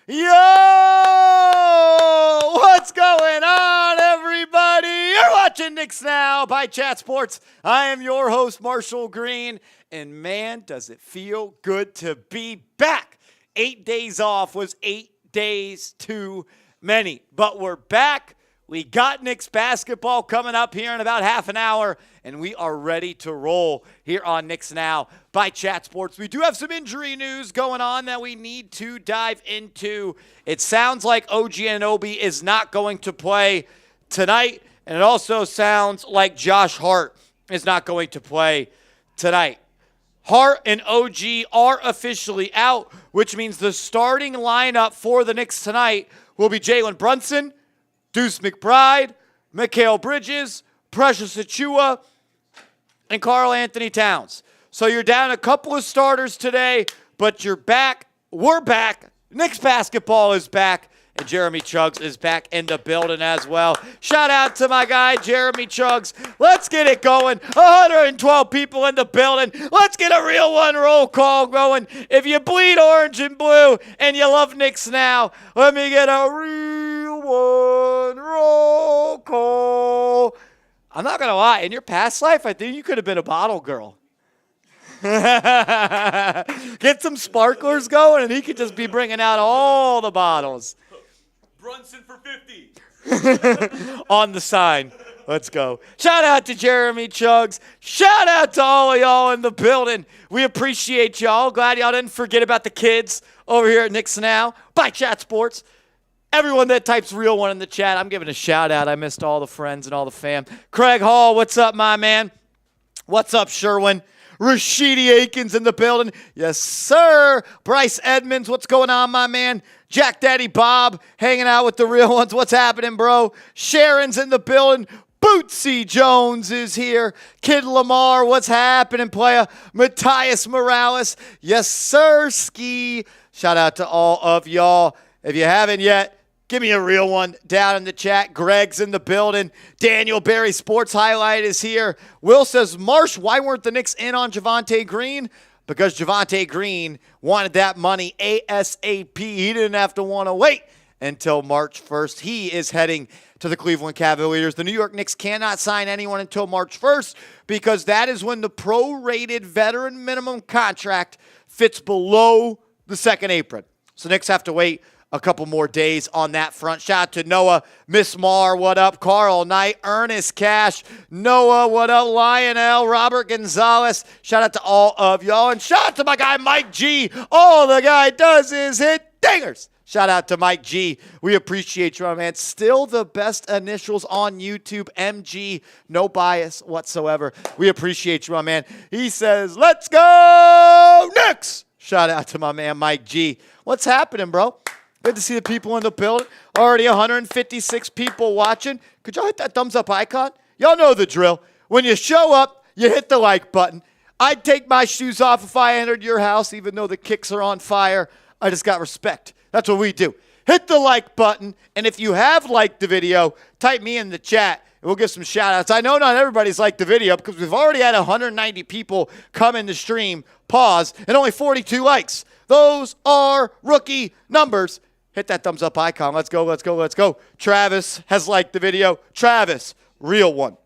Yo! What's going on, everybody? You're watching Knicks Now by Chat Sports. I am your host, Marshall Green, and man, does it feel good to be back. 8 days off was 8 days too many, but we're back. We got Knicks basketball coming up here in about half an hour, and we are ready to roll here on Knicks Now by Chat Sports. We do have some injury news going on that we need to dive into. It sounds like OG Anunoby is not going to play tonight, and it also sounds like Josh Hart is not going to play tonight. Hart and OG are officially out, which means the starting lineup for the Knicks tonight will be Jalen Brunson, Deuce McBride, Mikal Bridges, Precious Achiuwa, and Karl Anthony Towns. So you're down a couple of starters today, but you're back. We're back. Knicks basketball is back, and Jeremy Chuggs is back in the building as well. Shout out to my guy, Jeremy Chuggs. Let's get it going. 112 people in the building. Let's get a real one roll call going. If you bleed orange and blue and you love Knicks Now, let me get a real one roll call. I'm not going to lie. In your past life, I think you could have been a bottle girl. Get some sparklers going, and he could just be bringing out all the bottles. Brunson for 50. On the sign. Let's go. Shout out to Jeremy Chuggs. Shout out to all of y'all in the building. We appreciate y'all. Glad y'all didn't forget about the kids over here at Knicks Now by Chat Sports. Everyone that types real one in the chat, I'm giving a shout out. I missed all the friends and all the fam. Craig Hall, what's up, my man? What's up, Sherwin? Rashidi Aikens in the building. Yes, sir. Bryce Edmonds, what's going on, my man? Jack Daddy Bob hanging out with the real ones. What's happening, bro? Sharon's in the building. Bootsy Jones is here. Kid Lamar, what's happening, playa? Matthias Morales. Yes, sir, Ski. Shout out to all of y'all. If you haven't yet, give me a real one down in the chat. Greg's in the building. Daniel Barry Sports Highlight is here. Will says, Marsh, why weren't the Knicks in on Javonte Green? Because Javonte Green wanted that money ASAP. He didn't have to want to wait until March 1st. He is heading to the Cleveland Cavaliers. The New York Knicks cannot sign anyone until March 1st because that is when the prorated veteran minimum contract fits below the second apron. So Knicks have to wait a couple more days on that front. Shout out to Noah, Miss Mar, what up? Carl Knight, Ernest Cash, Noah, what up? Lionel, Robert Gonzalez. Shout out to all of y'all. And shout out to my guy, Mike G. All the guy does is hit dingers. Shout out to Mike G. We appreciate you, my man. Still the best initials on YouTube, MG. No bias whatsoever. We appreciate you, my man. He says, let's go Knicks. Shout out to my man, Mike G. What's happening, bro? Good to see the people in the building. Already 156 people watching. Could y'all hit that thumbs up icon? Y'all know the drill. When you show up, you hit the like button. I'd take my shoes off if I entered your house, even though the kicks are on fire. I just got respect. That's what we do. Hit the like button, and if you have liked the video, type me in the chat, and we'll give some shout-outs. I know not everybody's liked the video because we've already had 190 people come in the stream, pause, and only 42 likes. Those are rookie numbers. Hit that thumbs up icon. Let's go, let's go, let's go. Travis has liked the video. Travis, real one.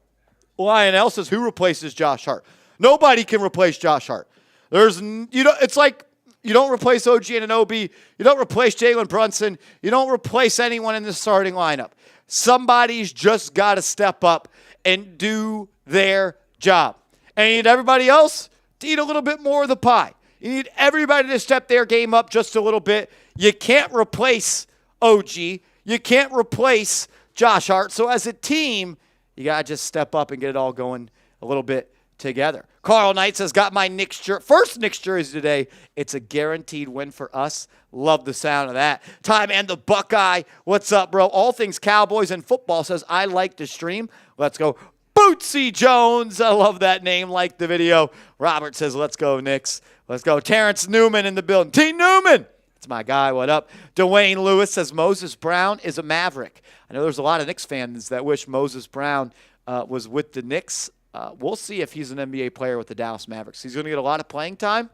Lionel says, who replaces Josh Hart? Nobody can replace Josh Hart. It's like you don't replace OG Anunoby. You don't replace Jalen Brunson. You don't replace anyone in the starting lineup. Somebody's just got to step up and do their job. And you need everybody else to eat a little bit more of the pie. You need everybody to step their game up just a little bit. You can't replace OG. You can't replace Josh Hart. So as a team, you got to just step up and get it all going a little bit together. Carl Knight says, got my Knicks first Knicks jersey today. It's a guaranteed win for us. Love the sound of that. Time and the Buckeye. What's up, bro? All things Cowboys and football says, I like to stream. Let's go. Bootsy Jones. I love that name. Like the video. Robert says, let's go, Knicks. Let's go. Terrence Newman in the building. T. Newman. It's my guy. What up? Dwayne Lewis says Moses Brown is a Maverick. I know there's a lot of Knicks fans that wish Moses Brown was with the Knicks. We'll see if he's an NBA player with the Dallas Mavericks. He's going to get a lot of playing time.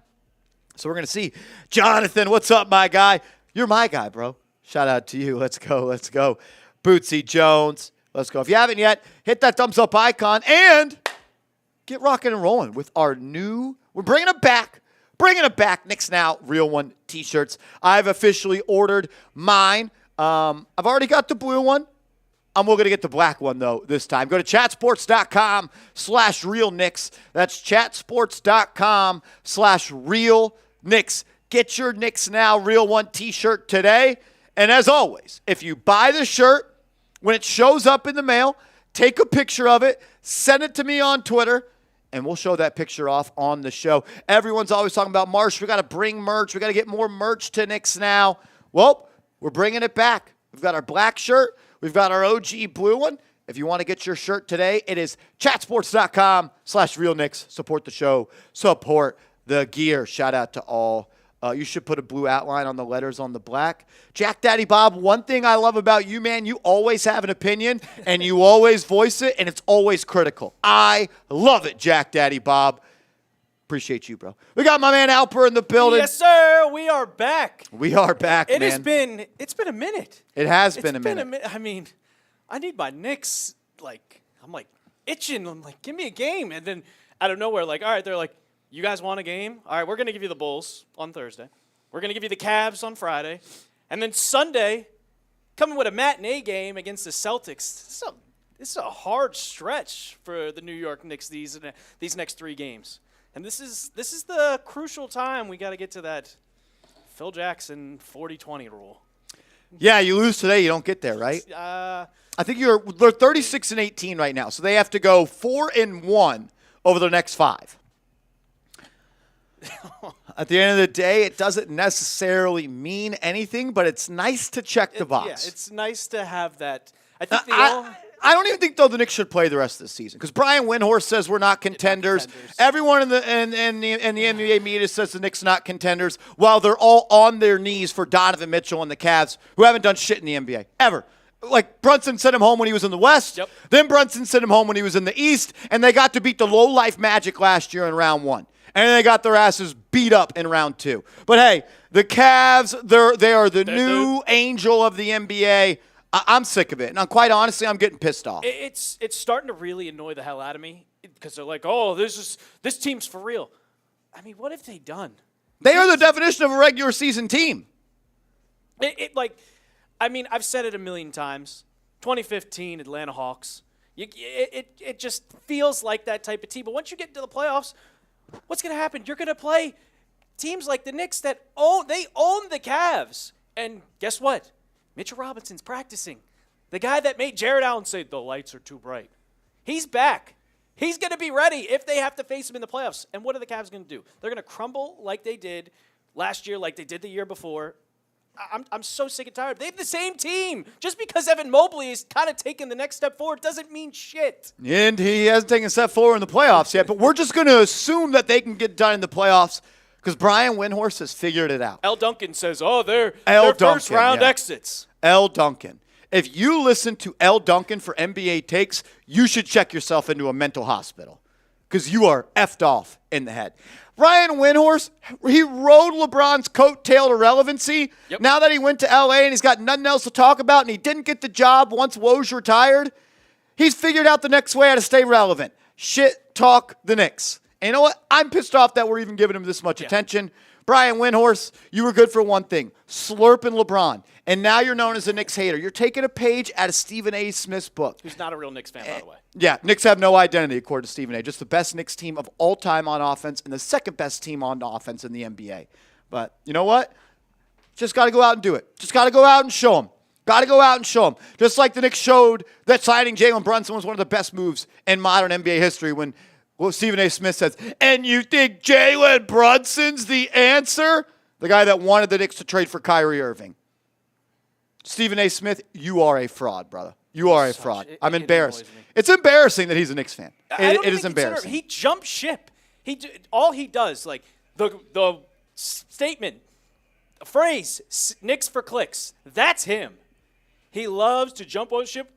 So we're going to see. Jonathan, what's up, my guy? You're my guy, bro. Shout out to you. Let's go. Let's go. Bootsy Jones. Let's go. If you haven't yet, hit that thumbs up icon and get rocking and rolling with our new, we're bringing it back. Bringing it back. Knicks Now Real One t-shirts. I've officially ordered mine. I've already got the blue one. I'm going to get the black one, though, this time. Go to chatsports.com/realknicks. That's chatsports.com/realknicks. Get your Knicks Now Real One t-shirt today. And as always, if you buy the shirt, when it shows up in the mail, take a picture of it, send it to me on Twitter, and we'll show that picture off on the show. Everyone's always talking about merch. We got to bring merch. We got to get more merch to Knicks Now. Well, we're bringing it back. We've got our black shirt. We've got our OG blue one. If you want to get your shirt today, it is chatsports.com/realknicks. Support the show. Support the gear. Shout out to all. You should put a blue outline on the letters on the black. Jack Daddy Bob, one thing I love about you, man, you always have an opinion, and you always voice it, and it's always critical. I love it, Jack Daddy Bob. Appreciate you, bro. We got my man Alper in the building. Yes, sir. We are back. We are back, man. It's been a minute. It has been a minute. I mean, I need my Knicks, I'm itching. I'm like, give me a game. And then out of nowhere, all right, they're like, you guys want a game? All right, we're going to give you the Bulls on Thursday. We're going to give you the Cavs on Friday. And then Sunday, coming with a matinee game against the Celtics. This is a hard stretch for the New York Knicks these next 3 games. And this is the crucial time we got to get to that Phil Jackson 40-20 rule. Yeah, you lose today, you don't get there, right? I think they're 36-18 right now, so they have to go 4-1 over the next 5. At the end of the day, it doesn't necessarily mean anything, but it's nice to check the box. Yeah, it's nice to have that. I think I don't even think, though, the Knicks should play the rest of the season because Brian Windhorst says we're not contenders. Everyone in the NBA media says the Knicks are not contenders, while they're all on their knees for Donovan Mitchell and the Cavs, who haven't done shit in the NBA ever. Like, Brunson sent him home when he was in the West. Yep. Then Brunson sent him home when he was in the East, and they got to beat the low-life Magic last year in round 1. And they got their asses beat up in round 2. But, hey, the Cavs, they are the new angel of the NBA. I'm sick of it. And quite honestly, I'm getting pissed off. It's starting to really annoy the hell out of me because they're like, oh, this team's for real. I mean, what have they done? They are the definition of a regular season team. I've said it a million times. 2015 Atlanta Hawks. It just feels like that type of team. But once you get into the playoffs, what's going to happen? You're going to play teams like the Knicks that own the Cavs. And guess what? Mitchell Robinson's practicing. The guy that made Jared Allen say the lights are too bright. He's back. He's going to be ready if they have to face him in the playoffs. And what are the Cavs going to do? They're going to crumble like they did last year, like they did the year before. I'm so sick and tired. They have the same team. Just because Evan Mobley is kind of taking the next step forward doesn't mean shit. And he hasn't taken a step forward in the playoffs yet, but we're just going to assume that they can get done in the playoffs because Brian Windhorst has figured it out. L. Duncan says, they're Duncan, first-round exits. L. Duncan. If you listen to L. Duncan for NBA takes, you should check yourself into a mental hospital because you are effed off in the head. Brian Windhorst, he rode LeBron's coattail to relevancy. Yep. Now that he went to L.A. and he's got nothing else to talk about and he didn't get the job once Woj retired, he's figured out the next way how to stay relevant. Shit talk the Knicks. And you know what? I'm pissed off that we're even giving him this much attention. Brian Windhorst, you were good for one thing, slurping LeBron. And now you're known as a Knicks hater. You're taking a page out of Stephen A. Smith's book. Who's not a real Knicks fan, by the way. Yeah, Knicks have no identity, according to Stephen A. Just the best Knicks team of all time on offense and the second best team on offense in the NBA. But you know what? Just got to go out and do it. Just got to go out and show them. Got to go out and show them. Just like the Knicks showed that signing Jalen Brunson was one of the best moves in modern NBA history when Stephen A. Smith says, and you think Jalen Brunson's the answer? The guy that wanted the Knicks to trade for Kyrie Irving. Stephen A. Smith, you are a fraud, brother. You are a fraud. I'm embarrassed. It's embarrassing that he's a Knicks fan. It is embarrassing. He jumped ship. All he does, like the statement, the phrase, Knicks for clicks, that's him. He loves to jump on ship.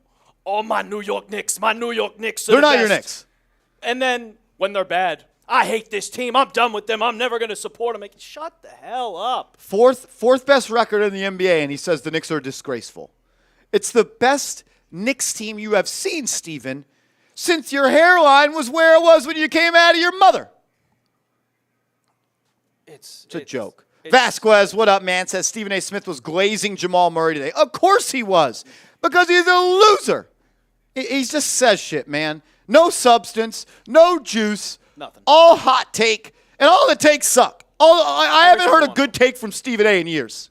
Oh, my New York Knicks. My New York Knicks. They're not your Knicks. And then when they're bad, I hate this team. I'm done with them. I'm never going to support them. Like, shut the hell up. Fourth best record in the NBA, and he says the Knicks are disgraceful. It's the best Knicks team you have seen, Steven, since your hairline was where it was when you came out of your mother. It's a joke. Vasquez, what up, man? Says Stephen A. Smith was glazing Jamal Murray today. Of course he was, because he's a loser. He just says shit, man. No substance, no juice, nothing. All hot take, and all the takes suck. I haven't heard a good take from Stephen A. in years.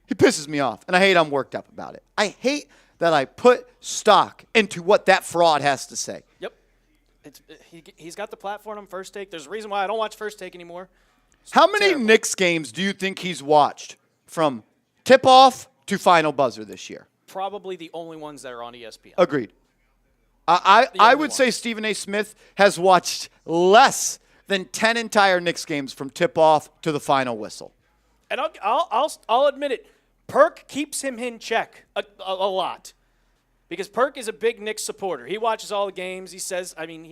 He pisses me off, and I hate I'm worked up about it. I hate that I put stock into what that fraud has to say. Yep. He's got the platform on First Take. There's a reason why I don't watch First Take anymore. How many Knicks games do you think he's watched from tip-off to final buzzer this year? Probably the only ones that are on ESPN. Agreed. I would say Stephen A. Smith has watched less than 10 entire Knicks games from tip-off to the final whistle. And I'll admit it. Perk keeps him in check a lot. Because Perk is a big Knicks supporter. He watches all the games. He says, I mean,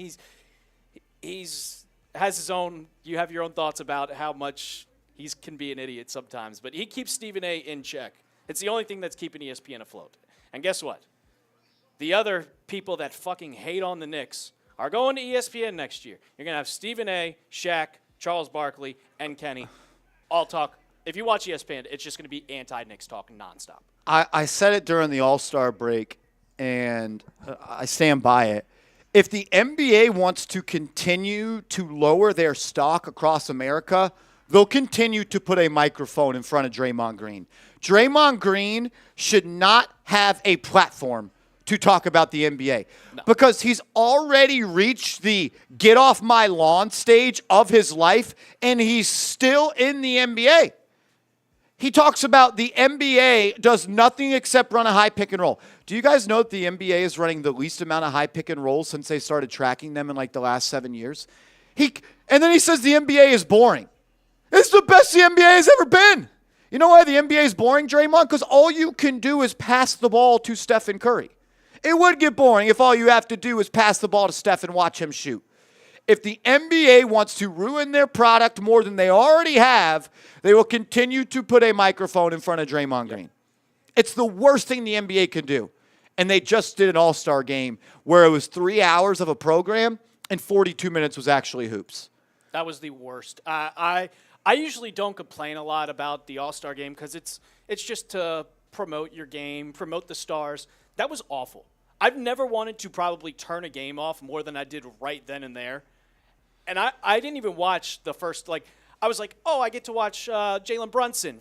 he's has his own, you have your own thoughts about how much he can be an idiot sometimes. But he keeps Stephen A. in check. It's the only thing that's keeping ESPN afloat. And guess what? The other people that fucking hate on the Knicks are going to ESPN next year. You're going to have Stephen A., Shaq, Charles Barkley, and Kenny all talk. If you watch ESPN, it's just going to be anti-Knicks talk nonstop. I said it during the All-Star break, and I stand by it. If the NBA wants to continue to lower their stock across America, they'll continue to put a microphone in front of Draymond Green. Draymond Green should not have a platform to talk about the NBA because he's already reached the get off my lawn stage of his life, and he's still in the NBA. He talks about the NBA does nothing except run a high pick and roll. Do you guys know that the NBA is running the least amount of high pick and rolls since they started tracking them in like the last 7 years? And then he says the NBA is boring. It's the best the NBA has ever been. You know why the NBA is boring, Draymond? Because all you can do is pass the ball to Stephen Curry. It would get boring if all you have to do is pass the ball to Steph and watch him shoot. If the NBA wants to ruin their product more than they already have, they will continue to put a microphone in front of Draymond Green. It's the worst thing the NBA can do. And they just did an all-star game where it was 3 hours of a program and 42 minutes was actually hoops. That was the worst. I usually don't complain a lot about the all-star game because it's just to promote your game, promote the stars. That was awful. I've never wanted to probably turn a game off more than I did right then and there. And I didn't even watch the first, I was like, oh, I get to watch Jalen Brunson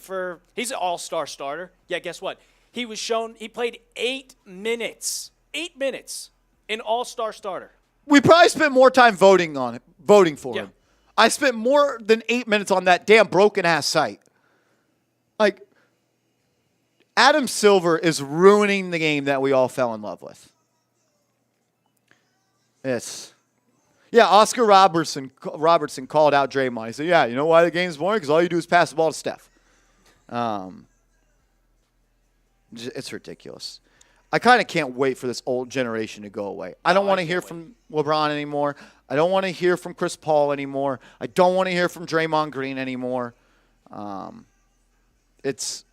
he's an all-star starter. Yeah, guess what? He played 8 minutes. 8 minutes in all-star starter. We probably spent more time voting for him. I spent more than 8 minutes on that damn broken-ass site. Adam Silver is ruining the game that we all fell in love with. Oscar Robertson called out Draymond. He said, yeah, you know why the game's boring? Because all you do is pass the ball to Steph. It's ridiculous. I kind of can't wait for this old generation to go away. I don't want to hear from LeBron anymore. I don't want to hear from Chris Paul anymore. I don't want to hear from Draymond Green anymore. It's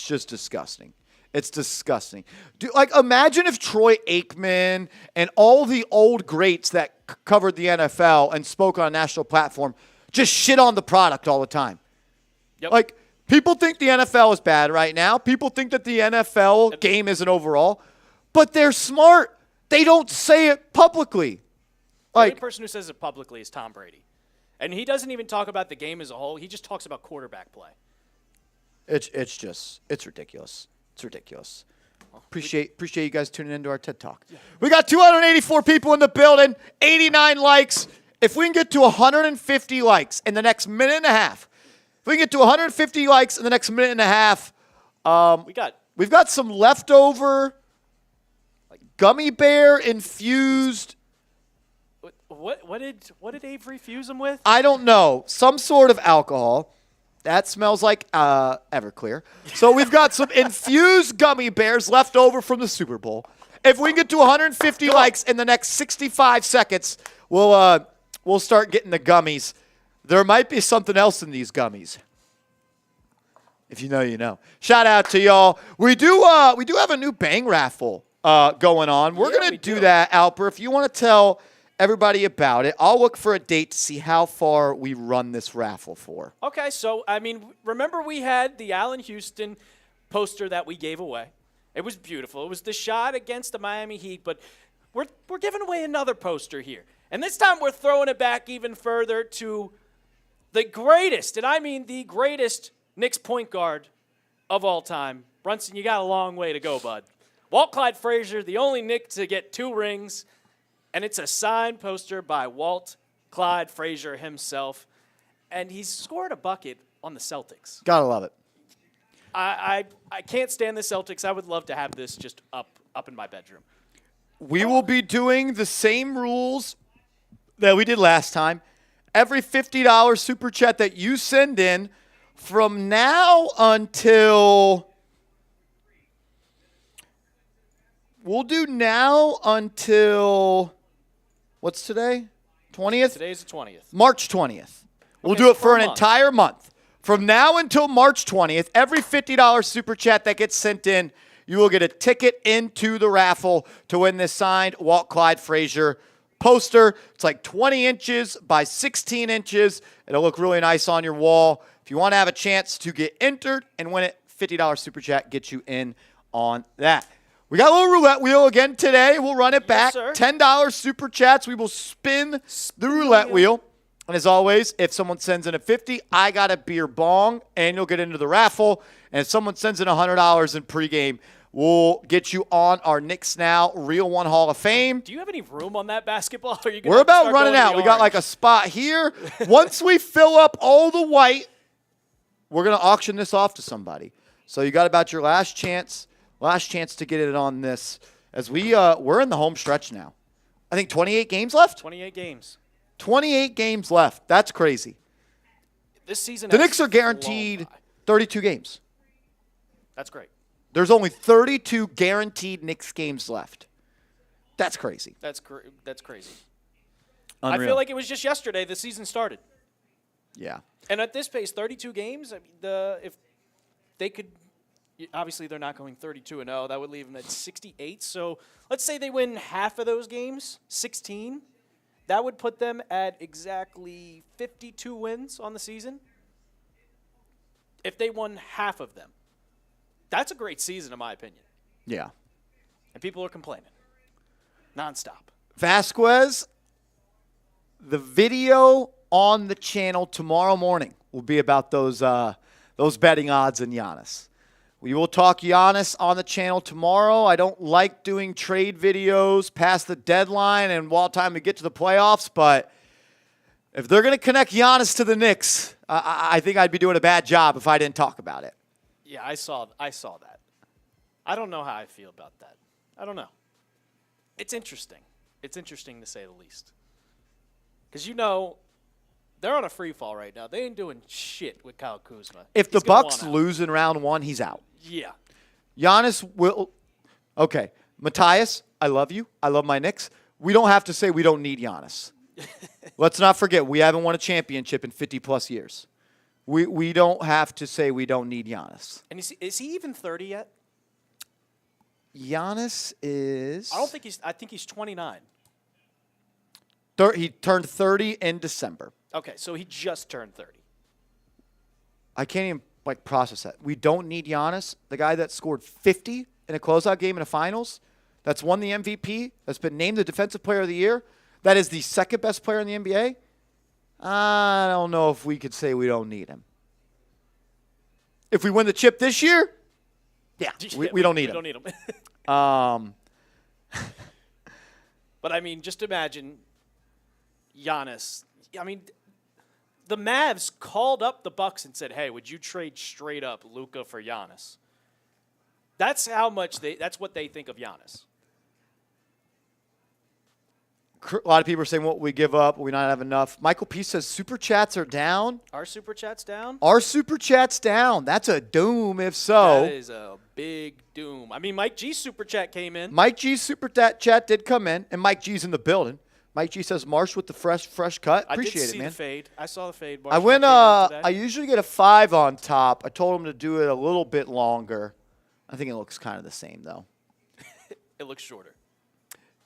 just disgusting. It's disgusting. Imagine if Troy Aikman and all the old greats that covered the NFL and spoke on a national platform just shit on the product all the time. Yep. People think the NFL is bad right now. People think that the NFL game isn't overall. But they're smart. They don't say it publicly. The only person who says it publicly is Tom Brady. And he doesn't even talk about the game as a whole. He just talks about quarterback play. It's ridiculous. It's ridiculous. Appreciate you guys tuning into our TED Talk. Yeah. We got 284 people in the building, 89 likes. If we can get to 150 likes in the next minute and a half, we've got some leftover gummy bear infused. What did Avery fuse them with? I don't know. Some sort of alcohol. That smells like Everclear. So we've got some infused gummy bears left over from the Super Bowl. If we get to 150 likes in the next 65 seconds, we'll start getting the gummies. There might be something else in these gummies. If you know, you know. Shout out to y'all. We do have a new bang raffle going on. We're gonna do that, Alper. If you want to tell everybody about it, I'll look for a date to see how far we run this raffle for. Okay, so I mean, remember we had the Allen Houston poster that we gave away. It was beautiful. It was the shot against the Miami Heat, but we're giving away another poster here. And this time we're throwing it back even further to the greatest, and I mean the greatest Knicks point guard of all time. Brunson, you got a long way to go, bud. Walt Clyde Frazier, the only Knick to get 2 rings, and it's a signed poster by Walt Clyde Frazier himself, and he's scored a bucket on the Celtics. Gotta love it. I can't stand the Celtics. I would love to have this just up in my bedroom. We will be doing the same rules that we did last time. Every $50 super chat that you send in from now until we'll do now until what's today? 20th? Today's the 20th. March 20th. We'll Okay, do it so for a an month. entire month. From now until March 20th, every $50 super chat that gets sent in, you will get a ticket into the raffle to win this signed Walt Clyde Frazier poster. It's like 20 inches by 16 inches. It'll look really nice on your wall. If you want to have a chance to get entered and win it, $50 super chat gets you in on that. We got a little roulette wheel again today. We'll run it back. sir. $10 super chats. We will spin the roulette wheel. And as always, if someone sends in a $50, I got a beer bong, and you'll get into the raffle. And if someone sends in $100 in pregame, we'll get you on our Knicks Now Real One Hall of Fame. Do you have any room on that basketball? Or are you gonna We're have to about start running going to out. the We got like a orange? spot here. Once we fill up all the white, we're going to auction this off to somebody. So you got about your last chance to get it on this. As we're in the home stretch now. I think 28 games left. 28 games. 28 games left. That's crazy. This season The has Knicks are guaranteed flown by. 32 games. That's great. There's only 32 guaranteed Knicks games left. That's crazy. That's crazy. Unreal. I feel like it was just yesterday the season started. Yeah. And at this pace, 32 games, I mean, if they could, obviously they're not going 32-0. That would leave them at 68. So let's say they win half of those games, 16. That would put them at exactly 52 wins on the season. If they won half of them. That's a great season, in my opinion. Yeah. And people are complaining. Nonstop. Vasquez, the video on the channel tomorrow morning will be about those betting odds in Giannis. We will talk Giannis on the channel tomorrow. I don't like doing trade videos past the deadline and while time to get to the playoffs, but if they're going to connect Giannis to the Knicks, I think I'd be doing a bad job if I didn't talk about it. Yeah, I saw that. I don't know how I feel about that. I don't know. It's interesting. It's interesting to say the least. Because, they're on a free fall right now. They ain't doing shit with Kyle Kuzma. If the He's gonna Bucks want out. lose in round 1, he's out. Yeah. Giannis will – okay, Matthias, I love you. I love my Knicks. We don't have to say we don't need Giannis. Let's not forget, we haven't won a championship in 50-plus years. We don't have to say we don't need Giannis. And is he even 30 yet? Giannis is – I think he's 29. he turned 30 in December. Okay, so he just turned 30. I can't even process that. We don't need Giannis, the guy that scored 50 in a closeout game in the finals, that's won the MVP, that's been named the Defensive Player of the Year, that is the second best player in the NBA. I don't know if we could say we don't need him. If we win the chip this year, yeah, we don't need him. We don't need him. But, I mean, just imagine Giannis. I mean, the Mavs called up the Bucks and said, hey, would you trade straight up Luka for Giannis? That's how much that's what they think of Giannis. A lot of people are saying, what we give up? We not have enough. Michael P says super chats are down. Our super chat's down? Our super chat's down. That's a doom if so. That is a big doom. I mean, Mike G's super chat came in. Mike G's super chat did come in, and Mike G's in the building. Mike G says, Marsh with the fresh cut. Appreciate I did see it, man. the fade. I saw the fade. I went, I usually get a 5 on top. I told him to do it a little bit longer. I think it looks kind of the same, though. It looks shorter.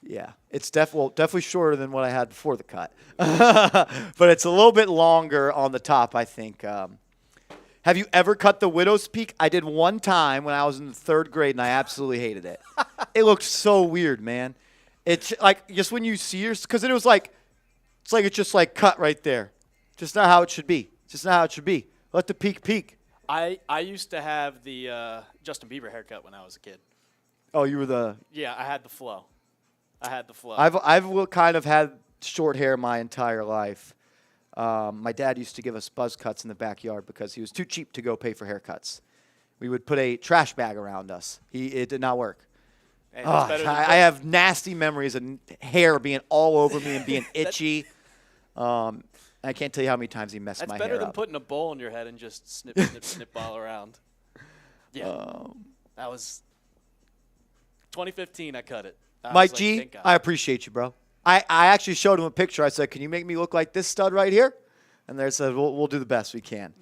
Yeah, it's definitely shorter than what I had before the cut. But it's a little bit longer on the top, I think. Have you ever cut the widow's peak? I did one time when I was in the 3rd grade, and I absolutely hated it. It looked so weird, man. It's like just when you see yours, because it was like, it's just like cut right there. Just not how it should be. Just not how it should be. Let the peak. I used to have the Justin Bieber haircut when I was a kid. Oh, you were the... Yeah, I had the flow. I've kind of had short hair my entire life. My dad used to give us buzz cuts in the backyard because he was too cheap to go pay for haircuts. We would put a trash bag around us. It did not work. Hey, I have nasty memories of hair being all over me and being itchy. I can't tell you how many times he messed my hair up. That's better than putting a bowl in your head and just snip all around. Yeah. That was 2015 I cut it. Mike G, I appreciate you, bro. I actually showed him a picture. I said, can you make me look like this stud right here? And they said, we'll do the best we can.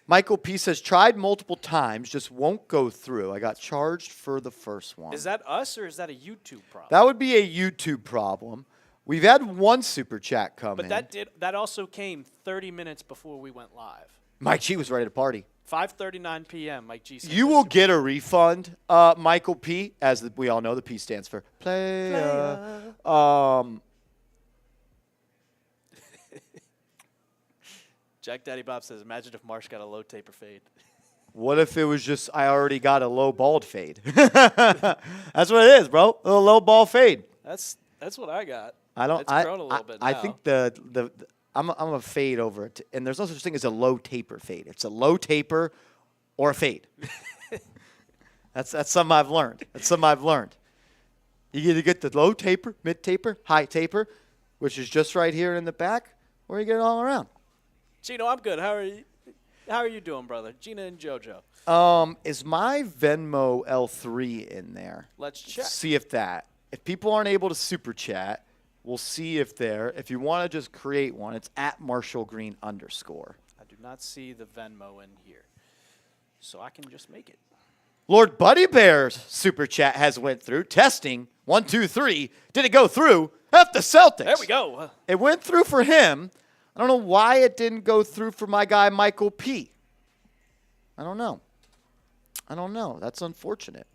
Michael P says, tried multiple times, just won't go through. I got charged for the first one. Is that us or is that a YouTube problem? That would be a YouTube problem. We've had one super chat come in. But that also came 30 minutes before we went live. Mike G was ready to party. 5:39 p.m. Mike G. You will get a refund, Michael P. As we all know, the P stands for player. Jack Daddy Bob says, imagine if Marsh got a low taper fade. What if it was just I already got a low bald fade? That's what it is, bro. A low ball fade. That's what I got. It's grown a little bit now. I think I'm a fade over it, and there's no such thing as a low taper fade. It's a low taper or a fade. That's something I've learned. You either get the low taper, mid taper, high taper, which is just right here in the back, or you get it all around. Gino, I'm good. How are you doing, brother? Gina and JoJo. Is my Venmo L3 in there? Let's check. See if people aren't able to super chat. We'll see if if you want to just create one, it's at @MarshallGreen_. I do not see the Venmo in here, so I can just make it. Lord Buddy Bear's super chat has went through. Testing, 1, 2, 3. Did it go through? F the Celtics. There we go. It went through for him. I don't know why it didn't go through for my guy Michael P. I don't know. That's unfortunate.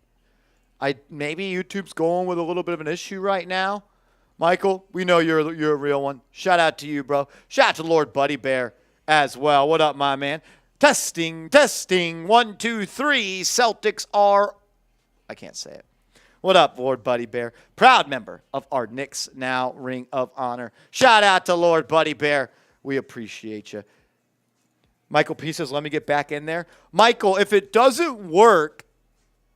Maybe YouTube's going with a little bit of an issue right now. Michael, we know you're a real one. Shout out to you, bro. Shout out to Lord Buddy Bear as well. What up, my man? Testing. 1, 2, 3. Celtics are... I can't say it. What up, Lord Buddy Bear? Proud member of our Knicks Now Ring of Honor. Shout out to Lord Buddy Bear. We appreciate you. Michael P says, let me get back in there. Michael, if it doesn't work,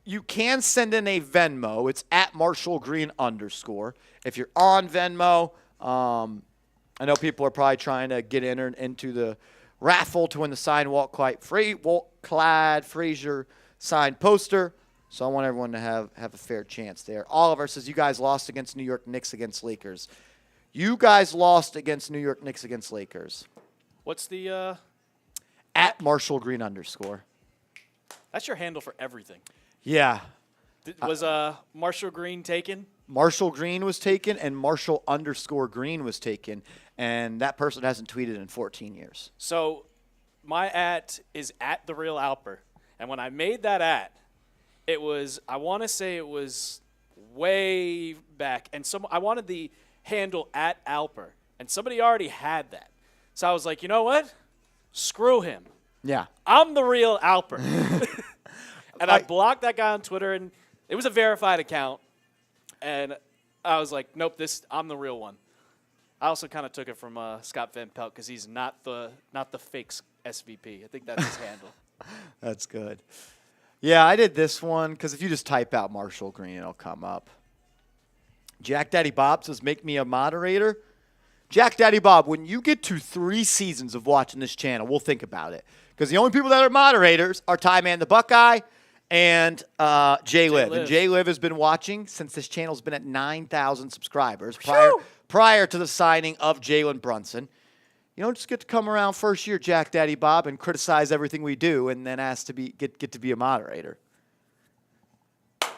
you can send in a Venmo. It's at @MarshallGreen_. If you're on Venmo, I know people are probably trying to get entered into the raffle to win the signed Walt-clad Frazier signed poster. So I want everyone to have a fair chance there. Oliver says, you guys lost against New York Knicks against Lakers. You guys lost against New York Knicks against Lakers. What's the... At @MarshallGreen_. That's your handle for everything. Yeah. Was Marshall Green taken? Marshall Green was taken, and Marshall_Green was taken, and that person hasn't tweeted in 14 years. So my @ is @TheRealAlper, and when I made that @ it was, I want to say it was way back, and I wanted the handle @Alper, and somebody already had that. So I was like, you know what? Screw him. Yeah. I'm the real Alper. And I blocked that guy on Twitter, and it was a verified account. And I was like, nope, I'm the real one. I also kind of took it from Scott Van Pelt because he's not the fake SVP. I think that's his handle. That's good. Yeah, I did this one because if you just type out Marshall Green, it'll come up. Jack Daddy Bob says, make me a moderator. Jack Daddy Bob, when you get to 3 seasons of watching this channel, we'll think about it. Because the only people that are moderators are Ty Man the Buckeye and Jay Liv. And Jay Liv has been watching since this channel's been at 9,000 subscribers prior to the signing of Jalen Brunson. You don't just get to come around first year, Jack Daddy Bob, and criticize everything we do and then ask to get to be a moderator.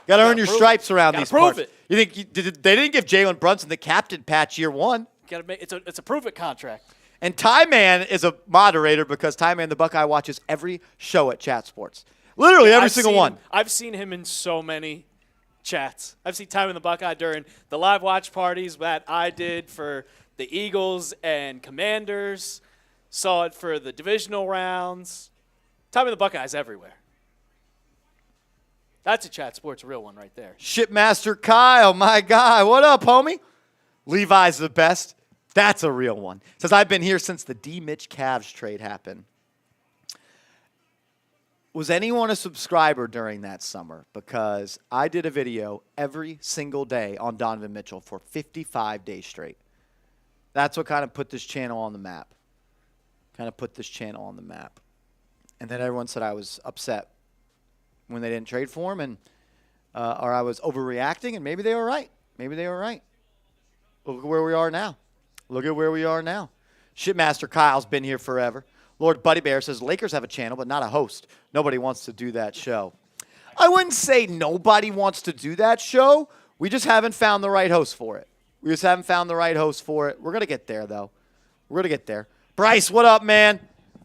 Got to earn your stripes around these parts. You think they didn't give Jalen Brunson the captain patch year 1? It's a prove it contract. And Ty Man is a moderator because Ty Man the Buckeye watches every show at Chat Sports. Literally every single one. I've seen him in so many chats. I've seen Ty Man the Buckeye during the live watch parties that I did for the Eagles and Commanders. Saw it for the divisional rounds. Ty Man the Buckeye's everywhere. That's a Chat Sports real one right there. Shipmaster Kyle, my guy. What up, homie? Levi's the best. That's a real one. Says, I've been here since the D. Mitch Cavs trade happened. Was anyone a subscriber during that summer? Because I did a video every single day on Donovan Mitchell for 55 days straight. That's what kind of put this channel on the map. And then everyone said I was upset when they didn't trade for him, and or I was overreacting, and maybe they were right. Look at where we are now. Shipmaster Kyle's been here forever. Lord Buddy Bear says, Lakers have a channel, but not a host. Nobody wants to do that show. I wouldn't say nobody wants to do that show. We just haven't found the right host for it. We're going to get there, though. Bryce, what up, man?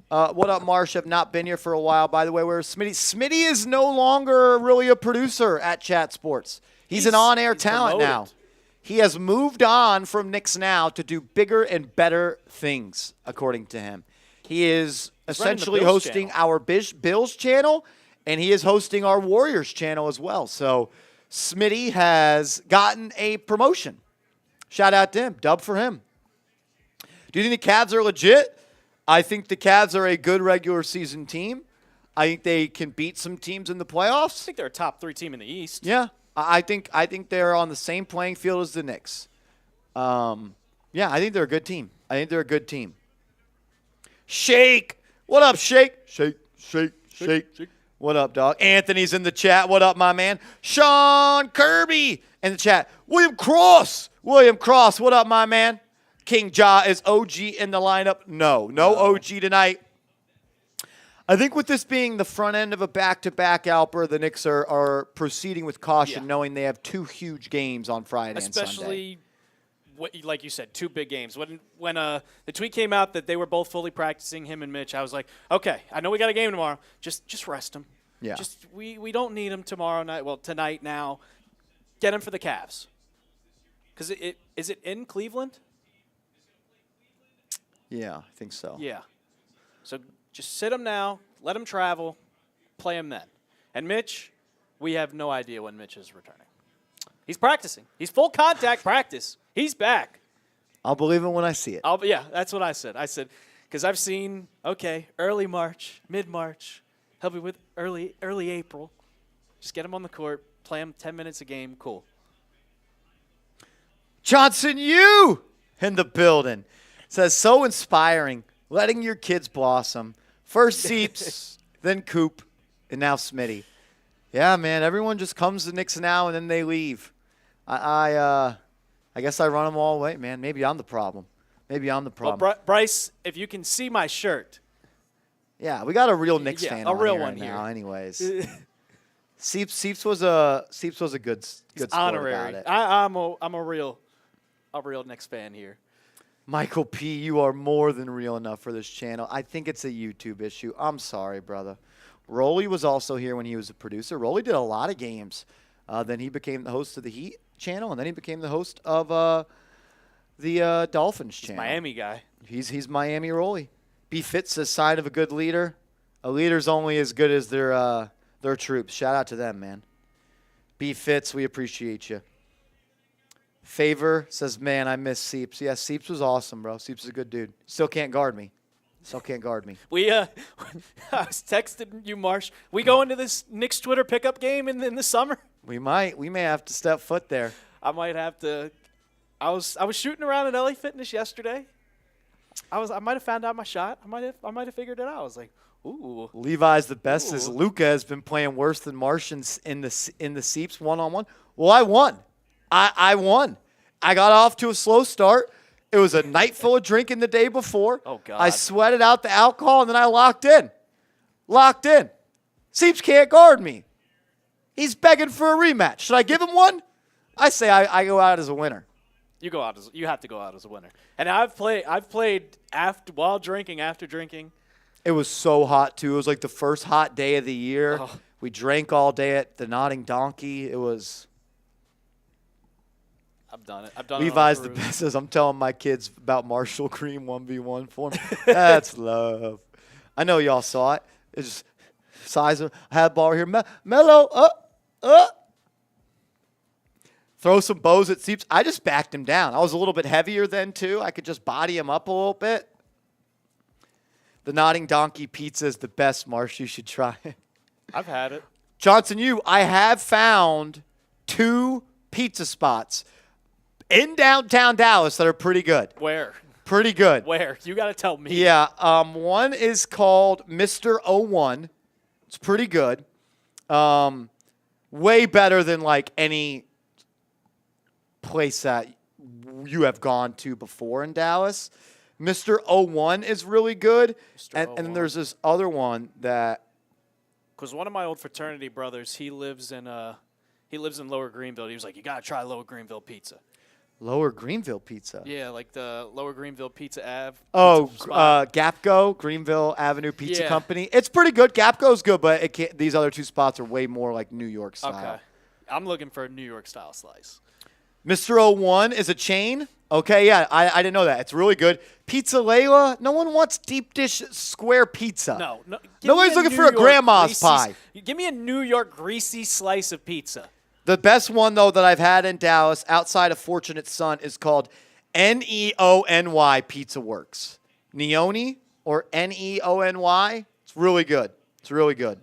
What up, Marsh? Have not been here for a while. By the way, where's Smitty? Smitty is no longer really a producer at Chat Sports. He's an on-air talent now. He has moved on from Knicks Now to do bigger and better things, according to him. He is essentially hosting our Bills channel, and he is hosting our Warriors channel as well. So Smitty has gotten a promotion. Shout out to him. Dub for him. Do you think the Cavs are legit? I think the Cavs are a good regular season team. I think they can beat some teams in the playoffs. I think they're a top 3 team in the East. Yeah. I think they're on the same playing field as the Knicks. I think they're a good team. Shake. What up, Shake? Shake. What up, dog? Anthony's in the chat. What up, my man? Sean Kirby in the chat. William Cross. What up, my man? King Ja is OG in the lineup. No OG tonight. I think with this being the front end of a back-to-back, Alper, the Knicks are proceeding with caution, knowing they have 2 huge games on Friday and Sunday. Especially, like you said, 2 big games. When the tweet came out that they were both fully practicing, him and Mitch, I was like, okay, I know we got a game tomorrow. Just rest them. Yeah. We don't need them tomorrow night. Well, tonight now. Get them for the Cavs. Because is it in Cleveland? Yeah, I think so. Yeah. So just sit him now, let him travel, play him then. And Mitch, we have no idea when Mitch is returning. He's practicing. He's full contact practice. He's back. I'll believe it when I see it. Yeah, that's what I said. Because I've seen, early March, mid-March, help me with early April. Just get him on the court, play him 10 minutes a game, cool. Johnson, you in the building. Says, so inspiring, letting your kids blossom. First Seeps, then Coop, and now Smitty. Yeah, man, everyone just comes to Knicks Now and then they leave. I guess I run them all away, man. Maybe I'm the problem. Well, Bryce, if you can see my shirt. Yeah, we got a real Knicks fan a real on one here here. now anyways. Seeps was a good sport honorary. about it. I'm a real Knicks fan here. Michael P., you are more than real enough for this channel. I think it's a YouTube issue. I'm sorry, brother. Rolly was also here when he was a producer. Rolly did a lot of games. Then he became the host of the Heat channel, and then he became the host of the Dolphins channel. Miami guy. He's Miami Rolly. B. Fitz says, sign of a good leader. A leader's only as good as their troops. Shout out to them, man. B. Fitz, we appreciate you. Favor says, man, I miss Seeps. Yeah, Seeps was awesome, bro. Seeps is a good dude. Still can't guard me. I was texting you, Marsh. We go into this Knicks Twitter pickup game in the summer? We may have to step foot there. I might have to. I was shooting around at LA Fitness yesterday. I might have found out my shot. I might have figured it out. I was like, ooh. Levi's the best. As Luka has been playing worse than Martians in the seeps 1-on-1. Well, I won. I won. I got off to a slow start. It was a night full of drinking the day before. Oh, God. I sweated out the alcohol, and then I locked in. Seeps can't guard me. He's begging for a rematch. Should I give him one? I say I go out as a winner. You have to go out as a winner. And I've played while drinking, after drinking. It was so hot too. It was like the first hot day of the year. Oh. We drank all day at the Nodding Donkey. It was. I've done it. Levi's the best. As I'm telling my kids about Marshall Cream 1v1 form. That's love. I know y'all saw it. It's just size of I had a ball here. Mellow Throw some bows at Seeps. I just backed him down. I was a little bit heavier then, too. I could just body him up a little bit. The Nodding Donkey pizza is the best, Marsh. You should try it. I've had it. Johnson, I have found 2 pizza spots in downtown Dallas that are pretty good. Where? Pretty good. Where? You got to tell me. Yeah. One is called Mr. 01. It's pretty good. Way better than, like, any place that you have gone to before in Dallas. Mr. 01 is really good. And then there's this other one that. Because one of my old fraternity brothers, he lives in Lower Greenville. He was like, you got to try Lower Greenville pizza. Lower Greenville pizza. Yeah, like the Lower Greenville Pizza Ave. Oh, Gapco, Greenville Avenue Pizza Company. It's pretty good. Gapco's good, but these other 2 spots are way more like New York style. Okay. I'm looking for a New York style slice. Mr. 01 is a chain. Okay, yeah, I didn't know that. It's really good. Pizza Layla, no one wants deep dish square pizza. No. Nobody's looking for a grandma's pie. Give me a New York greasy slice of pizza. The best one, though, that I've had in Dallas outside of Fortunate Son is called Neony Pizza Works. Neony or Neony. It's really good. It's really good.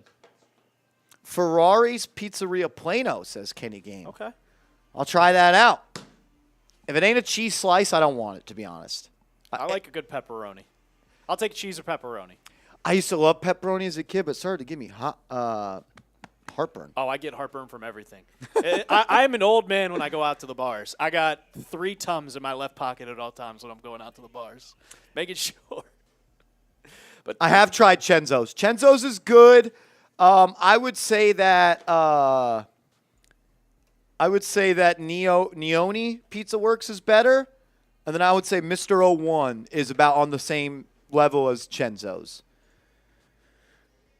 Ferrari's Pizzeria Plano, says Kenny Game. Okay. I'll try that out. If it ain't a cheese slice, I don't want it, to be honest. I like a good pepperoni. I'll take cheese or pepperoni. I used to love pepperoni as a kid, but it started to give me heartburn. Oh, I get heartburn from everything. I'm an old man when I go out to the bars. I got 3 Tums in my left pocket at all times when I'm going out to the bars. Making sure. But I have tried Chenzo's. Chenzo's is good. I would say that Neony Pizza Works is better, and then I would say Mr. 01 is about on the same level as Chenzo's.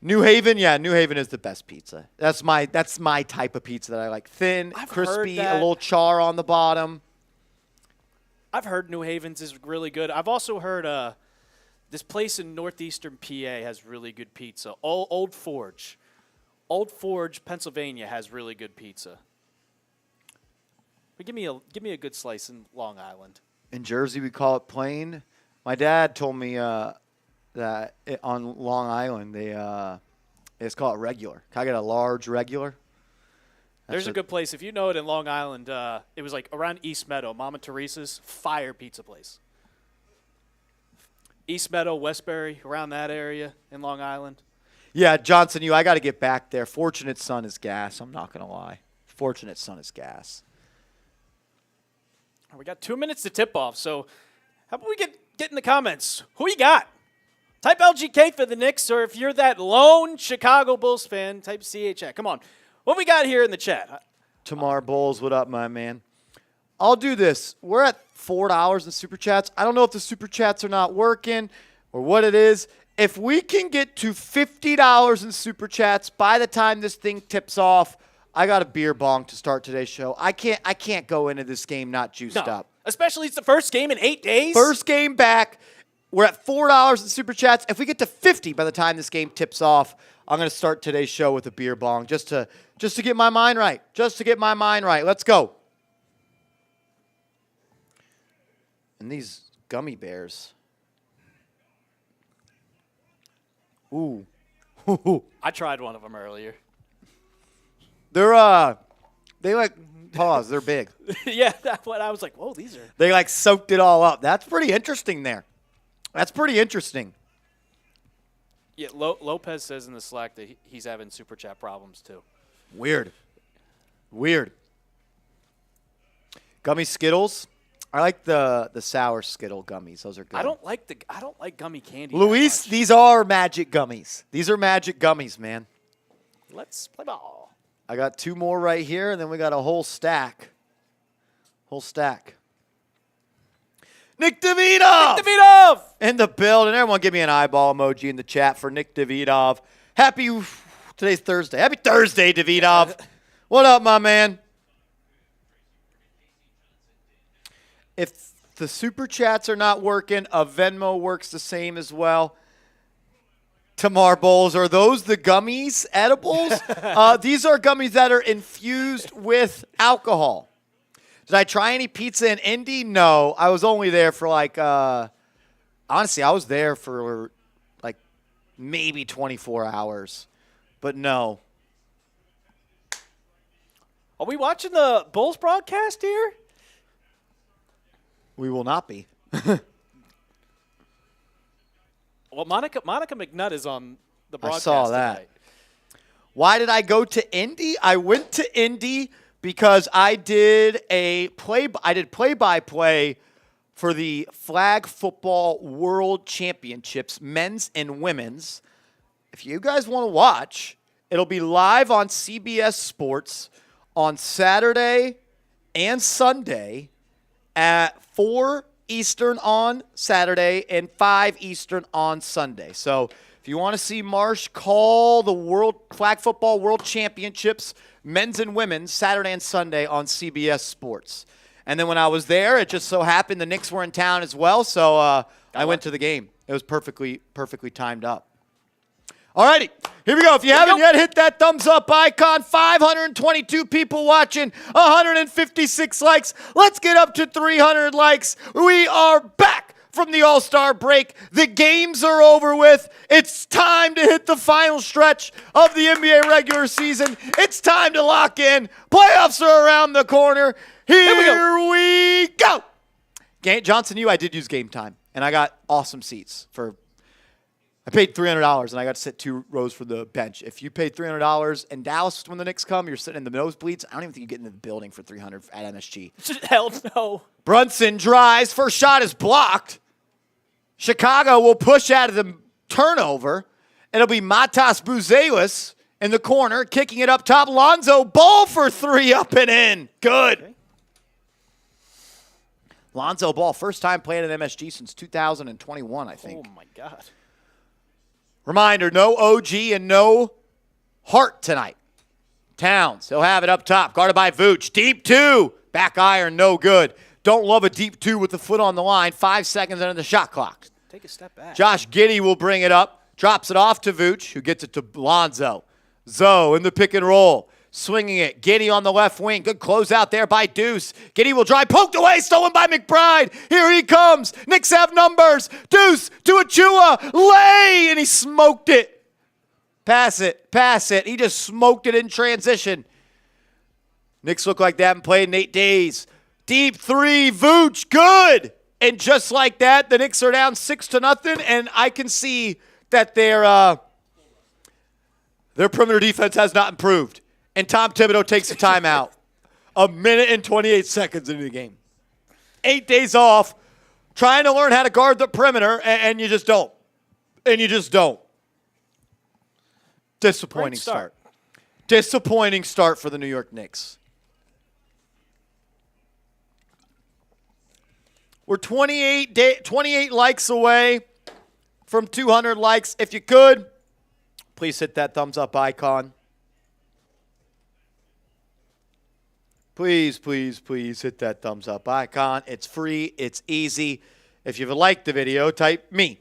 New Haven is the best pizza. That's my type of pizza that I like. Thin, crispy, a little char on the bottom. I've heard New Haven's is really good. I've also heard this place in northeastern PA has really good pizza. Old Forge, Pennsylvania has really good pizza. But give me a good slice in Long Island. In Jersey, we call it plain. My dad told me that on Long Island it's called regular. Can I get a large regular? There's a good place. If you know it in Long Island, it was like around East Meadow, Mama Teresa's fire pizza place. East Meadow, Westbury, around that area in Long Island. Yeah, Johnson, I got to get back there. Fortunate Son is gas. I'm not going to lie. Fortunate Son is gas. We got 2 minutes to tip off, so how about we get in the comments? Who you got? Type LGK for the Knicks, or if you're that lone Chicago Bulls fan, type CHX. Come on. What we got here in the chat? Tamar Bowles, what up, my man? I'll do this. We're at $4 in Super Chats. I don't know if the Super Chats are not working or what it is. If we can get to $50 in Super Chats by the time this thing tips off, I got a beer bong to start today's show. I can't go into this game not juiced up. Especially it's the first game in 8 days. First game back. We're at $4 in Super Chats. If we get to 50 by the time this game tips off, I'm going to start today's show with a beer bong just to get my mind right. Just to get my mind right. Let's go. And these gummy bears. Ooh. I tried one of them earlier. They Pause. They're big. Yeah, that's what I was like. Whoa, these are. They like soaked it all up. That's pretty interesting there. That's pretty interesting. Yeah, Lopez says in the Slack that he's having super chat problems too. Weird. Gummy Skittles. I like the sour Skittle gummies. Those are good. I don't like gummy candy. Luis, these are magic gummies. These are magic gummies, man. Let's play ball. I got 2 more right here, and then we got a whole stack. Nick Davidov! In the building. Everyone give me an eyeball emoji in the chat for Nick Davidov. Today's Thursday. Happy Thursday, Davidov. What up, my man? If the super chats are not working, a Venmo works the same as well. Tamar Bowles, are those the gummies, edibles? These are gummies that are infused with alcohol. Did I try any pizza in Indy? No. I was only there for honestly, I was there for maybe 24 hours. But no. Are we watching the Bulls broadcast here? We will not be. Well, Monica McNutt is on the broadcast I saw that. tonight. Why did I go to Indy? I went to Indy because I did play-by-play for the Flag Football World Championships, men's and women's. If you guys want to watch, it'll be live on CBS Sports on Saturday and Sunday at 4 Eastern on Saturday and 5 Eastern on Sunday. So if you want to see Marsh call the Flag Football World Championships, men's and women's, Saturday and Sunday on CBS Sports. And then when I was there, it just so happened the Knicks were in town as well, so I went to the game. It was perfectly timed up. All righty, here we go. If you haven't yet, hit that thumbs up icon. 522 people watching, 156 likes. Let's get up to 300 likes. We are back from the All-Star break. The games are over with. It's time to hit the final stretch of the NBA regular season. It's time to lock in. Playoffs are around the corner. Here we go. Johnson, I did use Game Time, and I got awesome seats I paid $300, and I got to sit 2 rows for the bench. If you paid $300 in Dallas when the Knicks come, you're sitting in the nosebleeds. I don't even think you get into the building for $300 at MSG. Hell no. Brunson drives. First shot is blocked. Chicago will push out of the turnover. It'll be Matas Buzelis in the corner, kicking it up top. Lonzo Ball for 3 up and in. Good. Okay. Lonzo Ball, first time playing at MSG since 2021, I think. Oh, my God. Reminder, no OG and no Hart tonight. Towns, he'll have it up top. Guarded by Vooch. Deep 2. Back iron, no good. Don't love a deep 2 with the foot on the line. 5 seconds under the shot clock. Take a step back. Josh Giddey will bring it up. Drops it off to Vooch, who gets it to Lonzo. Zoe in the pick and roll. Swinging it. Giddey on the left wing. Good close out there by Deuce. Giddey will drive. Poked away. Stolen by McBride. Here he comes. Knicks have numbers. Deuce to Achua. Lay. And he smoked it. Pass it. He just smoked it in transition. Knicks look like they haven't played in 8 days. Deep 3. Vooch. Good. And just like that, the Knicks are down 6-0. And I can see that their perimeter defense has not improved. And Tom Thibodeau takes a timeout. 1 minute and 28 seconds into the game. 8 days off, trying to learn how to guard the perimeter, and you just don't. Disappointing start. Disappointing start for the New York Knicks. We're 28 likes away from 200 likes. If you could, please hit that thumbs up icon. Please hit that thumbs up icon. It's free. It's easy. If you've liked the video, type me.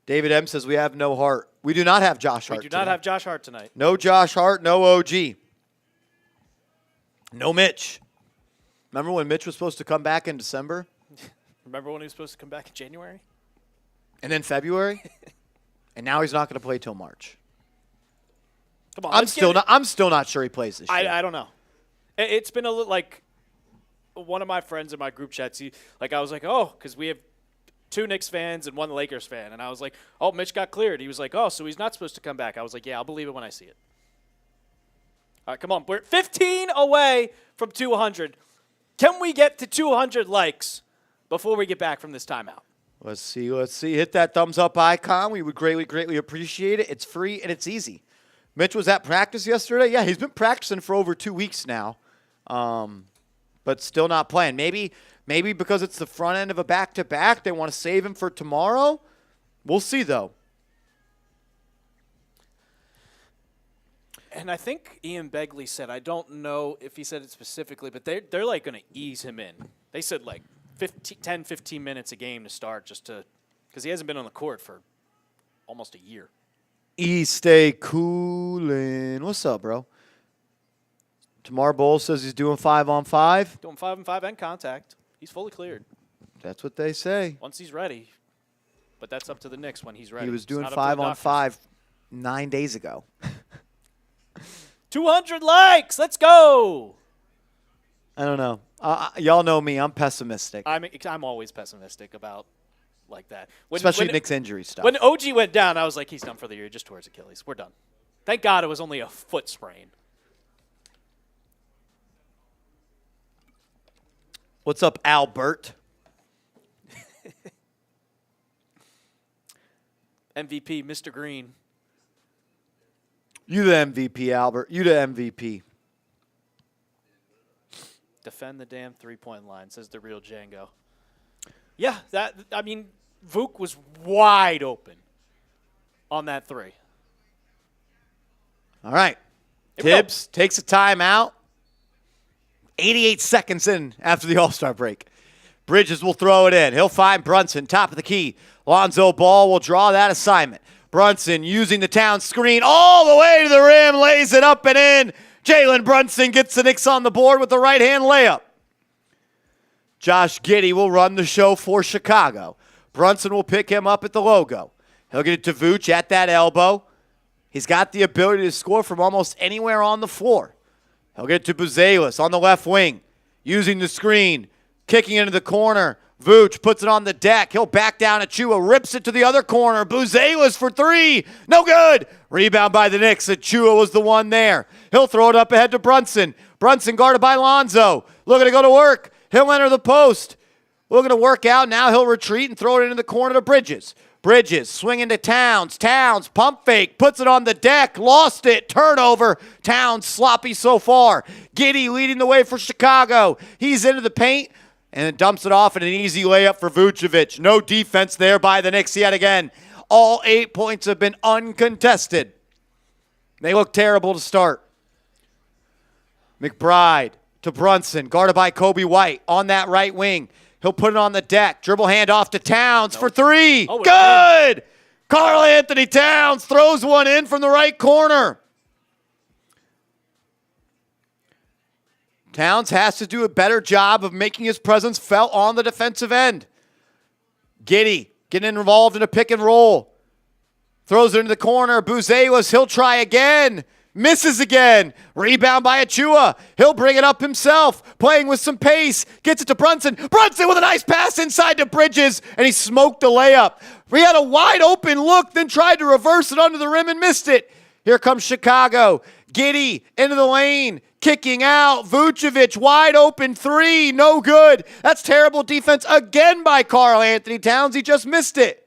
David M. says we have no Hart. We do not have Josh Hart. We do not have Josh Hart tonight. No Josh Hart, no OG. No Mitch. Remember when Mitch was supposed to come back in December? Remember when he was supposed to come back in January? And then February? And now he's not going to play till March. Come on. I'm still not sure he plays this year. I don't know. It's been a little like one of my friends in my group chats. I was like, oh, because we have 2 Knicks fans and 1 Lakers fan, and I was like, oh, Mitch got cleared. He was like, oh, so he's not supposed to come back. I was like, yeah, I'll believe it when I see it. All right, come on. We're 15 away from 200. Can we get to 200 likes before we get back from this timeout? Let's see. Hit that thumbs up icon. We would greatly appreciate it. It's free and it's easy. Mitch was at practice yesterday. Yeah, he's been practicing for over 2 weeks now, but still not playing. Maybe because it's the front end of a back-to-back, they want to save him for tomorrow. We'll see, though. And I think Ian Begley said, I don't know if he said it specifically, but they're like going to ease him in. They said like 10, 15 minutes a game to start because he hasn't been on the court for almost a year. Stay coolin'. What's up, bro? Tamar Bowles says he's doing 5-on-5. Doing 5-on-5 and contact. He's fully cleared. That's what they say. Once he's ready. But that's up to the Knicks when he's ready. He was doing 5-on-5 9 days ago. 200 likes. Let's go. I don't know. Y'all know me. I'm pessimistic. I'm always pessimistic about like that. Especially Knicks injury stuff. When OG went down, I was like, he's done for the year. Just tore his Achilles. We're done. Thank God it was only a foot sprain. What's up, Albert? MVP, Mr. Green. You the MVP, Albert. You the MVP. Defend the damn three-point line, says the real Django. Yeah, Vuk was wide open on that 3. All right. Tibbs takes a timeout. 88 seconds in after the All-Star break. Bridges will throw it in. He'll find Brunson, top of the key. Lonzo Ball will draw that assignment. Brunson using the town screen all the way to the rim, lays it up and in. Jalen Brunson gets the Knicks on the board with the right-hand layup. Josh Giddey will run the show for Chicago. Brunson will pick him up at the logo. He'll get it to Vooch at that elbow. He's got the ability to score from almost anywhere on the floor. He'll get to Vucevic on the left wing, using the screen, kicking into the corner. Vooch puts it on the deck. He'll back down Achua, rips it to the other corner. Vucevic for 3. No good. Rebound by the Knicks. Achua was the one there. He'll throw it up ahead to Brunson. Brunson guarded by Lonzo. Looking to go to work. He'll enter the post. Looking to work out. Now he'll retreat and throw it into the corner to Bridges. Bridges swinging to Towns. Towns, pump fake, puts it on the deck, lost it, turnover. Towns sloppy so far. Giddey leading the way for Chicago. He's into the paint and dumps it off in an easy layup for Vucevic. No defense there by the Knicks yet again. All 8 points have been uncontested. They look terrible to start. McBride to Brunson, guarded by Kobe White on that right wing. He'll put it on the deck. Dribble hand off to Towns for 3. Oh, good! Karl Anthony Towns throws one in from the right corner. Towns has to do a better job of making his presence felt on the defensive end. Giddey getting involved in a pick and roll. Throws it into the corner. Vucevic, he'll try again. Misses again. Rebound by Achua. He'll bring it up himself. Playing with some pace. Gets it to Brunson. Brunson with a nice pass inside to Bridges. And he smoked the layup. He had a wide open look, then tried to reverse it under the rim and missed it. Here comes Chicago. Giddey into the lane. Kicking out. Vucevic wide open 3. No good. That's terrible defense again by Karl Anthony Towns. He just missed it.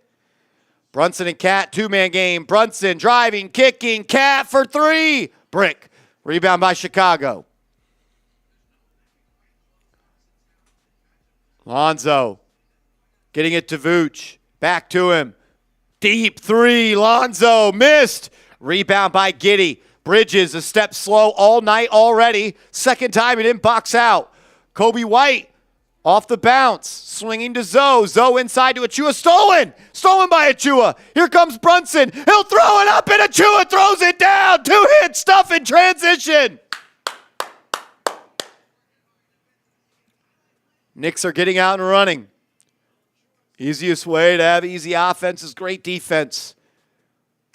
Brunson and Cat, 2-man game. Brunson driving, kicking. Cat for 3. Brick. Rebound by Chicago. Lonzo getting it to Vooch. Back to him. Deep 3. Lonzo missed. Rebound by Giddey. Bridges a step slow all night already. Second time he didn't box out. Kobe White off the bounce, swinging to Zoe. Zoe inside to Achua. Stolen by Achua. Here comes Brunson. He'll throw it up, and Achua throws it down. 2-hit stuff in transition. Knicks are getting out and running. Easiest way to have easy offense is great defense.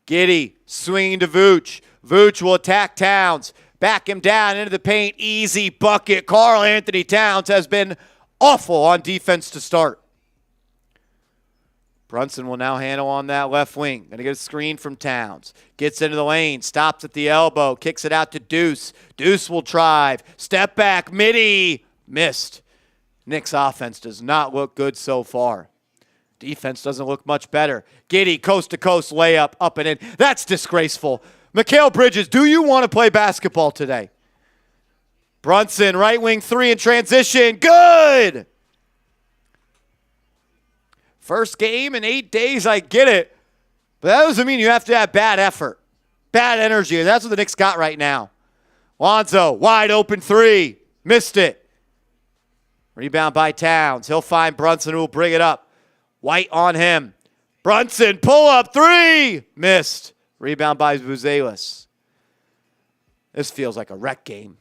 Giddey swinging to Vooch. Vooch will attack Towns. Back him down into the paint. Easy bucket. Karl Anthony Towns has been awful on defense to start. Brunson will now handle on that left wing. Going to get a screen from Towns. Gets into the lane. Stops at the elbow. Kicks it out to Deuce. Deuce will drive. Step back. Midi. Missed. Knicks offense does not look good so far. Defense doesn't look much better. Giddey, coast-to-coast layup, up and in. That's disgraceful. Mikal Bridges, do you want to play basketball today? Brunson, right wing three in transition. Good! First game in 8 days, I get it. But that doesn't mean you have to have bad effort, bad energy. And that's what the Knicks got right now. Lonzo, wide open three. Missed it. Rebound by Towns. He'll find Brunson, who will bring it up. White on him. Brunson, pull up three. Missed. Rebound by Vucevic. This feels like a wreck game.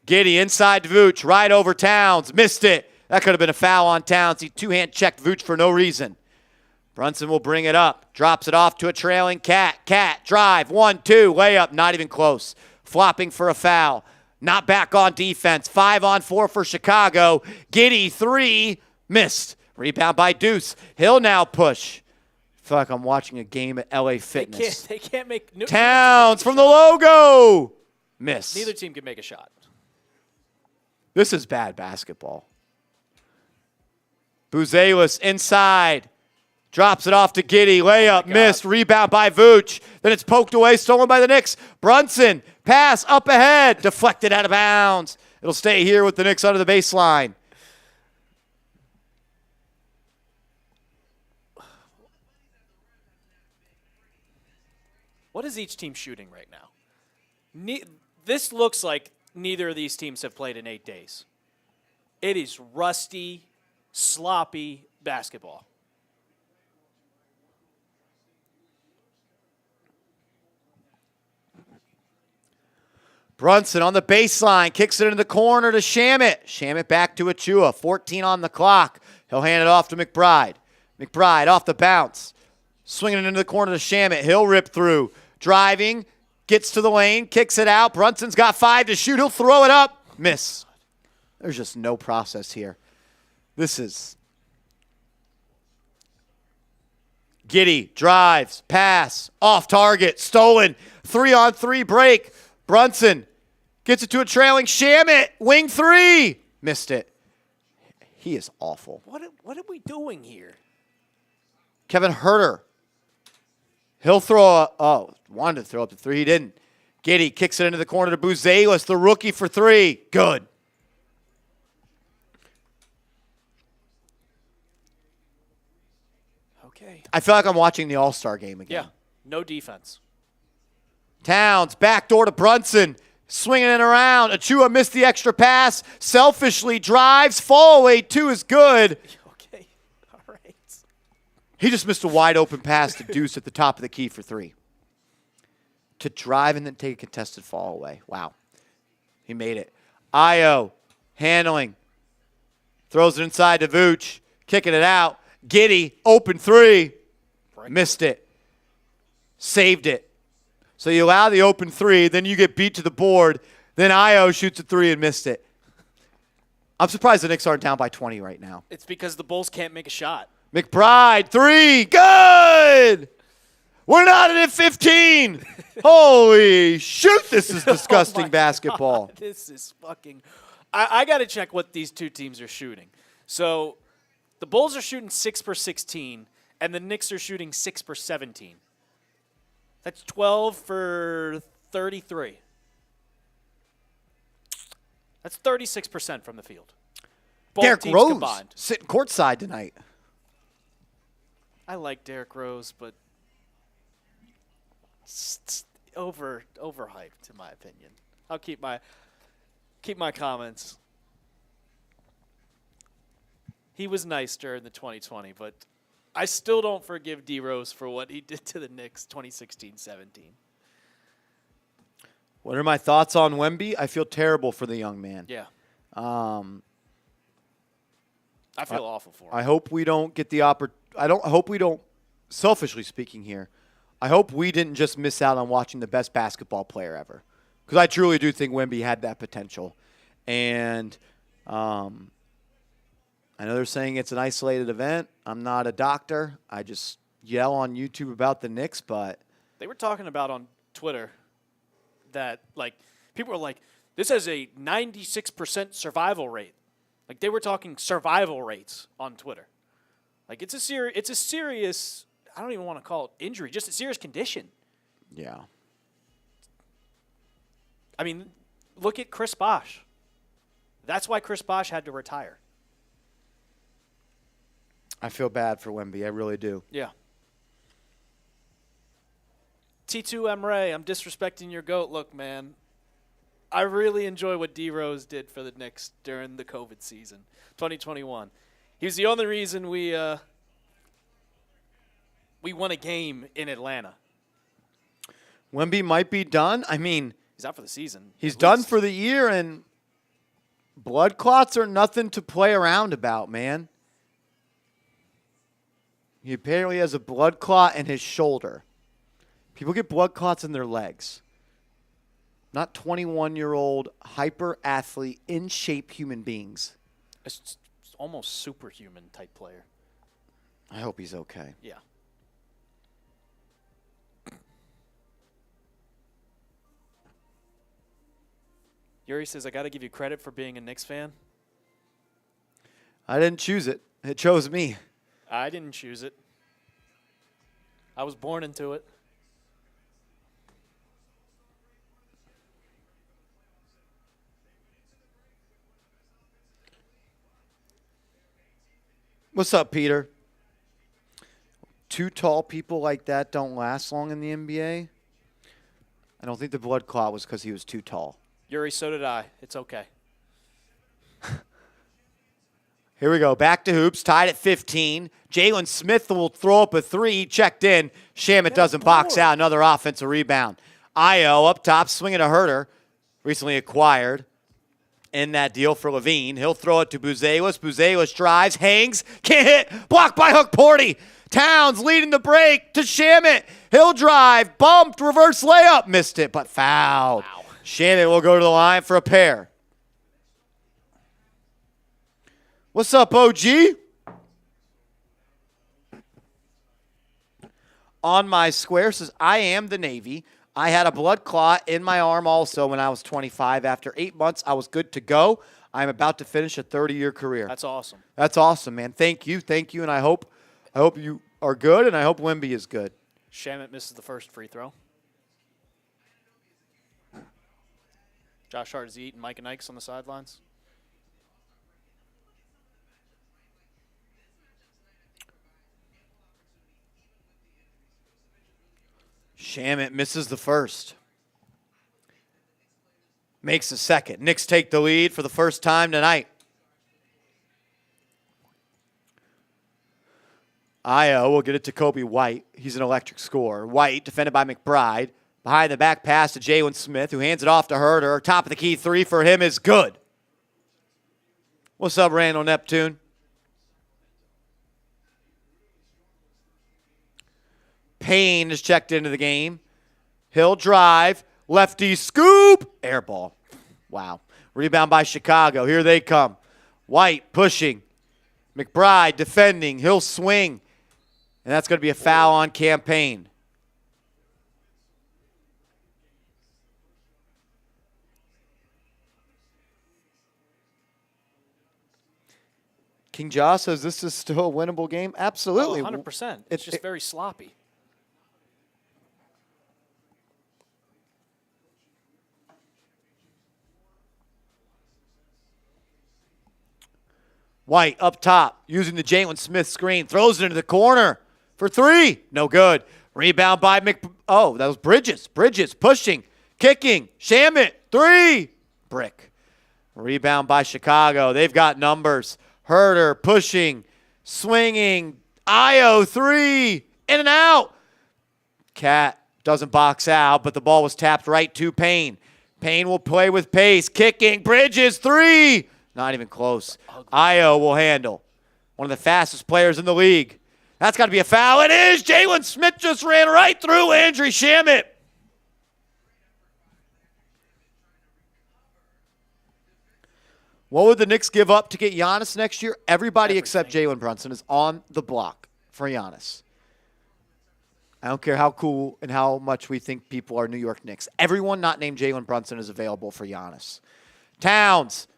Giddey inside to Vooch. Right over Towns. Missed it. That could have been a foul on Towns. He two-hand checked Vooch for no reason. Brunson will bring it up. Drops it off to a trailing Cat. Cat, drive. 1-2. Layup. Not even close. Flopping for a foul. Not back on defense. 5-on-4 for Chicago. Giddey, three. Missed. Rebound by Deuce. He'll now push. I feel like I'm watching a game at LA Fitness. They can't make Towns from the logo. Miss. Neither team can make a shot. This is bad basketball. Vucevic inside. Drops it off to Giddey. Layup, missed. Rebound by Vooch. Then it's poked away, stolen by the Knicks. Brunson, pass up ahead. Deflected out of bounds. It'll stay here with the Knicks under the baseline. What is each team shooting right now? This looks like neither of these teams have played in 8 days. It is rusty, sloppy basketball. Brunson on the baseline, kicks it into the corner to Shamet. Shamet back to Achua, 14 on the clock. He'll hand it off to McBride. McBride off the bounce. Swinging it into the corner to Shamet. He'll rip through. Driving, gets to the lane, kicks it out. Brunson's got 5 to shoot. He'll throw it up. Miss. There's just no process here. This is Giddey drives, pass, off target, stolen. 3-on-3 break. Brunson gets it to a trailing Shamet. Wing three. Missed it. He is awful. What are we doing here? Kevin Huerter. He'll throw wanted to throw up the three. He didn't. Giddey kicks it into the corner to Vucevic, the rookie for three. Good. Okay. I feel like I'm watching the All-Star game again. Yeah. No defense. Towns, backdoor to Brunson. Swinging it around. Achua missed the extra pass. Selfishly drives. Fall away two is good. Okay. All right. He just missed a wide open pass to Deuce at the top of the key for three. To drive and then take a contested fall away. Wow. He made it. Io handling. Throws it inside to Vooch. Kicking it out. Giddey, open three. Missed it. Saved it. So you allow the open three, then you get beat to the board. Then Io shoots a three and missed it. I'm surprised the Knicks aren't down by 20 right now. It's because the Bulls can't make a shot. McBride, three, good! We're not at 15. Holy shoot, this is disgusting basketball. God, this is fucking... I got to check what these two teams are shooting. So the Bulls are shooting 6 per 16, and the Knicks are shooting 6 per 17. That's 12 for 33. That's 36% from the field. Both Derrick teams Rose combined. sitting courtside tonight. I like Derrick Rose, but it's overhyped in my opinion. I'll keep my comments. He was nice during the 2020, but I still don't forgive D Rose for what he did to the Knicks 2016-17. What are my thoughts on Wemby? I feel terrible for the young man. Yeah. I feel awful for him. I hope we don't get the hope we don't, selfishly speaking here, I hope we didn't just miss out on watching the best basketball player ever. Because I truly do think Wemby had that potential. And I know they're saying it's an isolated event. I'm not a doctor. I just yell on YouTube about the Knicks, but They were talking about on Twitter that, like, people were like, this has a 96% survival rate. Like, they were talking survival rates on Twitter. Like, it's a serious, I don't even want to call it injury, just a serious condition. yeah. I mean, look at Chris Bosh. That's why Chris Bosh had to retire. I feel bad for Wemby. I really do. Yeah. T2 Emre, I'm disrespecting your GOAT. Look, man, I really enjoy what D Rose did for the Knicks during the COVID season, 2021. He was the only reason we won a game in Atlanta. Wemby might be done. I mean, He's out for the season. he's at done least. for the year, and blood clots are nothing to play around about, man. He apparently has a blood clot in his shoulder. People get blood clots in their legs. Not 21-year-old, hyper-athlete, in-shape human beings. It's almost superhuman type player. I hope he's okay. Yeah. Yuri says, I got to give you credit for being a Knicks fan. I didn't choose it. It chose me. I didn't choose it. I was born into it. What's up, Peter? Two tall people like that don't last long in the NBA. I don't think the blood clot was because he was too tall. Yuri, so did I. It's okay. Here we go. Back to hoops. Tied at 15. Jalen Smith will throw up a three. Checked in. Shamet doesn't box out. Another offensive rebound. Io up top, swinging a Herter. Recently acquired in that deal for Levine. He'll throw it to Buzelis. Buzelis drives, hangs, can't hit. Blocked by Hook Porty. Towns leading the break to Shamet. He'll drive, bumped, reverse layup. Missed it, but fouled. Wow. Shamet will go to the line for a pair. What's up, OG? On my square says, I am the Navy. I had a blood clot in my arm also when I was 25. After 8 months, I was good to go. I'm about to finish a 30-year career. That's awesome. That's awesome, man. Thank you, and I hope you are good, and I hope Wemby is good. Shamet misses the first free throw. Josh Hart is eating Mike and Ike's on the sidelines. Shamet misses the first. Makes the second. Knicks take the lead for the first time tonight. Io will get it to Kobe White. He's an electric scorer. White, defended by McBride. Behind the back pass to Jalen Smith, who hands it off to Herter. Top of the key three for him is good. What's up, Randall Neptune? Payne is checked into the game. He'll drive. Lefty scoop. Air ball. Wow. Rebound by Chicago. Here they come. White pushing. McBride defending. He'll swing. And that's going to be a foul on Campaign. King Josh says this is still a winnable game. Absolutely. 100%. It's just very sloppy. White up top, using the Jalen Smith screen, throws it into the corner for three. No good. Rebound by Oh, that was Bridges. Bridges pushing, kicking. Shamet, three. Brick. Rebound by Chicago. They've got numbers. Herter pushing, swinging. Io, three. In and out. Cat doesn't box out, but the ball was tapped right to Payne. Payne will play with pace, kicking. Bridges, three. Not even close. Io will handle. One of the fastest players in the league. That's got to be a foul. It is. Jalen Smith just ran right through Landry Shamet. What would the Knicks give up to get Giannis next year? Everybody except Everything. Jalen Brunson is on the block for Giannis. I don't care how cool and how much we think people are New York Knicks. Everyone not named Jalen Brunson is available for Giannis. Towns,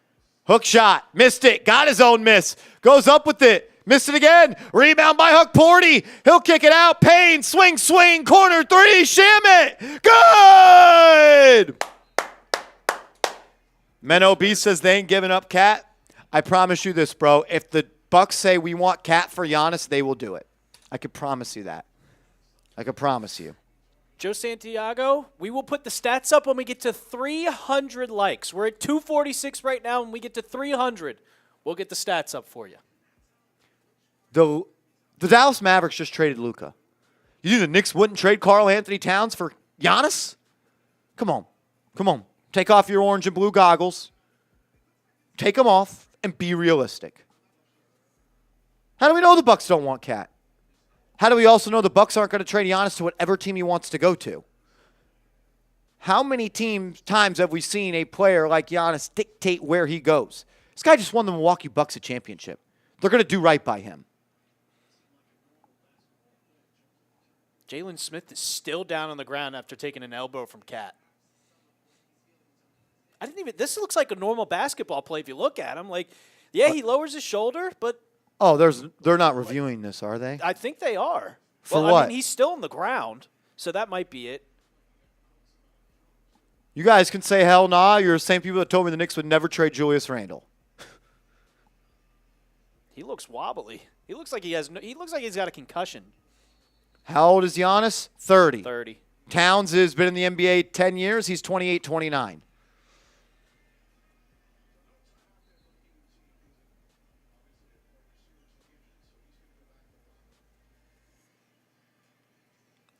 hook shot, missed it, got his own miss, goes up with it, missed it again. Rebound by Huck Porty. He'll kick it out. Payne, swing, corner three, Shamit. Good! Menno B says they ain't giving up Cat. I promise you this, bro. If the Bucks say we want Cat for Giannis, they will do it. I can promise you that. I can promise you. Joe Santiago, we will put the stats up when we get to 300 likes. We're at 246 right now. When we get to 300, we'll get the stats up for you. The Dallas Mavericks just traded Luka. You think the Knicks wouldn't trade Karl Anthony Towns for Giannis? Come on. Take off your orange and blue goggles. Take them off and be realistic. How do we know the Bucks don't want Cat? How do we also know the Bucks aren't going to trade Giannis to whatever team he wants to go to? How many times have we seen a player like Giannis dictate where he goes? This guy just won the Milwaukee Bucks a championship. They're going to do right by him. Jalen Smith is still down on the ground after taking an elbow from Cat. This looks like a normal basketball play if you look at him. Like, yeah, he lowers his shoulder, but. Oh, they're not reviewing this, are they? I think they are. For what? I mean, he's still on the ground, so that might be it. You guys can say hell nah. You're the same people that told me the Knicks would never trade Julius Randle. He looks wobbly. He looks like he's got a concussion. How old is Giannis? 30. 30. Towns has been in the NBA 10 years. He's 28, 29.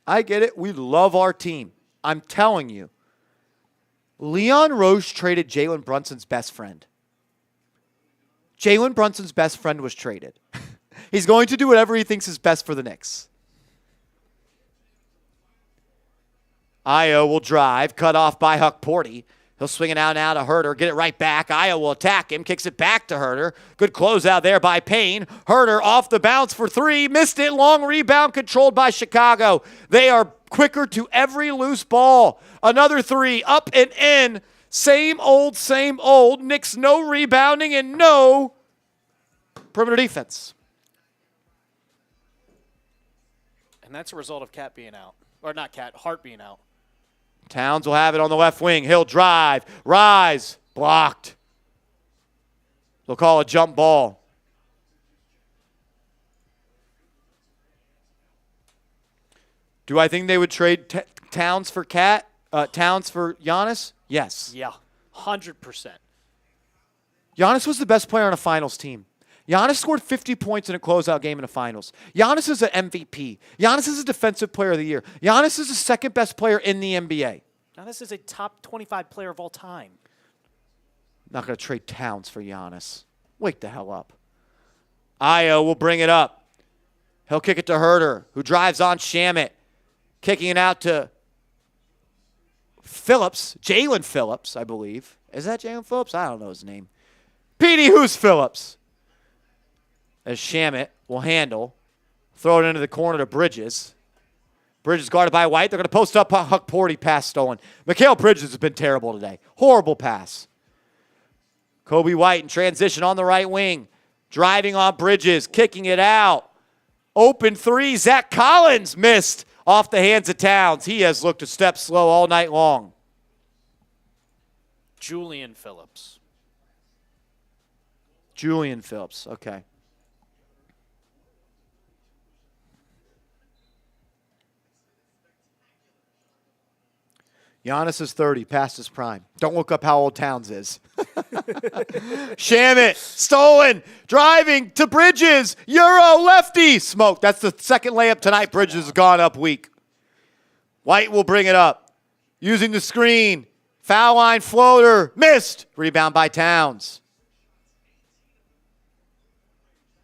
I get it. We love our team. I'm telling you. Leon Rose traded Jalen Brunson's best friend. Jalen Brunson's best friend was traded. He's going to do whatever he thinks is best for the Knicks. Io will drive, cut off by Huck Porty. He'll swing it out now to Herter, get it right back. Io will attack him, kicks it back to Herter. Good closeout there by Payne. Herter off the bounce for three, missed it. Long rebound controlled by Chicago. They are quicker to every loose ball. Another three, up and in. Same old. Knicks no rebounding and no perimeter defense. And that's a result of Cat being out. Or not Cat, Hart being out. Towns will have it on the left wing. He'll drive, rise, blocked. They'll call a jump ball. Do I think they would trade Towns for Towns for Giannis? Yes. Yeah, 100%. Giannis was the best player on a finals team. Giannis scored 50 points in a closeout game in the finals. Giannis is an MVP. Giannis is a defensive player of the year. Giannis is the second best player in the NBA. Giannis is a top 25 player of all time. Not going to trade Towns for Giannis. Wake the hell up. Io will bring it up. He'll kick it to Herter, who drives on Shamit. Kicking it out to Phillips. Jalen Phillips, I believe. Is that Jalen Phillips? I don't know his name. Petey, who's Phillips? As Shamit will handle. Throw it into the corner to Bridges. Bridges guarded by White. They're going to post up. Huck Porty, pass stolen. Mikal Bridges has been terrible today. Horrible pass. Kobe White in transition on the right wing. Driving on Bridges. Kicking it out. Open three. Zach Collins missed off the hands of Towns. He has looked a step slow all night long. Julian Phillips. Okay. Giannis is 30, past his prime. Don't look up how old Towns is. Shamit, stolen, driving to Bridges, Euro, lefty, smoke. That's the second layup tonight. Bridges has gone up weak. White will bring it up. Using the screen, foul line floater, missed. Rebound by Towns.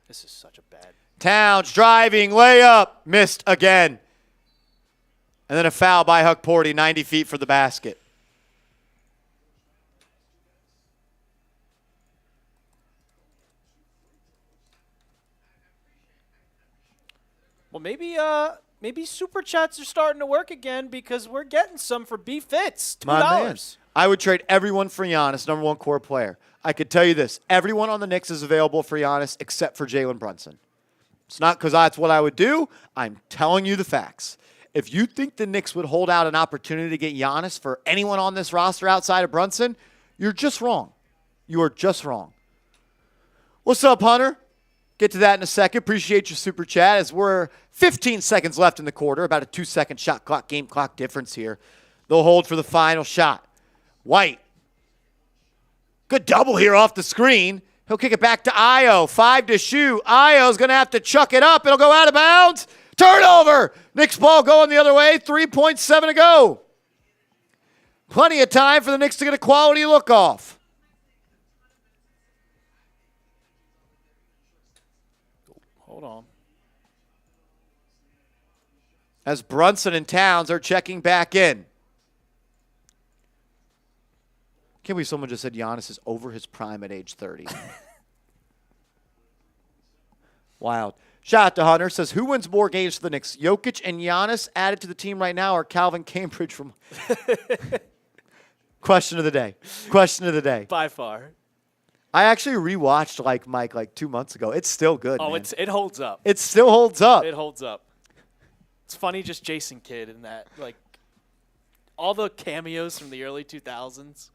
This is such a bad. Towns driving, layup, missed again. And then a foul by Huck Porty, 90 feet for the basket. Well, maybe super chats are starting to work again because we're getting some for B Fits. $2. My man. I would trade everyone for Giannis, number one core player. I could tell you this. Everyone on the Knicks is available for Giannis except for Jalen Brunson. It's not because that's what I would do. I'm telling you the facts. If you think the Knicks would hold out an opportunity to get Giannis for anyone on this roster outside of Brunson, you're just wrong. You are just wrong. What's up, Hunter? Get to that in a second. Appreciate your super chat as we're 15 seconds left in the quarter, about a 2-second shot clock, game clock difference here. They'll hold for the final shot. White. Good double here off the screen. He'll kick it back to Io. 5 to shoot. Io's going to have to chuck it up. It'll go out of bounds. Turnover. Knicks ball going the other way. 3.7 to go. Plenty of time for the Knicks to get a quality look off. Hold on. As Brunson and Towns are checking back in. Can't believe someone just said Giannis is over his prime at age 30. Wild. Shout out to Hunter. Says, who wins more games for the Knicks? Jokic and Giannis added to the team right now or Calvin Cambridge from... Question of the day. Question of the day. By far. I actually rewatched Mike 2 months ago. It's still good, man. It holds up. It still holds up. It holds up. It's funny just Jason Kidd and that. Like, all the cameos from the early 2000s.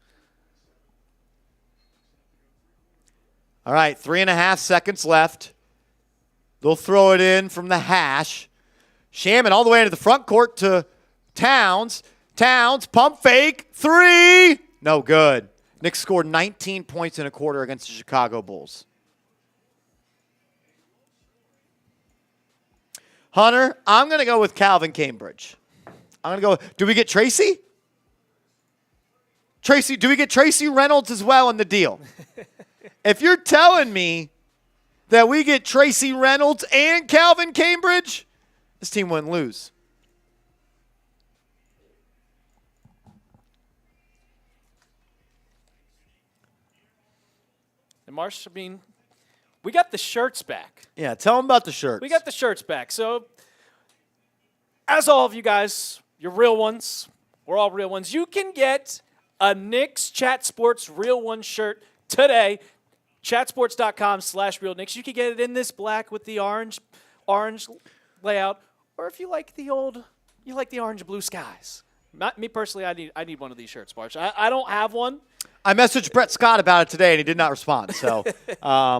All right, 3.5 seconds left. They'll throw it in from the hash. Shaman all the way into the front court to Towns. Towns, pump fake, 3. No good. Knicks scored 19 points in a quarter against the Chicago Bulls. Hunter, I'm going to go with Calvin Cambridge. I'm going to go. Do we get Tracy? Do we get Tracy Reynolds as well in the deal? If you're telling me that we get Tracy Reynolds and Calvin Cambridge, this team wouldn't lose. And Marsh, we got the shirts back. Yeah, tell them about the shirts. We got the shirts back. So, as all of you guys, you're real ones. We're all real ones. You can get a Knicks Chat Sports Real One shirt today. Chatsports.com/Real Knicks. You can get it in this black with the orange layout, or if you like the orange and blue skies. Me personally, I need one of these shirts, March. I don't have one. I messaged Brett Scott about it today, and he did not respond. So,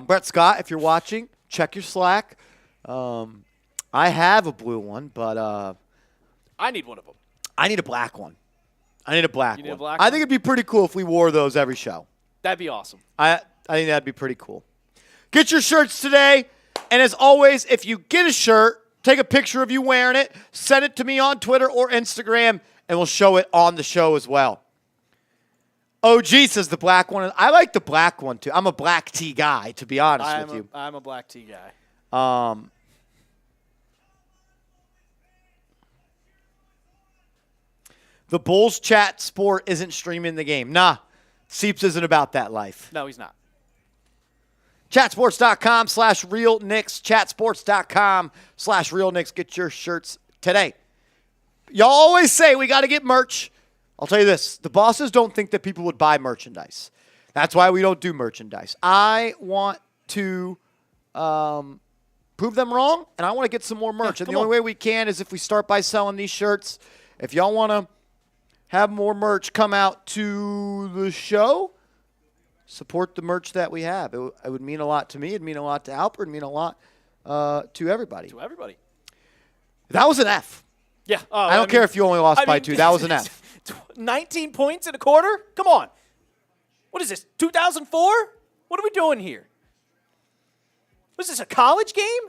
Brett Scott, if you're watching, check your Slack. I have a blue one, but I need one of them. I need a black one. You need a black one? I think it'd be pretty cool if we wore those every show. That'd be awesome. I think that'd be pretty cool. Get your shirts today. And as always, if you get a shirt, take a picture of you wearing it, send it to me on Twitter or Instagram, and we'll show it on the show as well. OG says the black one. I like the black one, too. I'm a black tee guy, to be honest with you. I'm a black tee guy. The Bulls chat sport isn't streaming the game. Nah, Seeps isn't about that life. No, he's not. Chatsports.com/Real Knicks. Chatsports.com/Real Knicks. Get your shirts today. Y'all always say we got to get merch. I'll tell you this. The bosses don't think that people would buy merchandise. That's why we don't do merchandise. I want to prove them wrong, and I want to get some more merch. And the only way we can is if we start by selling these shirts. If y'all want to have more merch come out to the show, support the merch that we have. It would mean a lot to me. It'd mean a lot to Alper. It'd mean a lot to everybody. To everybody. That was an F. Yeah. I don't care if you only lost by 2. That was an F. 19 points in a quarter? Come on. What is this, 2004? What are we doing here? Was this a college game?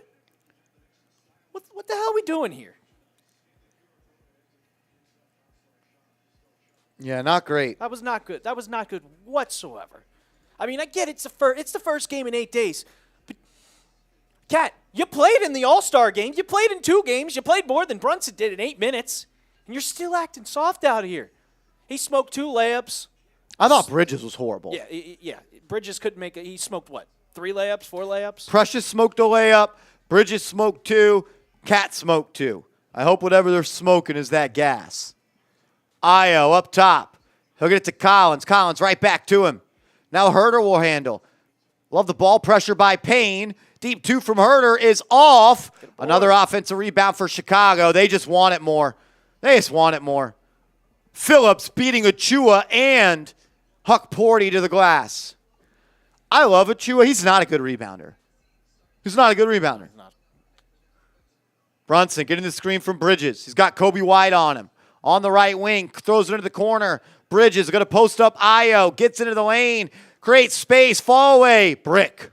What the hell are we doing here? Yeah, not great. That was not good. That was not good whatsoever. I mean, I get it's the first game in 8 days. But, Kat, you played in the All-Star game. You played in 2 games. You played more than Brunson did in 8 minutes. And you're still acting soft out here. He smoked 2 layups. I thought Bridges was horrible. Yeah. Bridges couldn't make it. He smoked what? 3 layups, 4 layups? Precious smoked a layup. Bridges smoked 2. Cat smoke, too. I hope whatever they're smoking is that gas. Io up top. He'll get it to Collins. Collins right back to him. Now Herter will handle. Love the ball pressure by Payne. Deep two from Herter is off. Another offensive rebound for Chicago. They just want it more. Phillips beating Achua and Huck Porty to the glass. I love Achua. He's not a good rebounder. Brunson getting the screen from Bridges. He's got Kobe White on him. On the right wing, throws it into the corner. Bridges going to post up Io. Gets into the lane. Creates space. Fall away. Brick.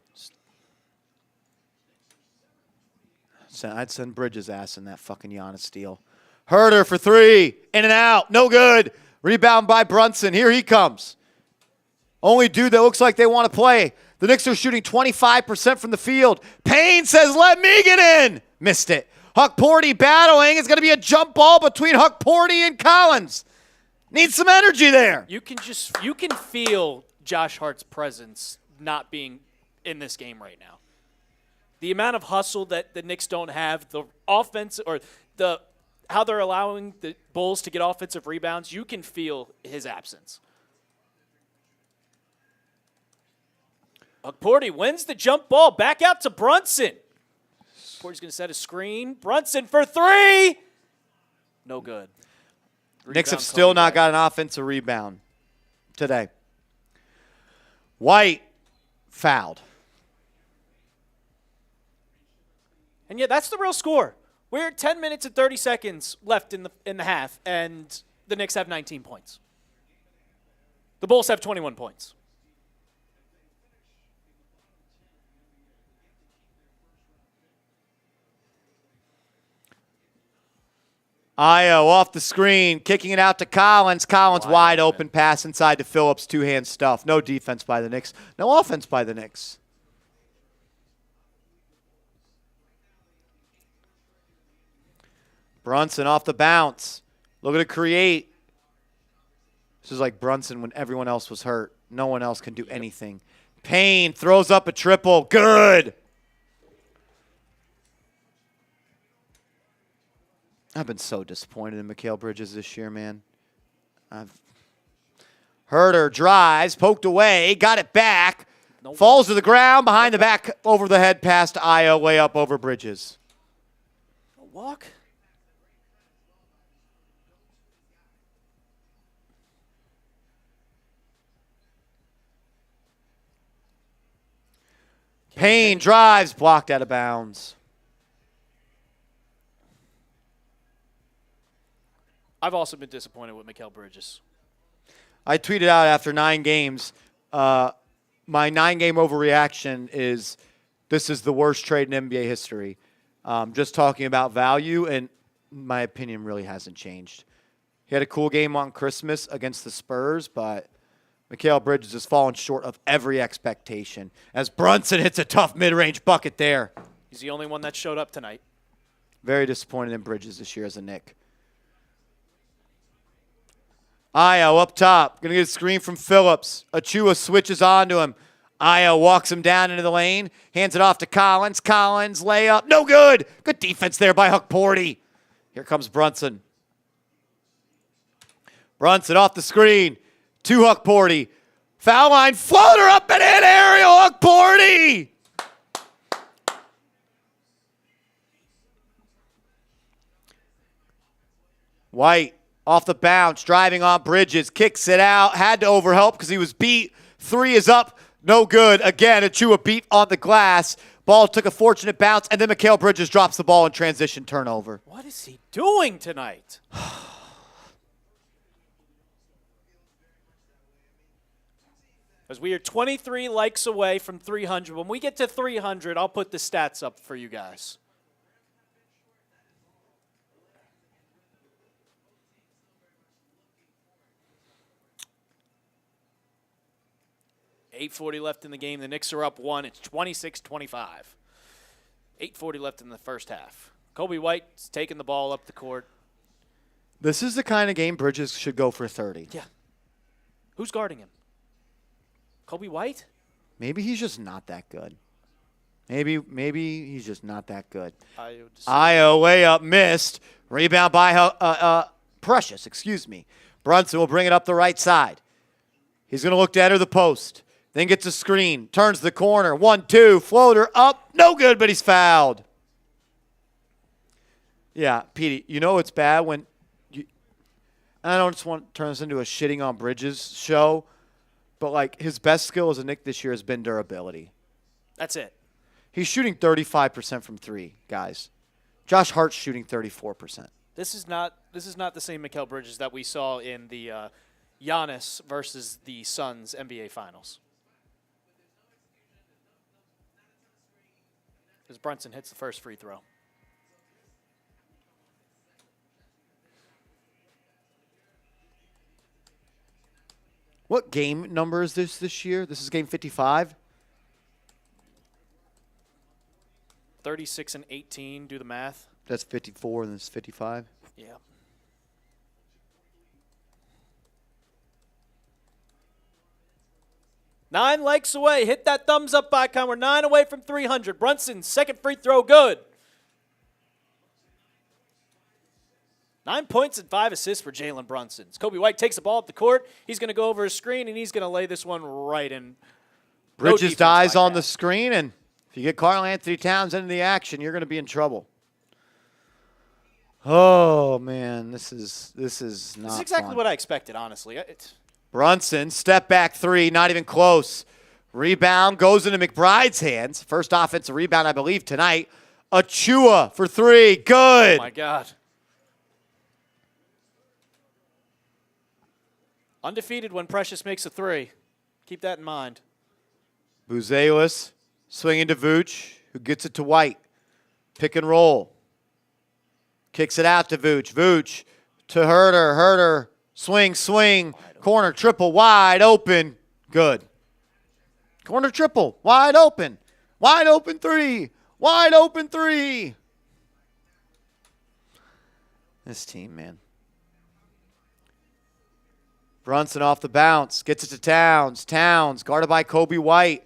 I'd send Bridges' ass in that fucking Giannis steal. Herter for three. In and out. No good. Rebound by Brunson. Here he comes. Only dude that looks like they want to play. The Knicks are shooting 25% from the field. Payne says, let me get in. Missed it. Huck Porty battling. It's going to be a jump ball between Huck Porty and Collins. Needs some energy there. You can feel Josh Hart's presence not being in this game right now. The amount of hustle that the Knicks don't have, the offense or how they're allowing the Bulls to get offensive rebounds, you can feel his absence. Porty wins the jump ball. Back out to Brunson. Porty's going to set a screen. Brunson for three. No good. Knicks have still not got an offensive rebound today. White fouled. And yeah, that's the real score. We're 10 minutes and 30 seconds left in the half, and the Knicks have 19 points. The Bulls have 21 points. Io off the screen, kicking it out to Collins. Collins wide open pass inside to Phillips, two-hand stuff. No defense by the Knicks. No offense by the Knicks. Brunson off the bounce. Looking to create. This is like Brunson when everyone else was hurt. No one else can do anything. Payne throws up a triple. Good. I've been so disappointed in Mikal Bridges this year, man. Herter drives, poked away, got it back. Nope. Falls to the ground, behind the back, over the head, past Io, way up over Bridges. Walk. Payne drives, blocked out of bounds. I've also been disappointed with Mikal Bridges. I tweeted out after 9 games, my 9-game overreaction is this is the worst trade in NBA history. Just talking about value, and my opinion really hasn't changed. He had a cool game on Christmas against the Spurs, but Mikal Bridges has fallen short of every expectation as Brunson hits a tough mid-range bucket there. He's the only one that showed up tonight. Very disappointed in Bridges this year as a Knick. Io up top. Going to get a screen from Phillips. Achua switches onto him. Io walks him down into the lane. Hands it off to Collins. Collins layup. No good. Good defense there by Huck Porty. Here comes Brunson. Brunson off the screen. To Huck Porty. Foul line. Floater up and in. Aerial Huck Porty. White. Off the bounce, driving on Bridges, kicks it out, had to overhelp because he was beat. 3 is up, no good. Again, Achua beat on the glass. Ball took a fortunate bounce, and then Mikal Bridges drops the ball in transition turnover. What is he doing tonight? As we are 23 likes away from 300. When we get to 300, I'll put the stats up for you guys. .840 left in the game. The Knicks are up 1. It's 26-25. 8:40 left in the first half. Kobe White's taking the ball up the court. This is the kind of game Bridges should go for 30. Yeah. Who's guarding him? Kobe White? Maybe he's just not that good. Maybe he's just not that good. Io way up, missed. Rebound by Precious, Brunson will bring it up the right side. He's going to look to enter the post. Then gets a screen. Turns the corner. 1-2. Floater up. No good, but he's fouled. Yeah, Petey, you know it's bad when you – I don't just want to turn this into a shitting on Bridges show, but, like, his best skill as a Knick this year has been durability. That's it. He's shooting 35% from three, guys. Josh Hart's shooting 34%. This is not the same Mikal Bridges that we saw in the Giannis versus the Suns NBA Finals. As Brunson hits the first free throw. What game number is this year? This is game 55? 36 and 18, do the math. That's 54 and this is 55? Yeah. Nine legs away. Hit that thumbs up icon. We're 9 away from 300. Brunson's second free throw good. 9 points and 5 assists for Jalen Brunson. Kobe White takes the ball up the court. He's going to go over his screen, and he's going to lay this one right in. Bridges dies on the screen, and if you get Karl Anthony Towns into the action, you're going to be in trouble. Oh, man, this is not This is exactly fun. what I expected, honestly. Brunson, step back three, not even close. Rebound goes into McBride's hands. First offensive rebound, I believe, tonight. Achua for three. Good. Oh, my God. Undefeated when Precious makes a three. Keep that in mind. Vucevic swinging to Vooch, who gets it to White. Pick and roll. Kicks it out to Vooch. Vooch to Herter. Herter. Swing. Corner triple wide open. Good. Corner triple wide open. Wide open three. Wide open three. This team, man. Brunson off the bounce. Gets it to Towns. Towns guarded by Kobe White.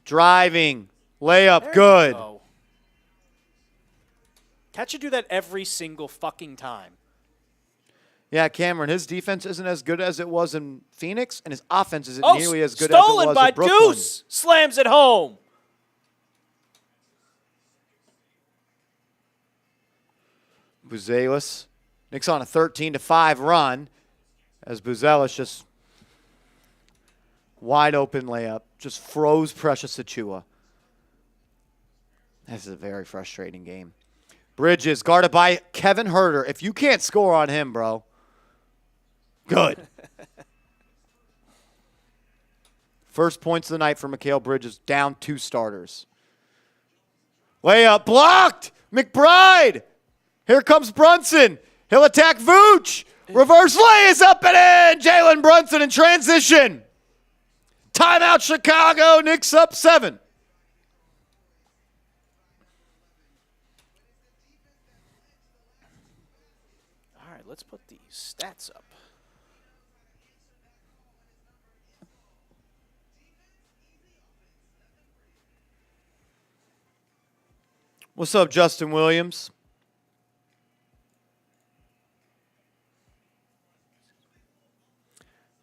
Driving. Layup. Good. Can't you do that every single fucking time? Yeah, Cameron, his defense isn't as good as it was in Phoenix, and his offense isn't Oh, nearly as good as it was stolen by in Brooklyn. Deuce. Slams it home. Buzelis. Knicks on a 13-5 run as Buzelis just wide open layup. Just froze Precious Achua. This is a very frustrating game. Bridges guarded by Kevin Herter. If you can't score on him, bro, good. First points of the night for Mikal Bridges, down 2 starters. Layup blocked. McBride. Here comes Brunson. He'll attack Vooch. Reverse lay is up and in. Jalen Brunson in transition. Timeout Chicago. Knicks up 7. All right, let's put the stats up. What's up, Justin Williams?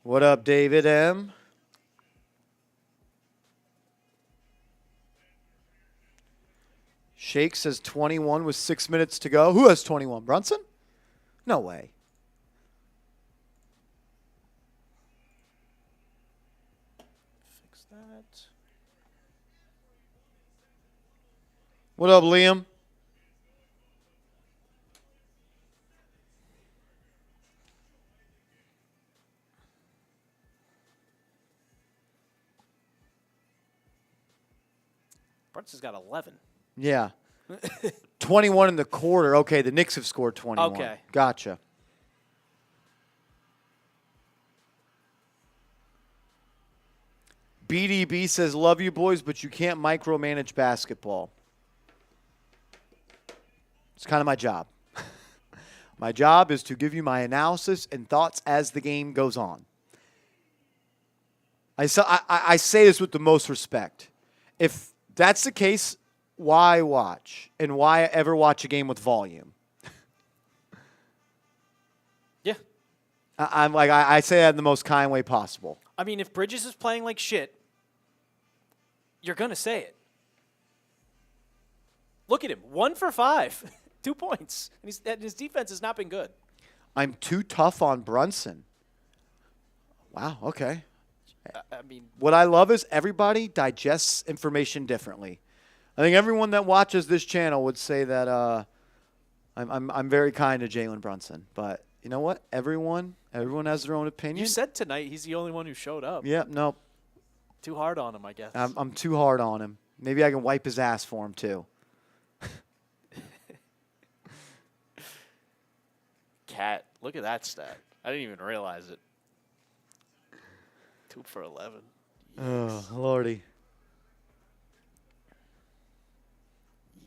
What up, David M? Shake says 21 with 6 minutes to go. Who has 21? Brunson? No way. Fix that. What up, Liam? Brunson's got 11. Yeah. 21 in the quarter. Okay, the Knicks have scored 21. Okay. Gotcha. BDB says, love you boys, but you can't micromanage basketball. It's kind of my job. My job is to give you my analysis and thoughts as the game goes on. I say this with the most respect. If that's the case, why watch? And why ever watch a game with volume? Yeah. I say that in the most kind way possible. I mean, if Bridges is playing like shit, you're going to say it. Look at him. 1 for 5. 2 points. And his defense has not been good. I'm too tough on Brunson. Wow, okay. I mean, what I love is everybody digests information differently. I think everyone that watches this channel would say that I'm very kind to Jalen Brunson. But you know what? Everyone has their own opinion. you said tonight he's the only one who showed up. Yeah, no. Too hard on him, I guess. I'm too hard on him. Maybe I can wipe his ass for him, too. Cat, look at that stat. I didn't even realize it. 2 for 11. Oh, Lordy.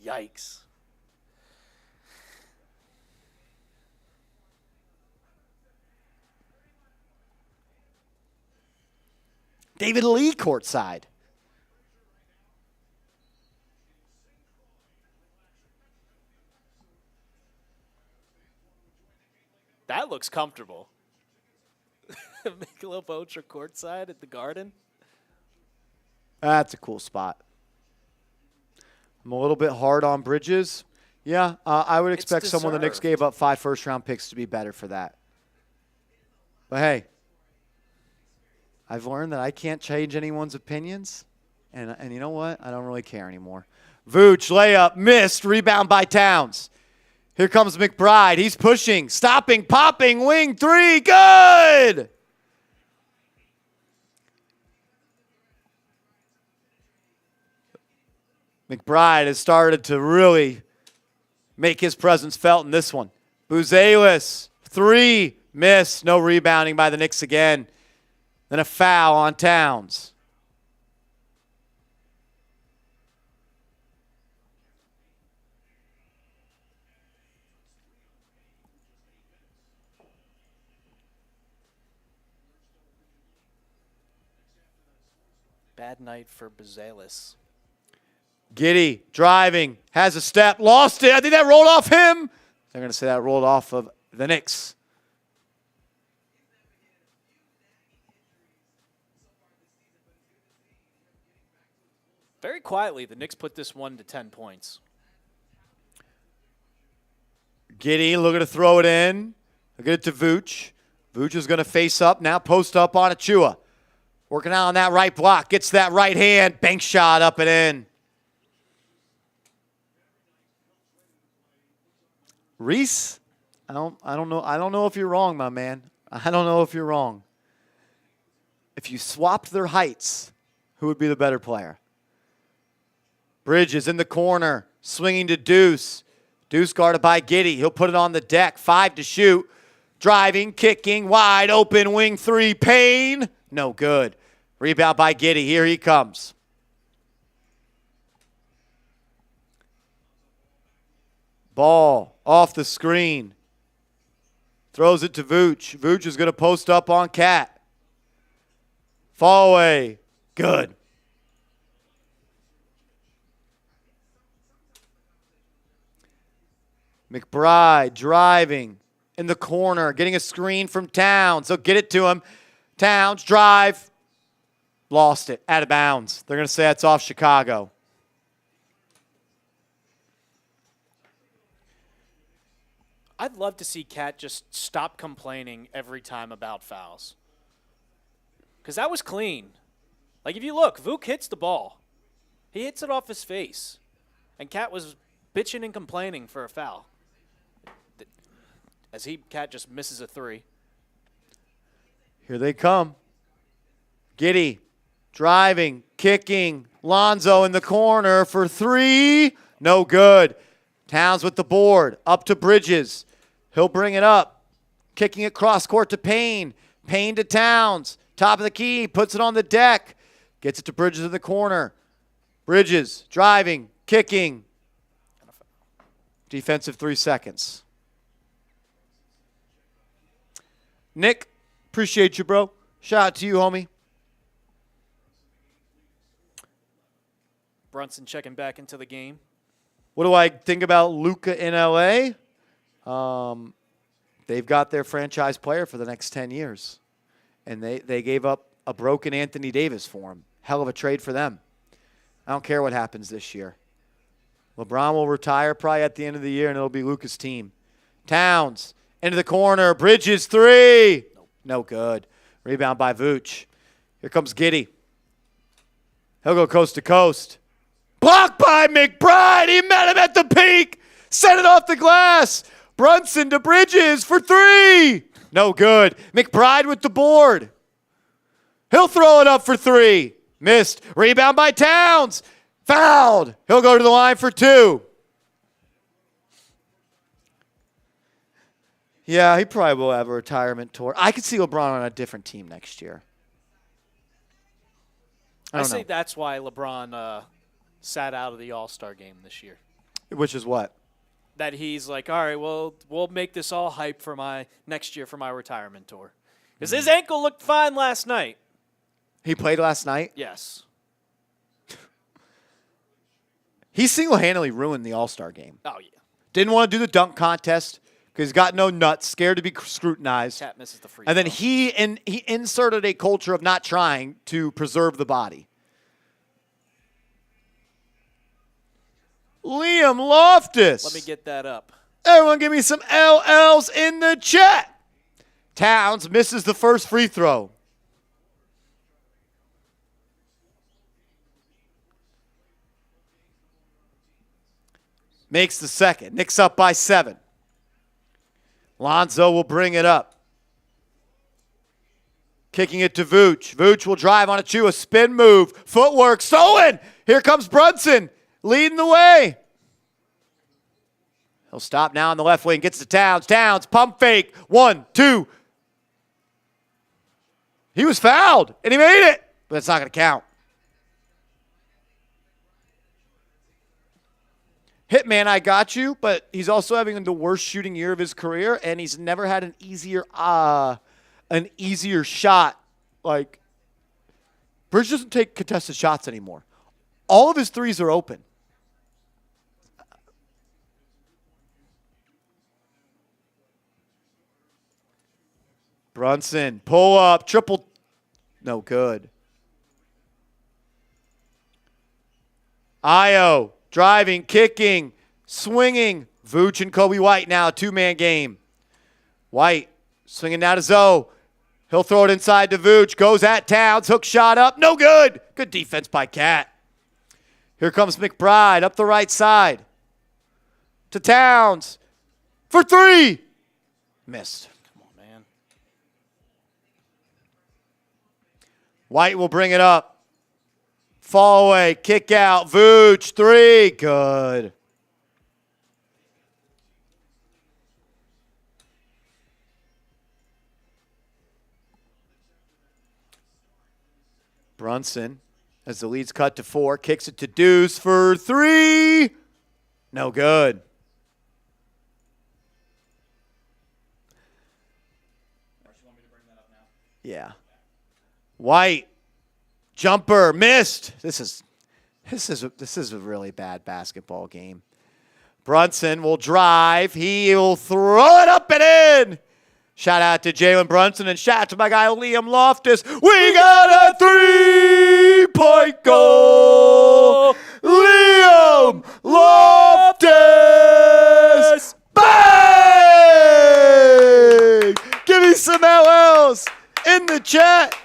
Yikes. David Lee courtside. That looks comfortable. Nikola Bocha courtside at the Garden. That's a cool spot. I'm a little bit hard on Bridges. Yeah, I would expect someone the Knicks gave up 5 first-round picks to be better for that. But, hey, I've learned that I can't change anyone's opinions. And you know what? I don't really care anymore. Vooch, layup, missed, rebound by Towns. Here comes McBride. He's pushing, stopping, popping, wing 3, good! McBride has started to really make his presence felt in this one. Vucevic, 3, miss, no rebounding by the Knicks again. Then a foul on Towns. Bad night for Buzelis. Giddey driving, has a step, lost it. I think that rolled off him. They're going to say that rolled off of the Knicks. Very quietly, the Knicks put this one to 10 points. Giddey looking to throw it in. Look at it to Vooch. Vooch is going to face up now, post up on Achua. Working out on that right block, gets that right hand, bank shot up and in. Reese, I don't know if you're wrong, my man. I don't know if you're wrong. If you swapped their heights, who would be the better player? Bridges in the corner, swinging to Deuce. Deuce guarded by Giddey. He'll put it on the deck. 5 to shoot. Driving, kicking, wide open, wing 3, Payne. No good. Rebound by Giddey. Here he comes. Ball off the screen. Throws it to Vooch. Vooch is going to post up on Cat. Fall away. Good. McBride driving in the corner, getting a screen from Towns. They'll get it to him. Towns, drive. Lost it. Out of bounds. They're going to say that's off Chicago. I'd love to see Cat just stop complaining every time about fouls. Because that was clean. Like, if you look, Vuk hits the ball. He hits it off his face. And Cat was bitching and complaining for a foul. As Cat just misses a 3. Here they come. Giddey driving, kicking. Lonzo in the corner for 3. No good. Towns with the board. Up to Bridges. He'll bring it up. Kicking it cross court to Payne. Payne to Towns. Top of the key. Puts it on the deck. Gets it to Bridges in the corner. Bridges driving, kicking. Defensive 3 seconds. Nick, appreciate you, bro. Shout out to you, homie. Brunson checking back into the game. What do I think about Luka in L.A.? They've got their franchise player for the next 10 years. And they gave up a broken Anthony Davis for him. Hell of a trade for them. I don't care what happens this year. LeBron will retire probably at the end of the year, and it'll be Luka's team. Towns into the corner. Bridges, 3. Nope. No good. Rebound by Vooch. Here comes Giddey. He'll go coast to coast. Blocked by McBride. He met him at the peak. Sent it off the glass. Brunson to Bridges for 3. No good. McBride with the board. He'll throw it up for 3. Missed. Rebound by Towns. Fouled. He'll go to the line for 2. Yeah, he probably will have a retirement tour. I could see LeBron on a different team next year. I say that's why LeBron sat out of the All-Star game this year. Which is what? That he's like, all right, well, we'll make this all hype for my next year for my retirement tour. Because his ankle looked fine last night. He played last night? Yes. He single-handedly ruined the All-Star game. Oh, yeah. Didn't want to do the dunk contest because he's got no nuts, scared to be scrutinized. Cat misses the free And then throw. he inserted a culture of not trying to preserve the body. Liam Loftus. Let me get that up. Everyone give me some LLs in the chat. Towns misses the first free throw. Makes the second. Knicks up by 7. Lonzo will bring it up. Kicking it to Vooch. Vooch will drive on a spin move. Footwork stolen. Here comes Brunson leading the way. He'll stop now on the left wing. Gets to Towns. Towns, pump fake. 1, 2. He was fouled, and he made it. But it's not going to count. Hitman, I got you, but he's also having the worst shooting year of his career, and he's never had an easier shot. Like, Bridge doesn't take contested shots anymore. All of his threes are open. Brunson, pull up, triple, no good. Io. Driving, kicking, swinging. Vooch and Kobe White now, 2-man game. White swinging now to Zoe. He'll throw it inside to Vooch. Goes at Towns. Hook shot up. No good. Good defense by Cat. Here comes McBride up the right side. To Towns. For 3. Missed. Come on, man. White will bring it up. Fall away, kick out, Vooch, 3, good. Brunson, as the lead's cut to 4, kicks it to Deuce for 3. No good. Yeah. White. Jumper missed. This is a really bad basketball game. Brunson will drive. He'll throw it up and in. Shout out to Jalen Brunson and shout out to my guy Liam Loftus. We got a 3-point goal. Liam Loftus. Bang! Give me some LLs in the chat.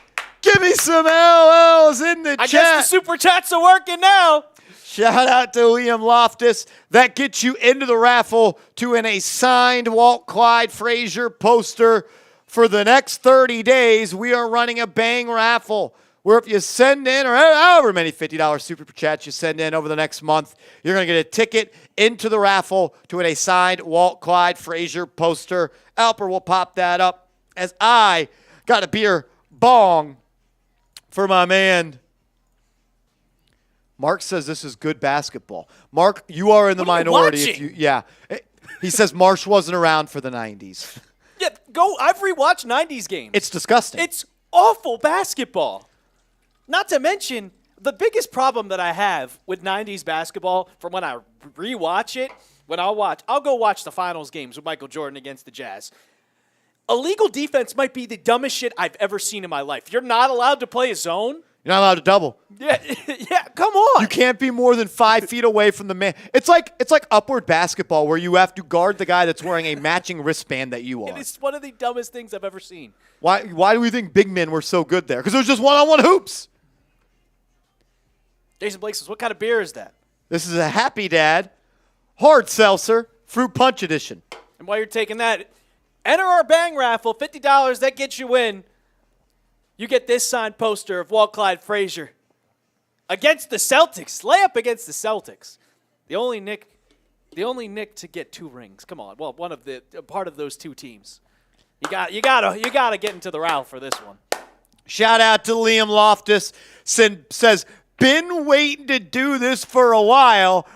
Give me some LLs in the chat. I guess the super chats are working now. Shout out to Liam Loftus. That gets you into the raffle to win a signed Walt Clyde Frazier poster. For the next 30 days, we are running a bang raffle where if you send in, or however many $50 super chats you send in over the next month, you're going to get a ticket into the raffle to win a signed Walt Clyde Frazier poster. Alper will pop that up as I got a beer bong for my man. Mark says this is good basketball. Mark, you are in the minority. If you, yeah. He says Marsh wasn't around for the 90s. Yeah, go. I've rewatched 90s games. It's disgusting. It's awful basketball. Not to mention, the biggest problem that I have with 90s basketball from when I rewatch it, I'll go watch the finals games with Michael Jordan against the Jazz. Illegal defense might be the dumbest shit I've ever seen in my life. You're not allowed to play a zone. You're not allowed to double. Yeah, yeah, come on. You can't be more than 5 feet away from the man. It's like upward basketball where you have to guard the guy that's wearing a matching wristband that you are. It's one of the dumbest things I've ever seen. Why do we think big men were so good there? Because it was just one-on-one hoops. Jason Blake says, what kind of beer is that? This is a Happy Dad hard seltzer fruit punch edition. And while you're taking that, enter our bang raffle, $50, that gets you in. You get this signed poster of Walt Clyde Frazier against the Celtics. Layup against the Celtics. The only Knick to get 2 rings. Come on. Well, part of those 2 teams. You gotta get into the Ralph for this one. Shout out to Liam Loftus. Says, been waiting to do this for a while.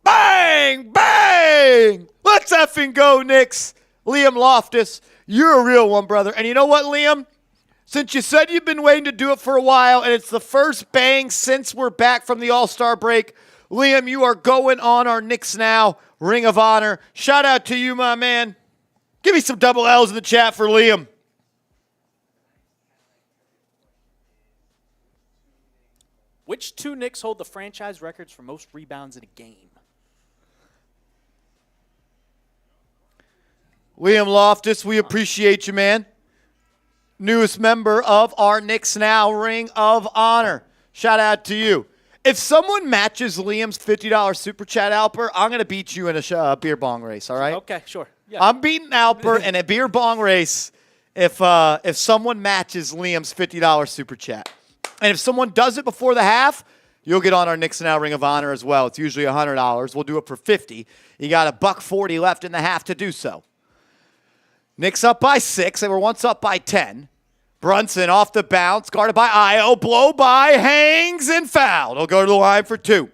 Bang! Bang! Let's effing go, Knicks. Liam Loftus, you're a real one, brother. And you know what, Liam? Since you said you've been waiting to do it for a while, and it's the first bang since we're back from the All-Star break, Liam, you are going on our Knicks Now Ring of Honor. Shout out to you, my man. Give me some double L's in the chat for Liam. Which 2 Knicks hold the franchise records for most rebounds in a game? Liam Loftus, we appreciate you, man. Newest member of our Knicks Now Ring of Honor. Shout out to you. If someone matches Liam's $50 super chat, Alper, I'm going to beat you in a beer bong race, all right? Okay, sure. Yeah. I'm beating Alper in a beer bong race if someone matches Liam's $50 super chat. And if someone does it before the half, you'll get on our Knicks Now Ring of Honor as well. It's usually $100. We'll do it for $50. You got $1.40 left in the half to do so. Knicks up by 6. They were once up by 10. Brunson off the bounce, guarded by Io. Blow by, hangs, and fouled. He'll go to the line for 2.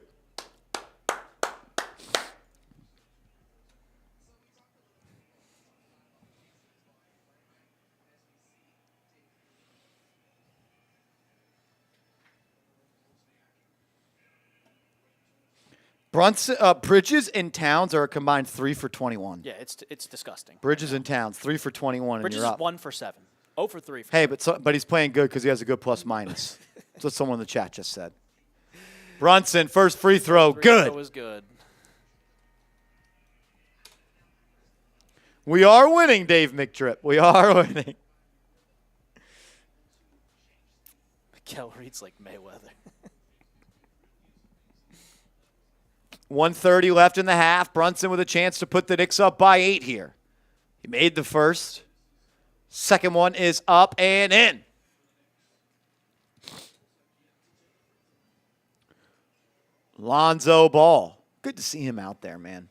Brunson, Bridges and Towns are a combined 3 for 21. Yeah, it's disgusting. Bridges and Towns, 3 for 21, Bridges and you're is up. 1 for 7. 0 for 3. Hey, but he's playing good because he has a good plus minus. That's what someone in the chat just said. Brunson, first free throw, good. That was good. We are winning, Dave McDrip. We are winning. Miguel Reed's like Mayweather. 1:30 left in the half. Brunson with a chance to put the Knicks up by 8 here. He made the first. Second one is up and in. Lonzo Ball. Good to see him out there, man.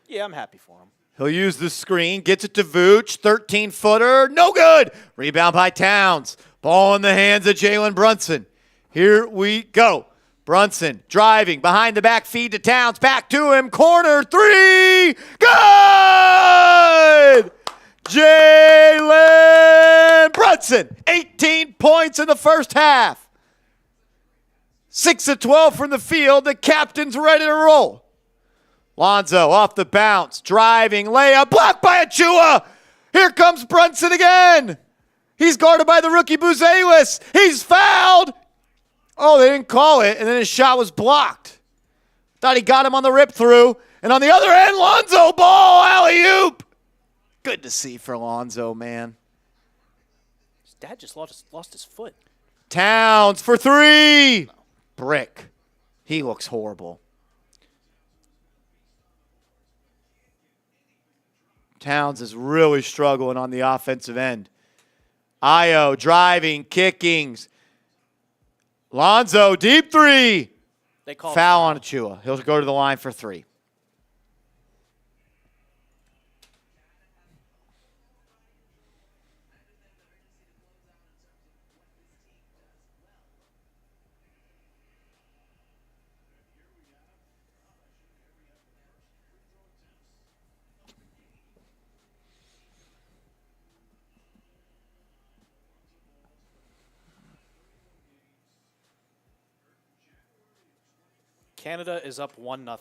Yeah, I'm happy for him. He'll use the screen, gets it to Vooch, 13-footer, no good. Rebound by Towns. Ball in the hands of Jalen Brunson. Here we go. Brunson driving, behind the back feed to Towns, back to him, corner 3, good! Jalen Brunson, 18 points in the first half. 6 of 12 from the field, the captain's ready to roll. Lonzo off the bounce, driving, layup, blocked by Achua. Here comes Brunson again. He's guarded by the rookie Vucevic. He's fouled. Oh, they didn't call it, and then his shot was blocked. Thought he got him on the rip through. And on the other end, Lonzo Ball, alley-oop. Good to see for Lonzo, man. His dad just lost his foot. Towns for 3. Brick. He looks horrible. Towns is really struggling on the offensive end. Io driving, kickings. Lonzo, deep 3. They call Foul on Achua. He'll go to the line for 3. Canada is up 1-0.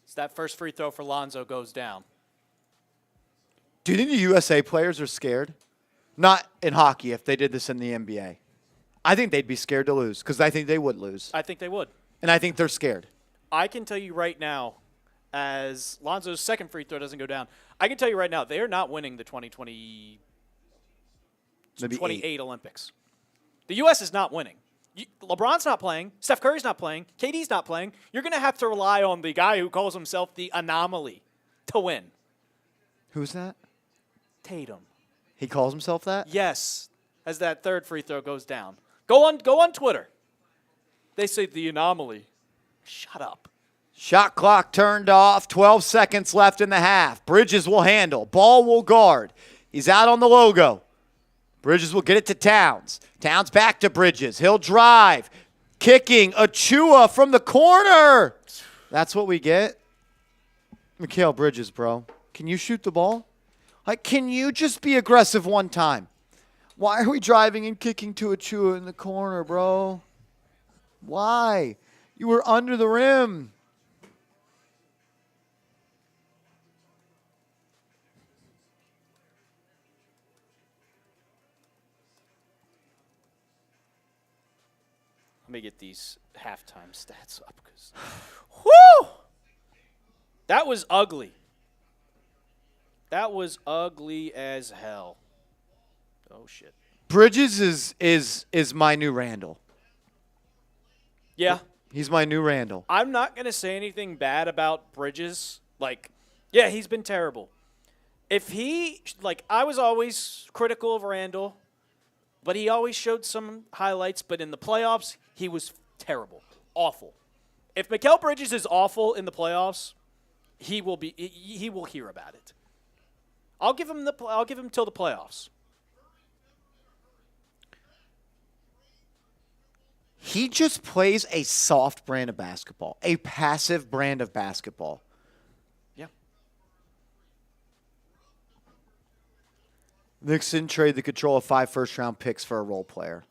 So that first free throw for Lonzo goes down. Do you think the USA players are scared? Not in hockey, if they did this in the NBA. I think they'd be scared to lose because I think they would lose. I think they would. And I think they're scared. I can tell you right now, as Lonzo's second free throw doesn't go down, I can tell you right now, they are not winning the 2028 Olympics. The U.S. is not winning. LeBron's not playing. Steph Curry's not playing. KD's not playing. You're going to have to rely on the guy who calls himself the anomaly to win. Who's that? Tatum. He calls himself that? Yes, as that third free throw goes down. Go on Twitter. They say the anomaly. Shut up. Shot clock turned off. 12 seconds left in the half. Bridges will handle. Ball will guard. He's out on the logo. Bridges will get it to Towns. Towns back to Bridges. He'll drive. Kicking. Achua from the corner. That's what we get. Mikal Bridges, bro. Can you shoot the ball? Like, can you just be aggressive one time? Why are we driving and kicking to Achua in the corner, bro? Why? You were under the rim. Let me get these halftime stats up. Whoo! That was ugly. That was ugly as hell. Oh, shit. Bridges is my new Randall. Yeah. He's my new Randall. I'm not going to say anything bad about Bridges. Like, yeah, he's been terrible. If he, like, I was always critical of Randall, but he always showed some highlights. But in the playoffs, he was terrible. Awful. If Mikal Bridges is awful in the playoffs, he will hear about it. I'll give him till the playoffs. He just plays a soft brand of basketball, a passive brand of basketball. Yeah. Knicks didn't trade the control of 5 first-round picks for a role player.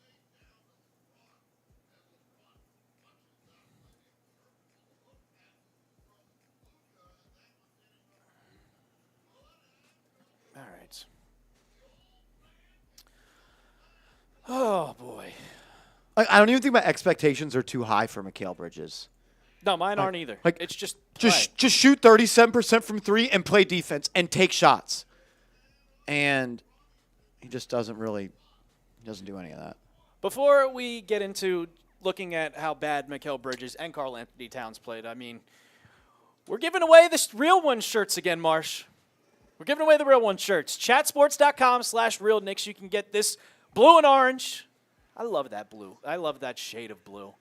All right. Oh, boy. I don't even think my expectations are too high for Mikal Bridges. No, mine aren't either. Like, it's just shoot 37% from 3 and play defense and take shots. And he just doesn't do any of that. Before we get into looking at how bad Mikal Bridges and Karl Anthony Towns played, I mean, we're giving away the Real One shirts again, Marsh. We're giving away the Real One shirts. Chatsports.com/Real Knicks. You can get this blue and orange. I love that blue. I love that shade of blue.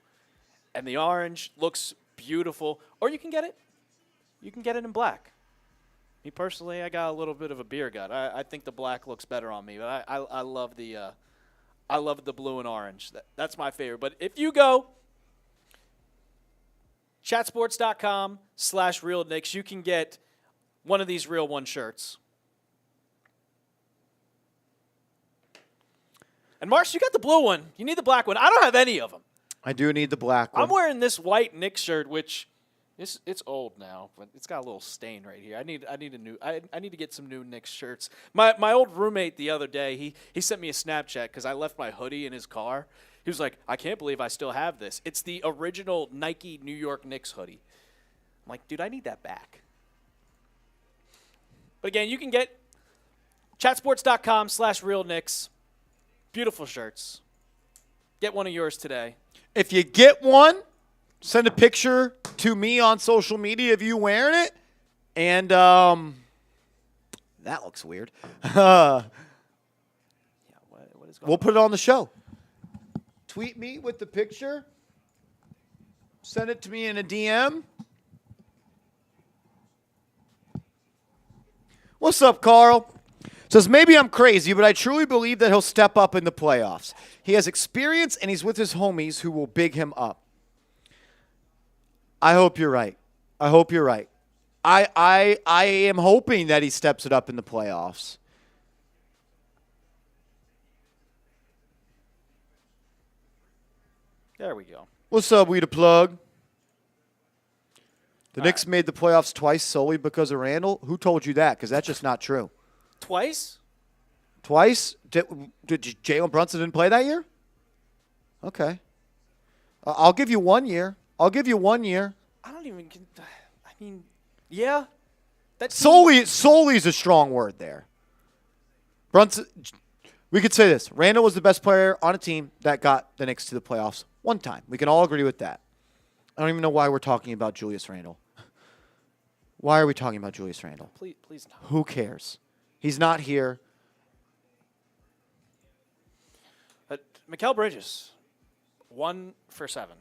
And the orange looks beautiful. Or you can get it. You can get it in black. Me personally, I got a little bit of a beer gut. I think the black looks better on me, but I love the blue and orange. That's my favorite. But if you go chatsports.com/Real Knicks, you can get one of these Real One shirts. And, Marsh, you got the blue one. You need the black one. I don't have any of them. I do need the black one. I'm wearing this white Knicks shirt, which it's old now, but it's got a little stain right here. I need to get some new Knicks shirts. My old roommate the other day, he sent me a Snapchat because I left my hoodie in his car. He was like, I can't believe I still have this. It's the original Nike New York Knicks hoodie. I'm like, dude, I need that back. But again, you can get chatsports.com/Real Knicks. Beautiful shirts. Get one of yours today. If you get one, send a picture to me on social media of you wearing it. And that looks weird. What is going We'll put it on the show. Tweet me with the picture. Send it to me in a DM. What's up, Carl? Says, maybe I'm crazy, but I truly believe that he'll step up in the playoffs. He has experience, and he's with his homies who will big him up. I hope you're right. I hope you're right. I am hoping that he steps it up in the playoffs. There we go. What's up, we the plug? The Knicks made the playoffs twice solely because of Randall? Who told you that? Because that's just not true. Twice? Twice? Did Jalen Brunson didn't play that year? Okay. I'll give you 1 year. I don't even. I mean, yeah. That Solely is a strong word there. Brunson. We could say this. Randall was the best player on a team that got the Knicks to the playoffs one time. We can all agree with that. I don't even know why we're talking about Julius Randle. Why are we talking about Julius Randle? Please no. Who cares? He's not here. Mikal Bridges, 1 for 7.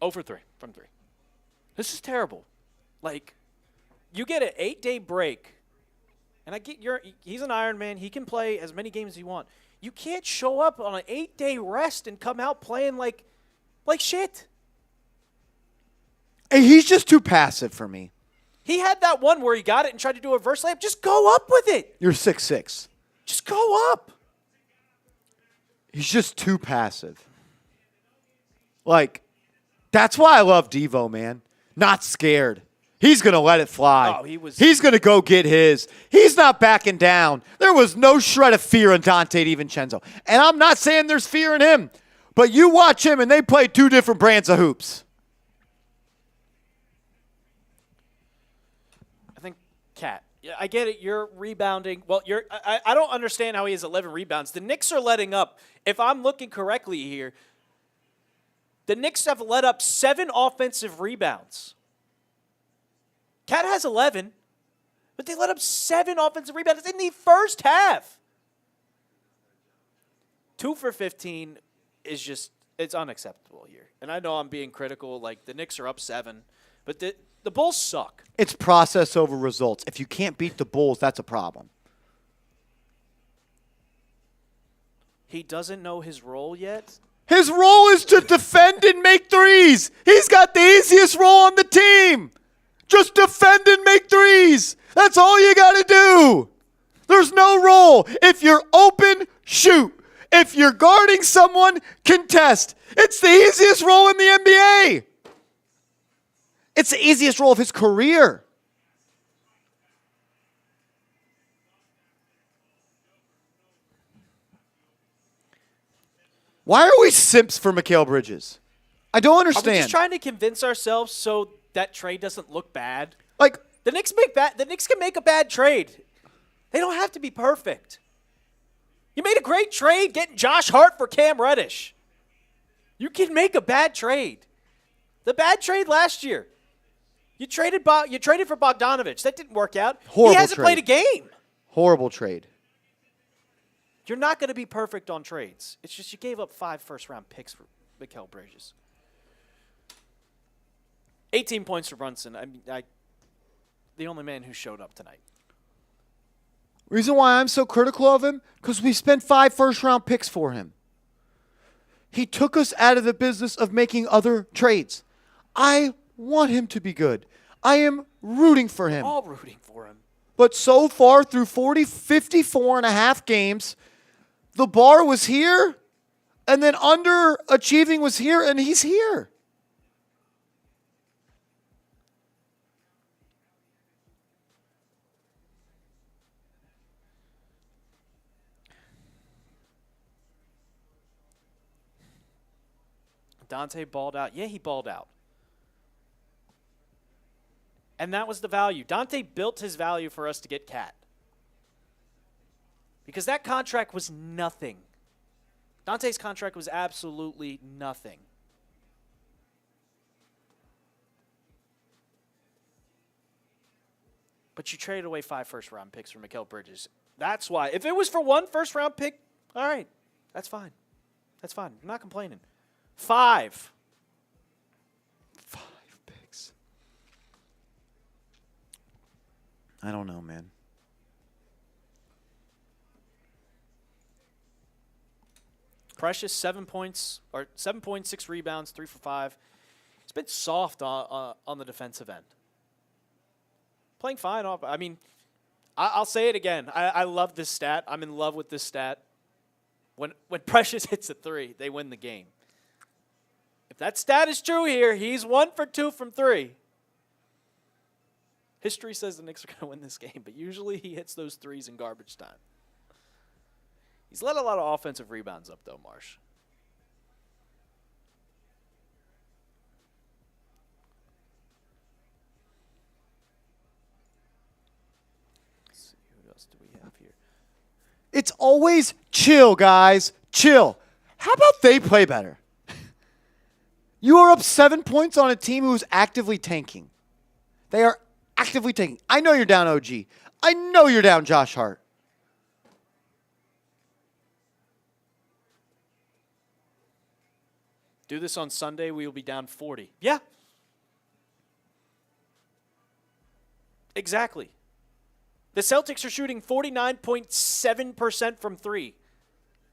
0 for 3 from 3. This is terrible. Like, you get an 8-day break, and he's an Iron Man. He can play as many games as you want. You can't show up on an 8-day rest and come out playing like shit. Hey, he's just too passive for me. He had that one where he got it and tried to do a reverse layup. Just go up with it. You're 6'6". Just go up. He's just too passive. Like, that's why I love Devo, man. Not scared. He's going to let it fly. Oh, He's going to go get his. He's not backing down. There was no shred of fear in Dante DiVincenzo. And I'm not saying there's fear in him, but you watch him and they play two different brands of hoops. I think Cat. Yeah, I get it. You're rebounding. Well, I don't understand how he has 11 rebounds. The Knicks are letting up. If I'm looking correctly here, the Knicks have let up 7 offensive rebounds. Cat has 11, but they let up 7 offensive rebounds in the first half. 2 for 15 is just, it's unacceptable here. And I know I'm being critical, like the Knicks are up 7, but the Bulls suck. It's process over results. If you can't beat the Bulls, that's a problem. He doesn't know his role yet. His role is to defend and make threes. He's got the easiest role on the team. Just defend and make threes. That's all you got to do. There's no role. If you're open, shoot. If you're guarding someone, contest. It's the easiest role in the NBA. It's the easiest role of his career. Why are we simps for Mikal Bridges? I don't understand. Are we just trying to convince ourselves so that trade doesn't look bad? Like the Knicks can make a bad trade. They don't have to be perfect. You made a great trade getting Josh Hart for Cam Reddish. You can make a bad trade. The bad trade last year. You traded for Bogdanovich. That didn't work out. Horrible He hasn't trade. played a game. Horrible trade. You're not going to be perfect on trades. It's just you gave up 5 first-round picks for Mikal Bridges. 18 points for Brunson. I mean, the only man who showed up tonight. Reason why I'm so critical of him? Because we spent 5 first-round picks for him. He took us out of the business of making other trades. I want him to be good. I am rooting for him. All rooting for him. But so far, through 54 and a half games, the bar was here, and then underachieving was here, and he's here. Dante balled out. Yeah, he balled out. And that was the value. Dante built his value for us to get Cat. Because that contract was nothing. Dante's contract was absolutely nothing. But you traded away 5 first-round picks for Mikal Bridges. That's why. If it was for 1 first-round pick, all right, that's fine. That's fine. I'm not complaining. 5. 5 picks. I don't know, man. Precious, 7 points, or 7.6 rebounds, 3 for 5. It's been soft on the defensive end. Playing fine. I mean, I'll say it again. I love this stat. I'm in love with this stat. When Precious hits a 3, they win the game. If that stat is true here, he's 1 for 2 from 3. History says the Knicks are going to win this game, but usually he hits those threes in garbage time. He's let a lot of offensive rebounds up, though, Marsh. Let's see, who else do we have here? It's always chill, guys. Chill. How about they play better? You are up 7 points on a team who's actively tanking. They are actively tanking. I know you're down OG. I know you're down Josh Hart. Do this on Sunday, we will be down 40. Yeah. Exactly. The Celtics are shooting 49.7% from 3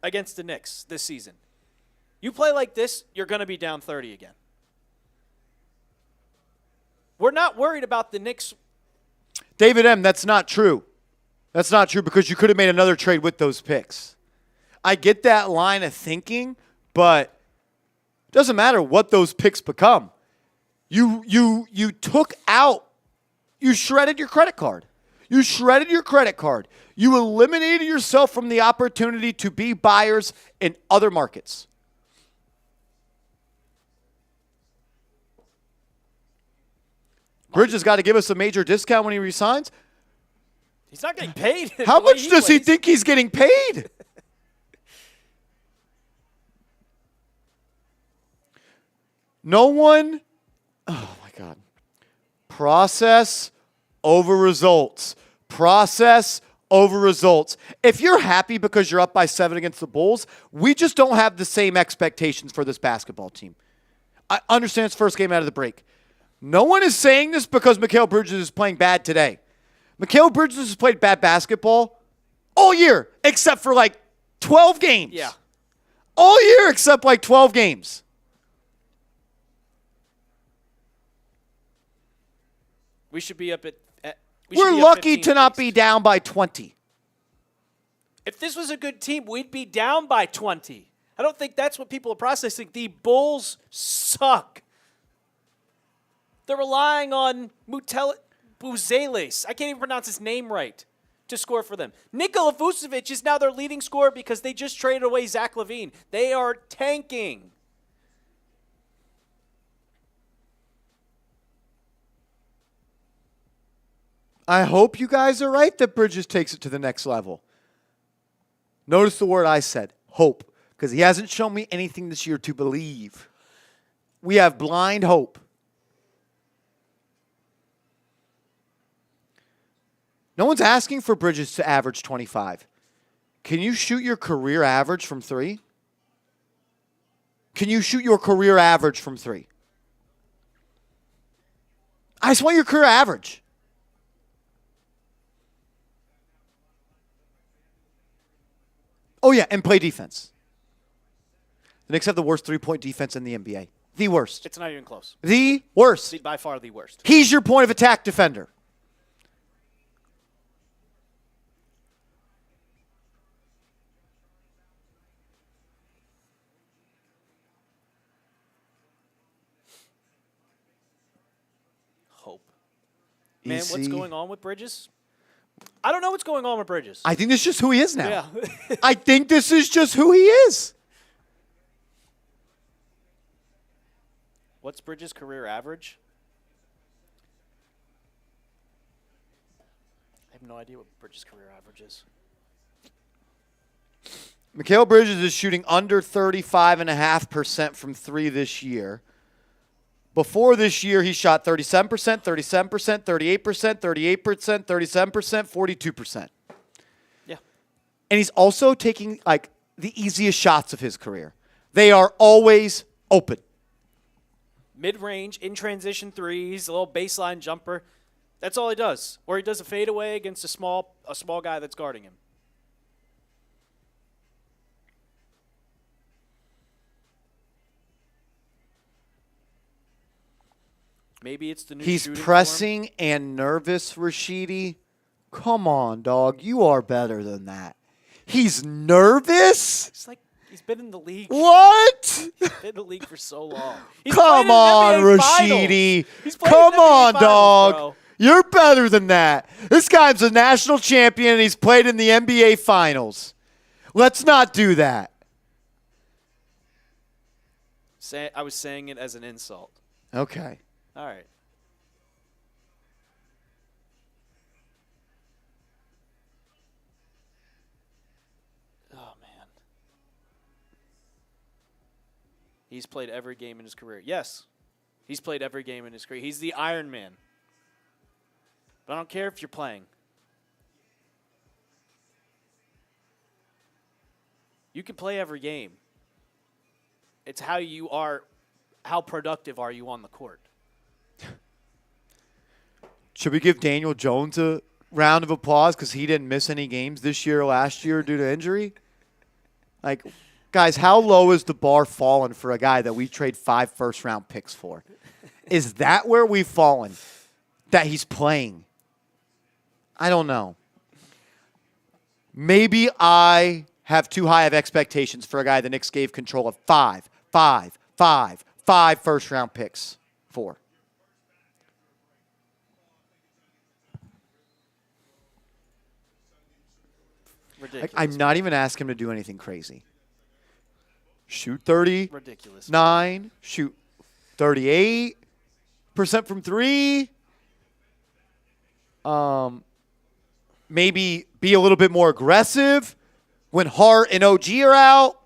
against the Knicks this season. You play like this, you're going to be down 30 again. We're not worried about the Knicks. David M., that's not true. That's not true because you could have made another trade with those picks. I get that line of thinking, but it doesn't matter what those picks become. You took out, you shredded your credit card. You shredded your credit card. You eliminated yourself from the opportunity to be buyers in other markets. Bridges got to give us a major discount when he resigns. He's not getting paid. How much does he think he's getting paid? No one, oh my God. Process over results. Process over results. If you're happy because you're up by 7 against the Bulls, we just don't have the same expectations for this basketball team. I understand it's first game out of the break. No one is saying this because Mikal Bridges is playing bad today. Mikal Bridges has played bad basketball all year except for like 12 games. Yeah. All year except like 12 games. We should be up at We're lucky to not be down by 20. If this was a good team, we'd be down by 20. I don't think that's what people are processing. The Bulls suck. They're relying on Vucevic. I can't even pronounce his name right to score for them. Nikola Vucevic is now their leading scorer because they just traded away Zach LaVine. They are tanking. I hope you guys are right that Bridges takes it to the next level. Notice the word I said, hope, because he hasn't shown me anything this year to believe. We have blind hope. No one's asking for Bridges to average 25. Can you shoot your career average from 3? Can you shoot your career average from 3? I just want your career average. Oh, yeah, and play defense. The Knicks have the worst three-point defense in the NBA. The worst. It's not even close. The worst. By far the worst. He's your point of attack defender. Hope. Man, Easy. what's going on with Bridges? I don't know what's going on with Bridges. I think this is just who he is now. Yeah. I think this is just who he is. What's Bridges' career average? I have no idea what Bridges' career average is. Mikal Bridges is shooting under 35.5% from 3 this year. Before this year, he shot 37%, 37%, 38%, 38%, 37%, 42%. Yeah. And he's also taking, like, the easiest shots of his career. They are always open. Mid-range, in-transition threes, a little baseline jumper. That's all he does. Or he does a fadeaway against a small guy that's guarding him. Maybe it's the new He's shooting pressing and nervous, Rashidi. Come on, dog. You are better than that. He's nervous? It's like He's been in the league. What? He's been in the league for so long. He's Come played in on, NBA Rashidi. Finals. He's played Come in NBA on, Finals, dog. bro. You're better than that. This guy's a national champion, and he's played in the NBA Finals. Let's not do that. I was saying it as an insult. Okay. All right. Oh, man. He's played every game in his career. Yes. He's played every game in his career. He's the Iron Man. But I don't care if you're playing. You can play every game. It's how you are, how productive are you on the court. Should we give Daniel Jones a round of applause because he didn't miss any games this year or last year due to injury? Like, guys, how low is the bar fallen for a guy that we trade 5 first-round picks for? Is that where we've fallen? That he's playing? I don't know. Maybe I have too high of expectations for a guy the Knicks gave control of 5 first-round picks for. Ridiculous. I'm not even asking him to do anything crazy. Shoot 30. Ridiculous. 9. Shoot 38% from 3. Maybe be a little bit more aggressive when Hart and OG are out.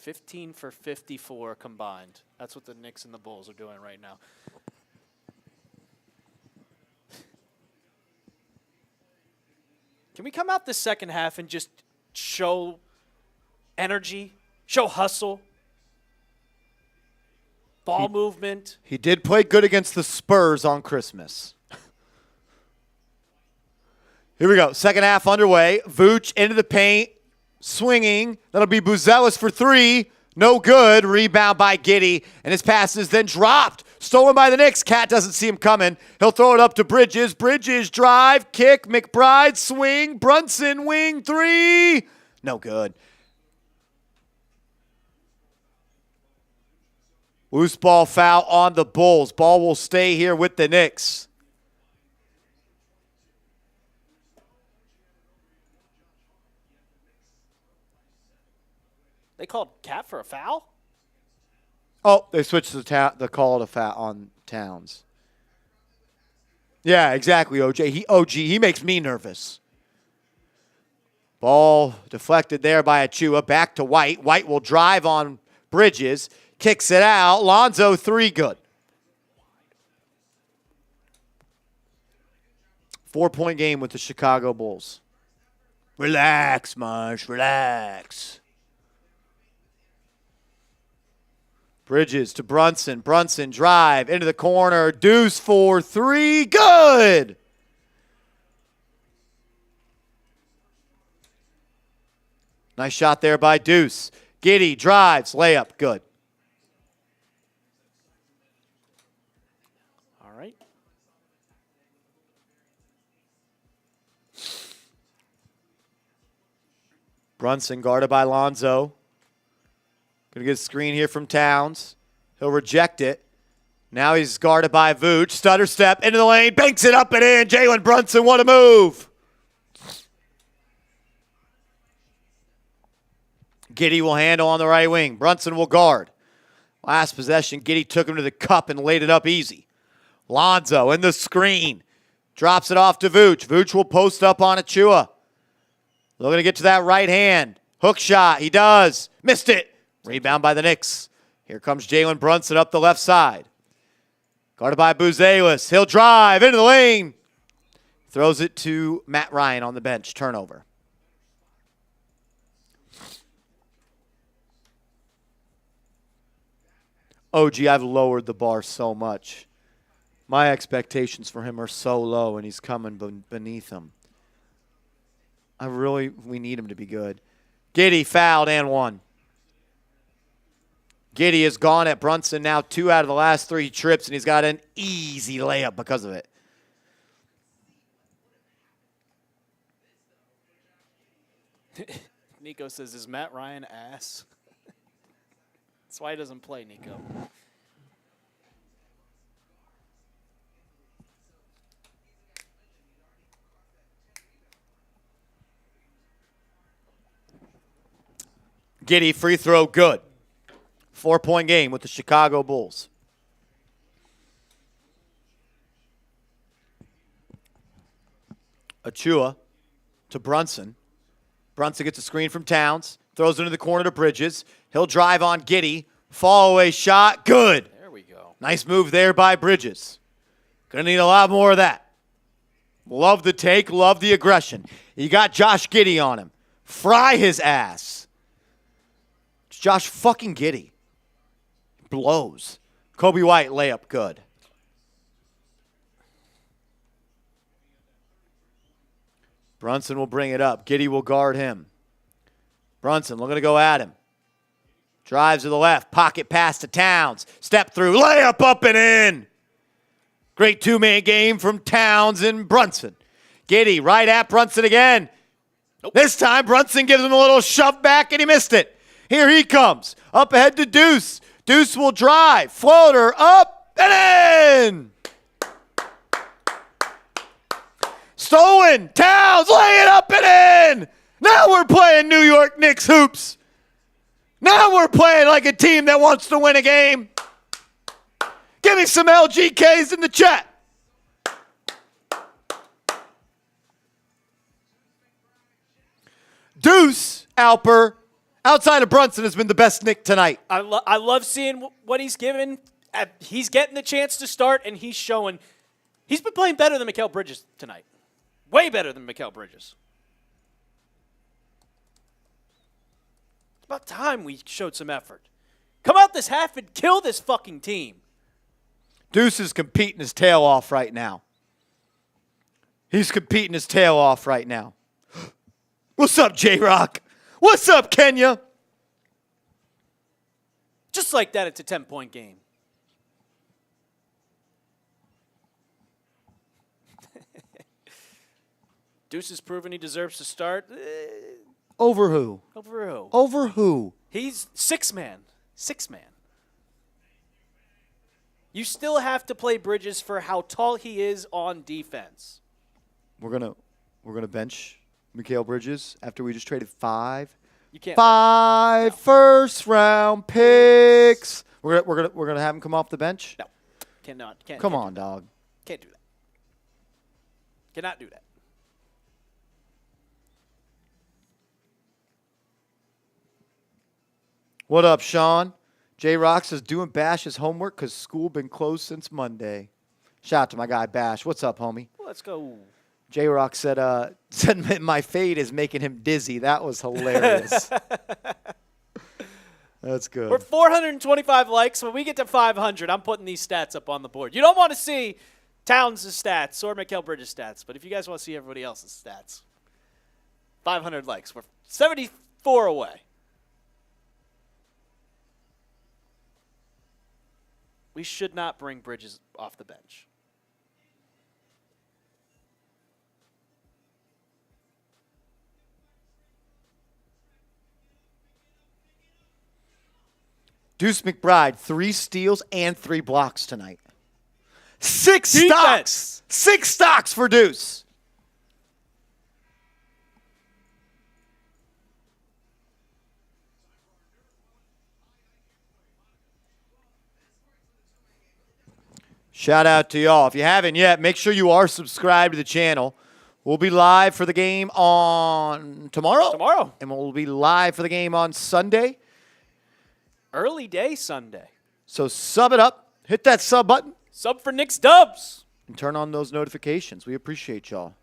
$15 for 54 combined. That's what the Knicks and the Bulls are doing right now. Can we come out the second half and just show energy, show hustle, ball movement? He did play good against the Spurs on Christmas. Here we go. Second half underway. Vooch into the paint. Swinging. That'll be Buzelis for 3. No good. Rebound by Giddey. And his pass is then dropped. Stolen by the Knicks. Cat doesn't see him coming. He'll throw it up to Bridges. Bridges drive. Kick. McBride. Swing. Brunson. Wing. 3. No good. Loose ball foul on the Bulls. Ball will stay here with the Knicks. They called Cat for a foul? Oh, they switched the call to foul on Towns. Yeah, exactly, OG. He makes me nervous. Ball deflected there by Achua. Back to White. White will drive on Bridges. Kicks it out. Lonzo, 3, good. 4-point game with the Chicago Bulls. Relax, Marsh, relax. Bridges to Brunson. Brunson drive into the corner. Deuce for 3. Good. Nice shot there by Deuce. Giddey drives. Layup. Good. All right. Brunson guarded by Lonzo. Going to get a screen here from Towns. He'll reject it. Now he's guarded by Vooch. Stutter step into the lane. Banks it up and in. Jalen Brunson, what a move. Giddey will handle on the right wing. Brunson will guard. Last possession, Giddey took him to the cup and laid it up easy. Lonzo in the screen. Drops it off to Vooch. Vooch will post up on Achua. Looking to get to that right hand. Hook shot. He does. Missed it. Rebound by the Knicks. Here comes Jalen Brunson up the left side. Guarded by Buzelis. He'll drive into the lane. Throws it to Matt Ryan on the bench. Turnover. OG, I've lowered the bar so much. My expectations for him are so low, and he's coming beneath them. We need him to be good. Giddey fouled and 1. Giddey has gone at Brunson now 2 out of the last 3 trips, and he's got an easy layup because of it. Nico says, is Matt Ryan ass? That's why he doesn't play, Nico. Giddey, free throw, good. 4-point game with the Chicago Bulls. Achua to Brunson. Brunson gets a screen from Towns. Throws into the corner to Bridges. He'll drive on Giddey. Fall away shot. Good. There we go. Nice move there by Bridges. Gonna need a lot more of that. Love the take. Love the aggression. You got Josh Giddey on him. Fry his ass. It's Josh fucking Giddey. Blows. Kobe White layup good. Brunson will bring it up. Giddey will guard him. Brunson looking to go at him. Drives to the left. Pocket pass to Towns. Step through. Layup up and in. Great two-man game from Towns and Brunson. Giddey right at Brunson again. Nope. This time Brunson gives him a little shove back and he missed it. Here he comes. Up ahead to Deuce. Deuce will drive. Floater up and in. Stolen. Towns lay it up and in. Now we're playing New York Knicks hoops. Now we're playing like a team that wants to win a game. Give me some LGKs in the chat. Deuce Alper, outside of Brunson, has been the best Knick tonight. I love seeing what he's given. He's getting the chance to start, and he's showing. He's been playing better than Mikal Bridges tonight. Way better than Mikal Bridges. It's about time we showed some effort. Come out this half and kill this fucking team. Deuce is competing his tail off right now. He's competing his tail off right now. What's up, J-Rock? What's up, Kenya? Just like that, it's a 10-point game. Deuce has proven he deserves to start. Over who? Over who? Over who? He's six-man. Six-man. You still have to play Bridges for how tall he is on defense. We're gonna bench Mikal Bridges after we just traded 5. You can't. 5 first-round picks. We're gonna have him come off the bench. No, cannot. Can't. Come can't on, dog. Can't do that. Cannot do that. What up, Sean? J-Rock says, doing Bash's homework because school been closed since Monday. Shout out to my guy, Bash. What's up, homie? Let's go. J-Rock said my fade is making him dizzy. That was hilarious. That's good. We're 425 likes. When we get to 500, I'm putting these stats up on the board. You don't want to see Towns' stats or Mikal Bridges' stats, but if you guys want to see everybody else's stats, 500 likes. We're 74 away. We should not bring Bridges off the bench. Deuce McBride, 3 steals and 3 blocks tonight. 6 Defense. stocks. 6 stocks for Deuce. Shout out to y'all. If you haven't yet, make sure you are subscribed to the channel. We'll be live for the game on tomorrow. Tomorrow. And we'll be live for the game on Sunday. Early day Sunday. So sub it up. Hit that sub button. Sub for Knicks Dubs. And turn on those notifications. We appreciate y'all.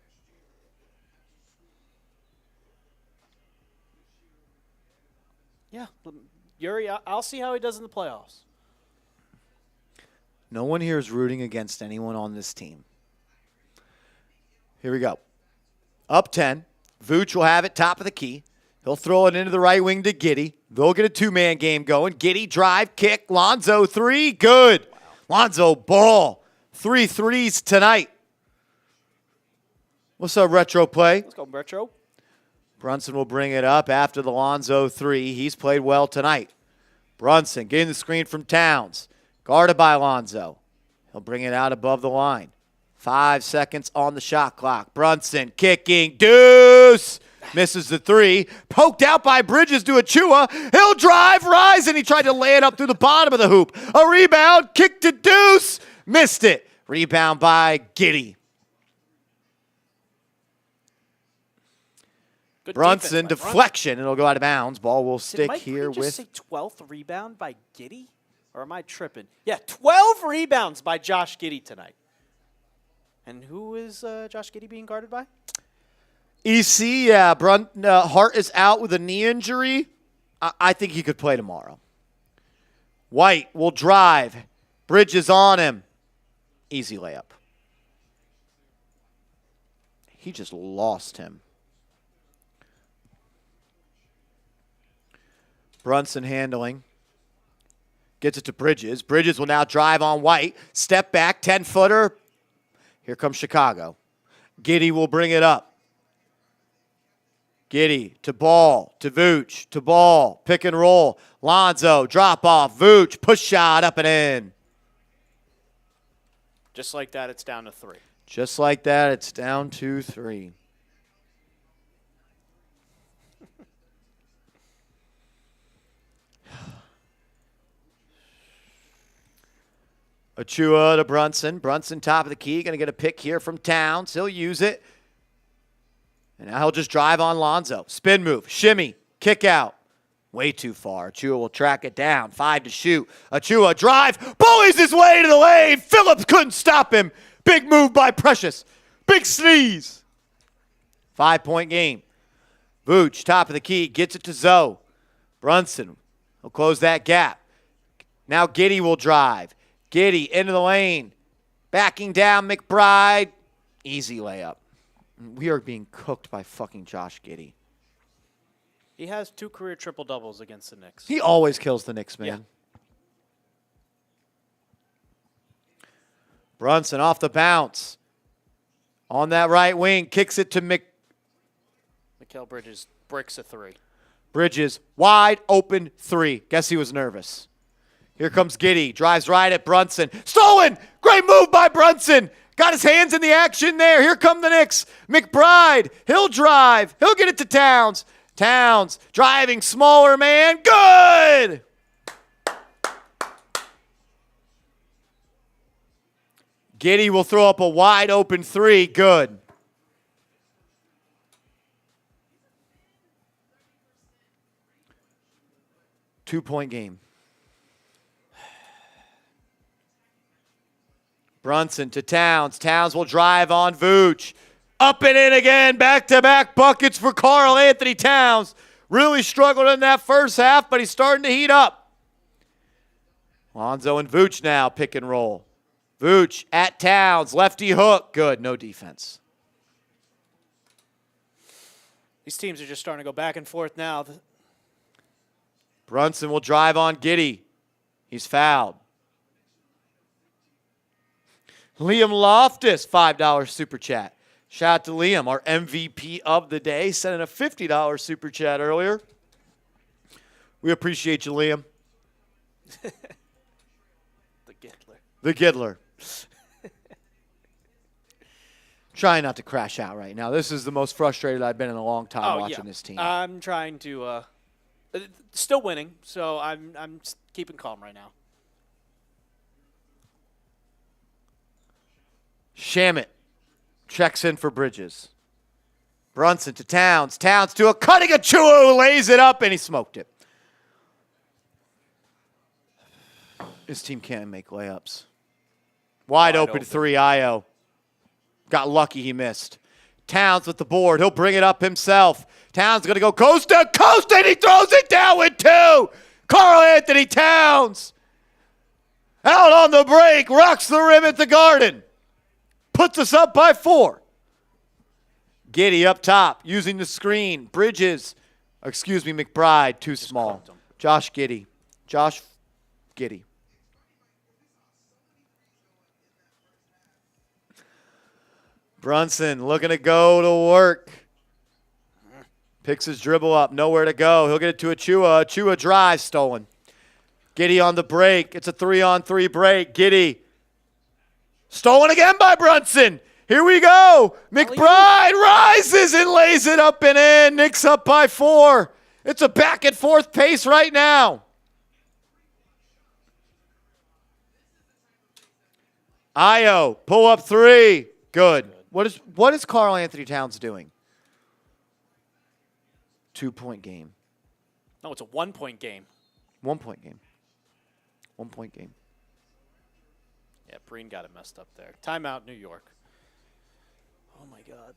Yeah. Yuri, I'll see how he does in the playoffs. No one here is rooting against anyone on this team. Here we go. Up 10. Vooch will have it top of the key. He'll throw it into the right wing to Giddey. They'll get a two-man game going. Giddey, drive, kick, Lonzo, three, good. Wow. Lonzo, ball. 3 threes tonight. What's up, Retro Play? Let's go, Retro. Brunson will bring it up after the Lonzo three. He's played well tonight. Brunson getting the screen from Towns. Guarded by Lonzo. He'll bring it out above the line. 5 seconds on the shot clock. Brunson kicking. Deuce. Misses the three. Poked out by Bridges to Achua. He'll drive, rise, and he tried to lay it up through the bottom of the hoop. A rebound. Kick to Deuce. Missed it. Rebound by Giddey. Good Brunson, defense, deflection. It'll go out of bounds. Ball will stick Mike here just with. say 12th rebound by Giddey? Or am I tripping? Yeah, 12 rebounds by Josh Giddey tonight. And who is Josh Giddey being guarded by? EC, yeah. Hart is out with a knee injury. I think he could play tomorrow. White will drive. Bridges on him. Easy layup. He just lost him. Brunson handling. Gets it to Bridges. Bridges will now drive on White. Step back, 10-footer. Here comes Chicago. Giddey will bring it up. Giddey to ball, to Vooch, to ball. Pick and roll. Lonzo, drop off. Vooch, push shot up and in. Just like that, it's down to 3. Just like that, it's down to 3. Achua to Brunson. Brunson top of the key. Going to get a pick here from Towns. He'll use it. And now he'll just drive on Lonzo. Spin move. Shimmy. Kick out. Way too far. Achua will track it down. 5 to shoot. Achua drive. Bullies his way to the lane. Phillips couldn't stop him. Big move by Precious. Big sneeze. 5-point game. Vooch, top of the key. Gets it to Zoe. Brunson will close that gap. Now Giddey will drive. Giddey into the lane. Backing down McBride. Easy layup. We are being cooked by fucking Josh Giddey. He has 2 career triple-doubles against the Knicks. He always kills the Knicks, man. Yeah. Brunson off the bounce. On that right wing. Kicks it to Mikal Bridges bricks a 3. Bridges. Wide open 3. Guess he was nervous. Here comes Giddey. Drives right at Brunson. Stolen! Great move by Brunson. Got his hands in the action there. Here come the Knicks. McBride. He'll drive. He'll get it to Towns. Towns. Driving. Smaller man. Good! Giddey will throw up a wide open 3. Good. Two-point game. Brunson to Towns. Towns will drive on Vooch. Up and in again. Back-to-back buckets for Karl Anthony Towns. Really struggled in that first half, but he's starting to heat up. Lonzo and Vooch now pick and roll. Vooch at Towns. Lefty hook. Good. No defense. These teams are just starting to go back and forth now. Brunson will drive on Giddey. He's fouled. Liam Loftus, $5 super chat. Shout out to Liam, our MVP of the day, sending a $50 super chat earlier. We appreciate you, Liam. The Giddler. The Giddler. Trying not to crash out right now. This is the most frustrated I've been in a long time watching this team. I'm trying to still winning, so I'm keeping calm right now. Shamit checks in for Bridges. Brunson to Towns. Towns to a cutting Achua who lays it up, and he smoked it. This team can't make layups. Wide open 3, Io. Got lucky he missed. Towns with the board. He'll bring it up himself. Towns going to go coast to coast, and he throws it down with 2. Karl Anthony Towns. Out on the break. Rocks the rim at the Garden. Puts us up by 4. Giddey up top, using the screen. Bridges Excuse me, McBride, too small. cooked him. Josh Giddey. Josh Giddey. Brunson looking to go to work. Picks his dribble up. Nowhere to go. He'll get it to Achua. Achua drive stolen. Giddey on the break. It's a 3-on-3 break. Giddey. Stolen again by Brunson. Here we go. McBride rises and lays it up and in. Knicks up by 4. It's a back and forth pace right now. Io, pull up 3. Good. What is Karl Anthony Towns doing? 2-point game. No, it's a 1-point game. 1-point game. 1-point game. Yeah, Breen got it messed up there. Timeout, New York. Oh, my God.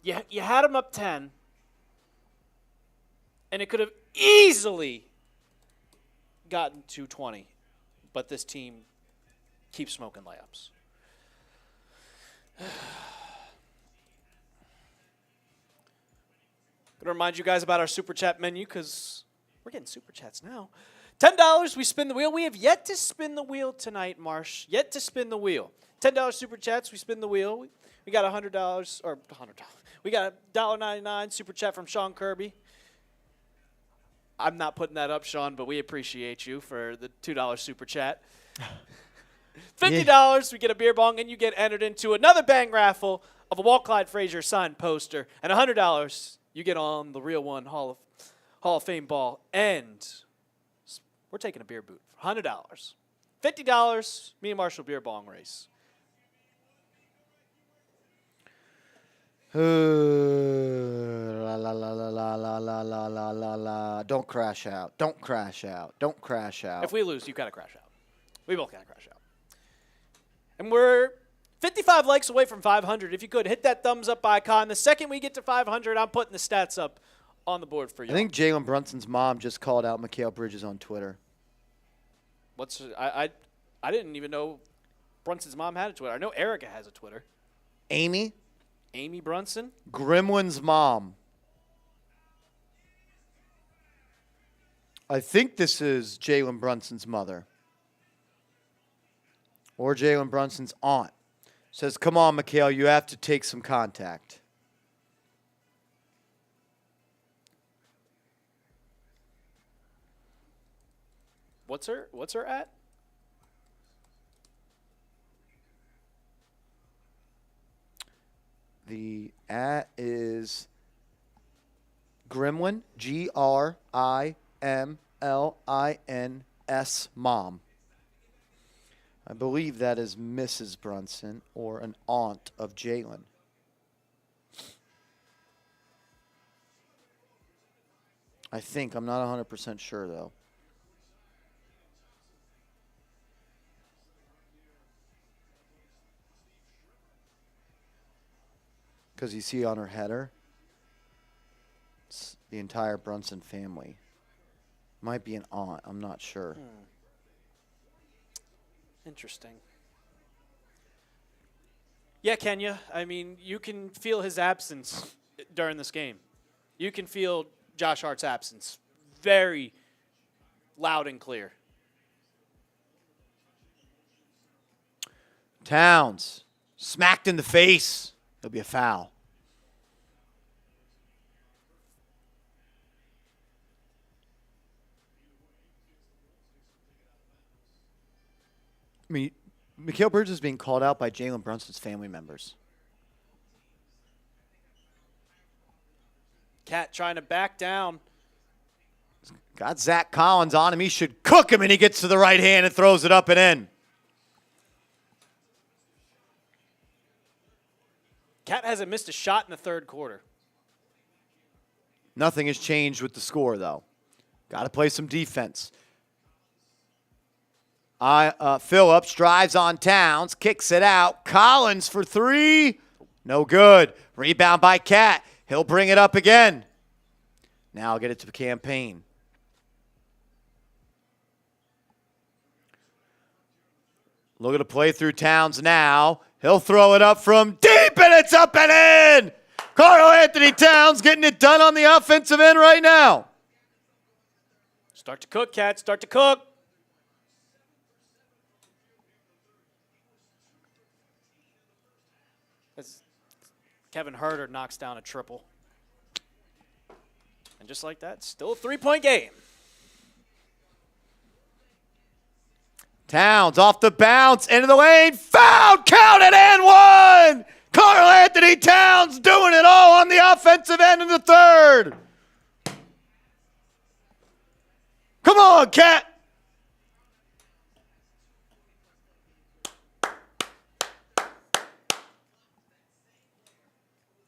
You had him up 10, and it could have easily gotten to 20, but this team keeps smoking layups. Gonna remind you guys about our Super Chat menu because we're getting Super Chats now. $10, we spin the wheel. We have yet to spin the wheel tonight, Marsh. Yet to spin the wheel. $10 Super Chats, we spin the wheel. We got $100, or $100. We got a $1.99 Super Chat from Sean Kirby. I'm not putting that up, Sean, but we appreciate you for the $2 Super Chat. $50, we get a beer bong, and you get entered into another bang raffle of a Walt Clyde Frazier signed poster. And $100, you get on the Real One Hall of Fame ball. And we're taking a beer boot for $100. $50, me and Marshall beer bong race. La la la la la la la la la la la. Don't crash out. Don't crash out. Don't crash out. If we lose, you gotta crash out. We both gotta crash out. And we're 55 likes away from 500. If you could, hit that thumbs up icon. The second we get to 500, I'm putting the stats up on the board for you. I think Jalen Brunson's mom just called out Mikal Bridges on Twitter. I didn't even know Brunson's mom had a Twitter. I know Erica has a Twitter. Amy Brunson? Grimwin's mom. I think this is Jalen Brunson's mother. Or Jalen Brunson's aunt. Says, come on, Mikal, you have to take some contact. What's her at? The at is Grimlin, Grimlins, mom. I believe that is Mrs. Brunson or an aunt of Jalen. I think. I'm not 100% sure, though. Because you see on her header, it's the entire Brunson family. Might be an aunt. I'm not sure. Interesting. Yeah, Kenya. I mean, you can feel his absence during this game. You can feel Josh Hart's absence very loud and clear. Towns smacked in the face. It'll be a foul. I mean, Mikal Bridges is being called out by Jalen Brunson's family members. Cat trying to back down. Got Zach Collins on him. He should cook him, and he gets to the right hand and throws it up and in. Cat hasn't missed a shot in the third quarter. Nothing has changed with the score, though. Got to play some defense. Phillips drives on Towns, kicks it out. Collins for 3. No good. Rebound by Cat. He'll bring it up again. Now I'll get it to the campaign. Look at the play through Towns now. He'll throw it up from deep, and it's up and in. Karl Anthony Towns getting it done on the offensive end right now. Start to cook, Cat. Start to cook. As Kevin Herter knocks down a triple. And just like that, still a 3-point game. Towns off the bounce, into the lane, foul, counted and one! Karl Anthony Towns doing it all on the offensive end in the third. Come on, Cat.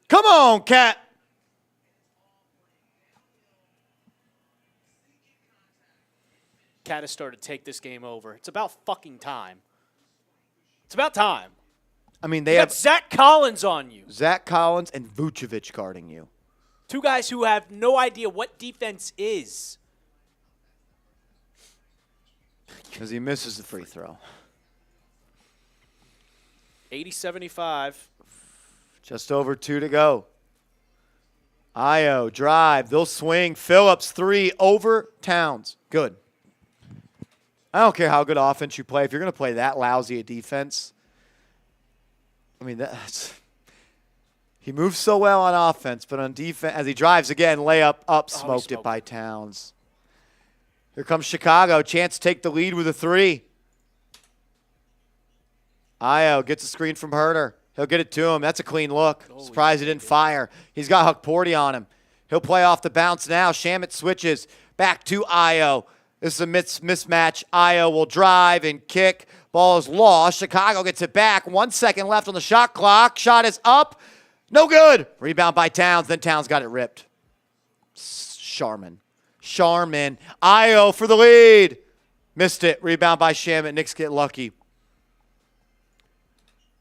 Come on, Cat. Cat has started to take this game over. It's about fucking time. It's about time. I mean, You got Zach Collins on you. Zach Collins and Vucevic guarding you. Two guys who have no idea what defense is. Because he misses the free throw. 80-75. Just over 2 to go. Io, drive. They'll swing. Phillips, 3 over Towns. Good. I don't care how good offense you play. If you're going to play that lousy a defense, I mean, he moves so well on offense, but on defense, as he drives again, layup up, smoked it by Towns. Here comes Chicago. Chance to take the lead with a 3. Io gets a screen from Herter. He'll get it to him. That's a clean look. Surprised he didn't fire. He's got Huck Porty on him. He'll play off the bounce now. Shamet switches back to Io. This is a mismatch. Io will drive and kick. Ball is lost. Chicago gets it back. 1 second left on the shot clock. Shot is up. No good. Rebound by Towns. Then Towns got it ripped. Sharman. Io for the lead. Missed it. Rebound by Shamet. Knicks get lucky.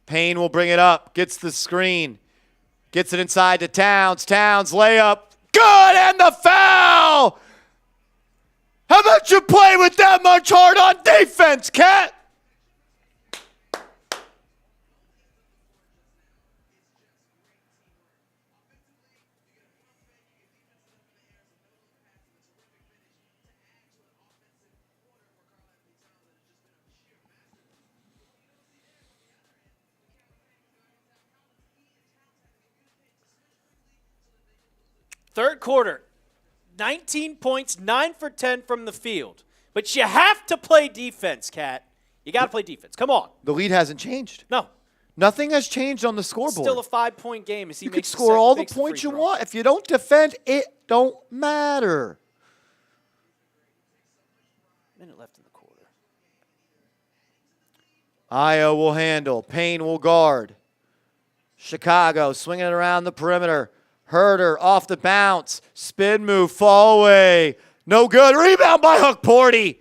Payne will bring it up. Gets the screen. Gets it inside to Towns. Towns layup. Good, and the foul. How about you play with that much heart on defense, Cat? Third quarter, 19 points, 9 for 10 from the field. But you have to play defense, Cat. You got to play defense. Come on. The lead hasn't changed. No. Nothing has changed on the scoreboard. Still a 5-point game. As he you makes can score all the makes points you free throw. want. If you don't defend, it don't matter. Minute left in the quarter. Io will handle. Payne will guard. Chicago swinging it around the perimeter. Herter off the bounce. Spin move. Fall away. No good. Rebound by Huck Porty.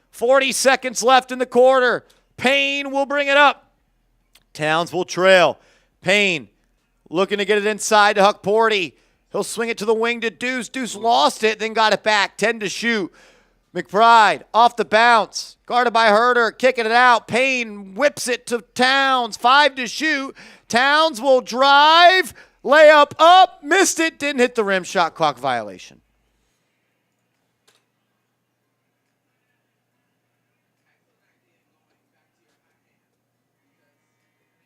40 seconds left in the quarter. Payne will bring it up. Towns will trail. Payne looking to get it inside to Huck Porty. He'll swing it to the wing to Deuce. Deuce lost it, then got it back. 10 to shoot. McBride off the bounce. Guarded by Herter. Kicking it out. Payne whips it to Towns. 5 to shoot. Towns will drive. Layup up. Missed it. Didn't hit the rim. Shot clock violation.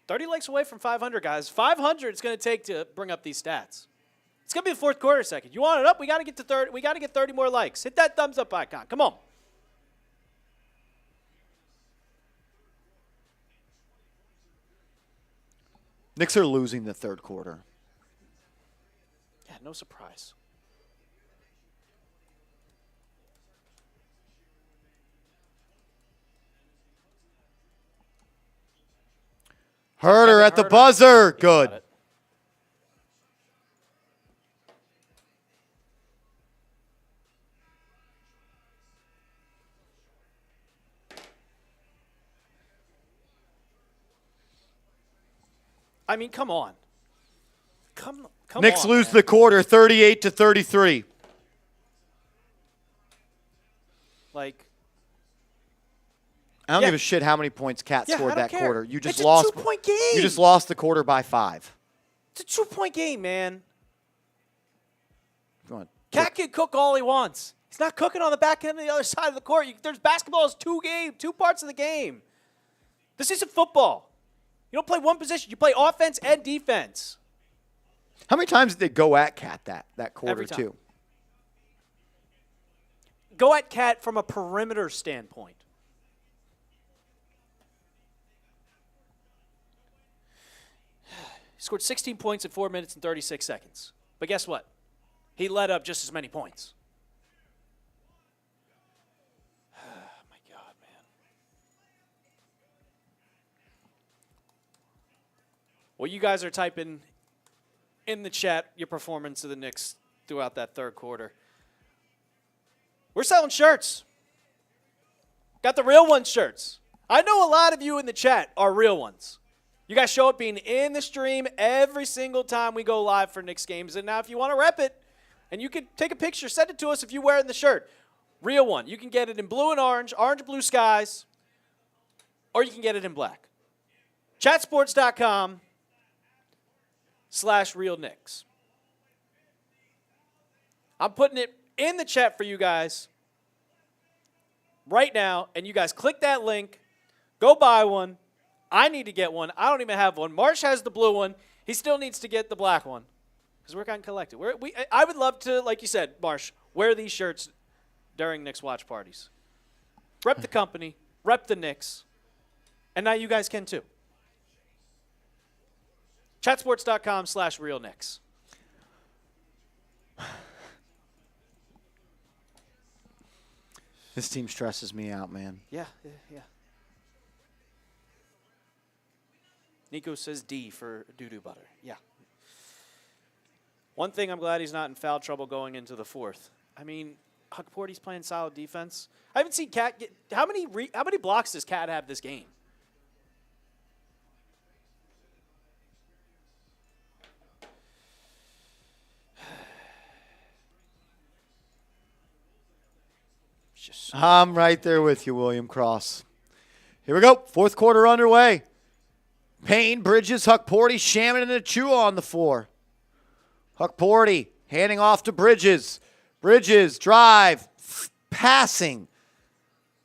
$30 likes away from 500, guys. 500 it's going to take to bring up these stats. It's going to be the fourth quarter second. You want it up? We got to get to 30. We got to get 30 more likes. Hit that thumbs up icon. Come on. Knicks are losing the third quarter. Yeah, no surprise. Herter at the buzzer. Good. I mean, come on. Come Knicks on, lose man. the quarter 38 to 33. Like, I don't Yeah. give a shit how many points Cat Yeah, scored I don't that care. quarter. You just It's a lost. 2-point game. You just lost the quarter by 5. it's a 2-point game, man. Cat can cook all he wants. He's not cooking on the back end of the other side of the court. There's basketball is two parts of the game. This isn't football. You don't play one position. You play offense and defense. How many times did they go at Cat that quarter, Every time. too? Go at Cat from a perimeter standpoint. He scored 16 points in 4 minutes and 36 seconds. But guess what? He let up just as many points. My God, man. Well, you guys are typing in the chat your performance of the Knicks throughout that third quarter. We're selling shirts. Got the real one shirts. I know a lot of you in the chat are real ones. You guys show up being in the stream every single time we go live for Knicks games. And now if you want to rep it, and you can take a picture, send it to us if you're wearing the shirt. Real one. You can get it in blue and orange blue skies, or you can get it in black. Chatsports.com/realknicks. I'm putting it in the chat for you guys right now, and you guys click that link. Go buy one. I need to get one. I don't even have one. Marsh has the blue one. He still needs to get the black one because we're kind of collected. I would love to, like you said, Marsh, wear these shirts during Knicks watch parties. Rep the company, rep the Knicks, and now you guys can too. Chatsports.com/realknicks. This team stresses me out, man. Yeah. Nico says D for doo-doo butter. Yeah. One thing, I'm glad he's not in foul trouble going into the fourth. I mean, Huckporty's playing solid defense. I haven't seen Cat get – how many blocks does Cat have this game? I'm right there with you, William Cross. Here we go. Fourth quarter underway. Payne, Bridges, Huckporty, Shaman, and Achua on the floor. Huckporty handing off to Bridges. Bridges, drive, passing.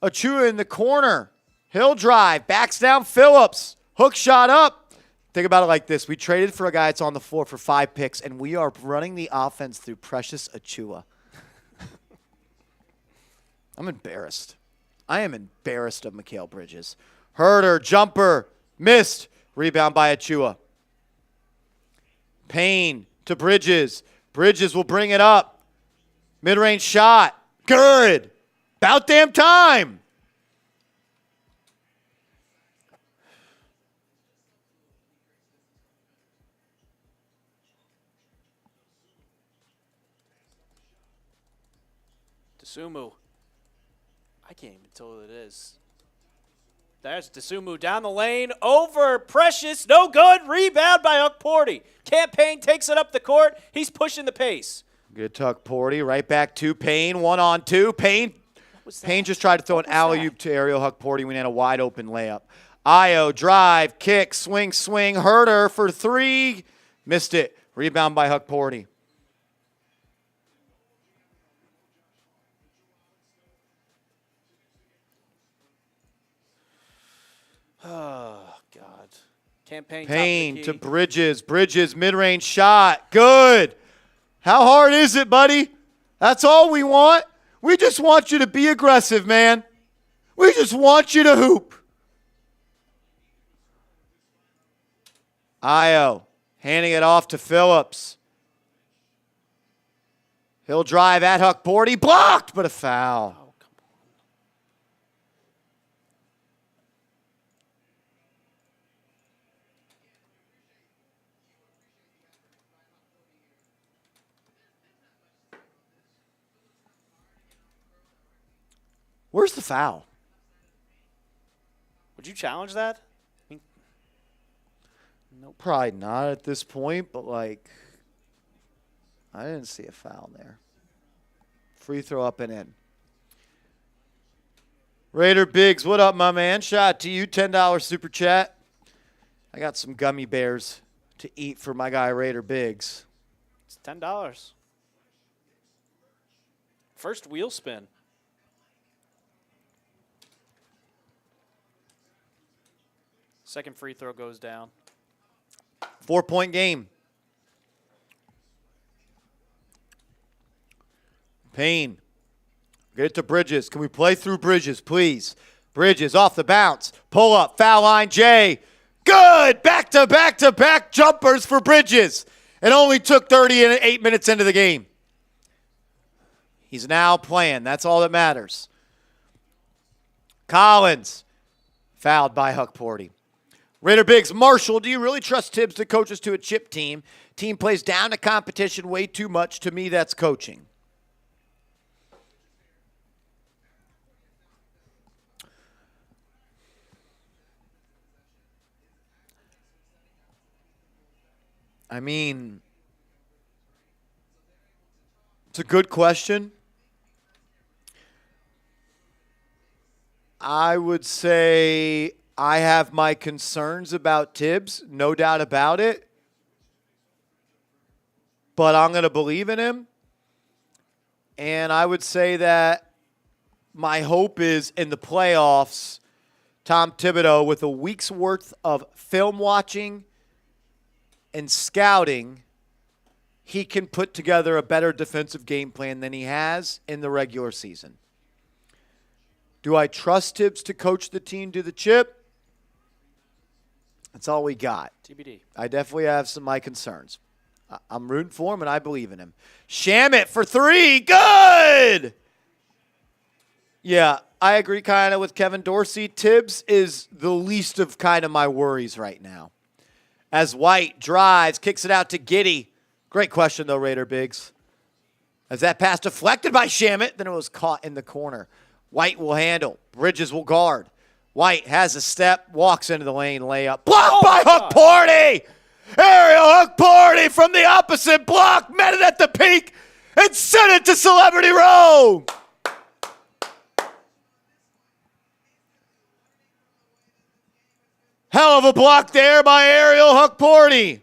Achua in the corner. He'll drive, backs down Phillips. Hook shot up. Think about it like this. We traded for a guy that's on the floor for 5 picks, and we are running the offense through Precious Achua. I'm embarrassed. I am embarrassed of Mikal Bridges. Herder, jumper, missed. Rebound by Achua. Payne to Bridges. Bridges will bring it up. Mid-range shot. Good. About damn time. Dosunmu. I can't even tell what it is. There's Dosunmu down the lane, over Precious, no good, rebound by Huckporty. Payne takes it up the court, he's pushing the pace. Good tuck, Porty. Right back to Payne, 1-on-2. Payne just tried to throw an alley-oop to Ariel Huckporty when he had a wide-open layup. Io, drive, kick, swing. Herder for 3. Missed it. Rebound by Huckporty. Oh, God. Payne to Bridges. Bridges, mid-range shot. Good. How hard is it, buddy? That's all we want. We just want you to be aggressive, man. We just want you to hoop. Io handing it off to Phillips. He'll drive at Huckporty. Blocked, but a foul. Where's the foul? Would you challenge that? No, probably not at this point, but, like, I didn't see a foul there. Free throw up and in. Raider Biggs, what up, my man? Shout out to you, $10 super chat. I got some gummy bears to eat for my guy Raider Biggs. It's $10. First wheel spin. Second free throw goes down. 4-point game. Payne. Get it to Bridges. Can we play through Bridges, please? Bridges off the bounce. Pull up. Foul line. Jay. Good. Back-to-back-to-back jumpers for Bridges. It only took 38 minutes into the game. He's now playing. That's all that matters. Collins. Fouled by Huckporty. Raider Biggs. Marshall, do you really trust Tibbs to coach us to a chip team? Team plays down to competition way too much. To me, that's coaching. I mean, it's a good question. I would say I have my concerns about Tibbs, no doubt about it. But I'm going to believe in him. And I would say that my hope is in the playoffs, Tom Thibodeau, with a week's worth of film watching and scouting, he can put together a better defensive game plan than he has in the regular season. Do I trust Tibbs to coach the team to the chip? That's all we got. TBD. I definitely have my concerns. I'm rooting for him, and I believe in him. Shamit for 3. Good! Yeah, I agree kind of with Kevin Dorsey. Tibbs is the least of kind of my worries right now. As White drives, kicks it out to Giddey. Great question, though, Raider Biggs. As that pass deflected by Shamit, then it was caught in the corner. White will handle. Bridges will guard. White has a step, walks into the lane, layup. Blocked by Huckporty! Ariel Huckporty from the opposite block, met it at the peak, and sent it to Celebrity Row! Hell of a block there by Ariel Huckporty.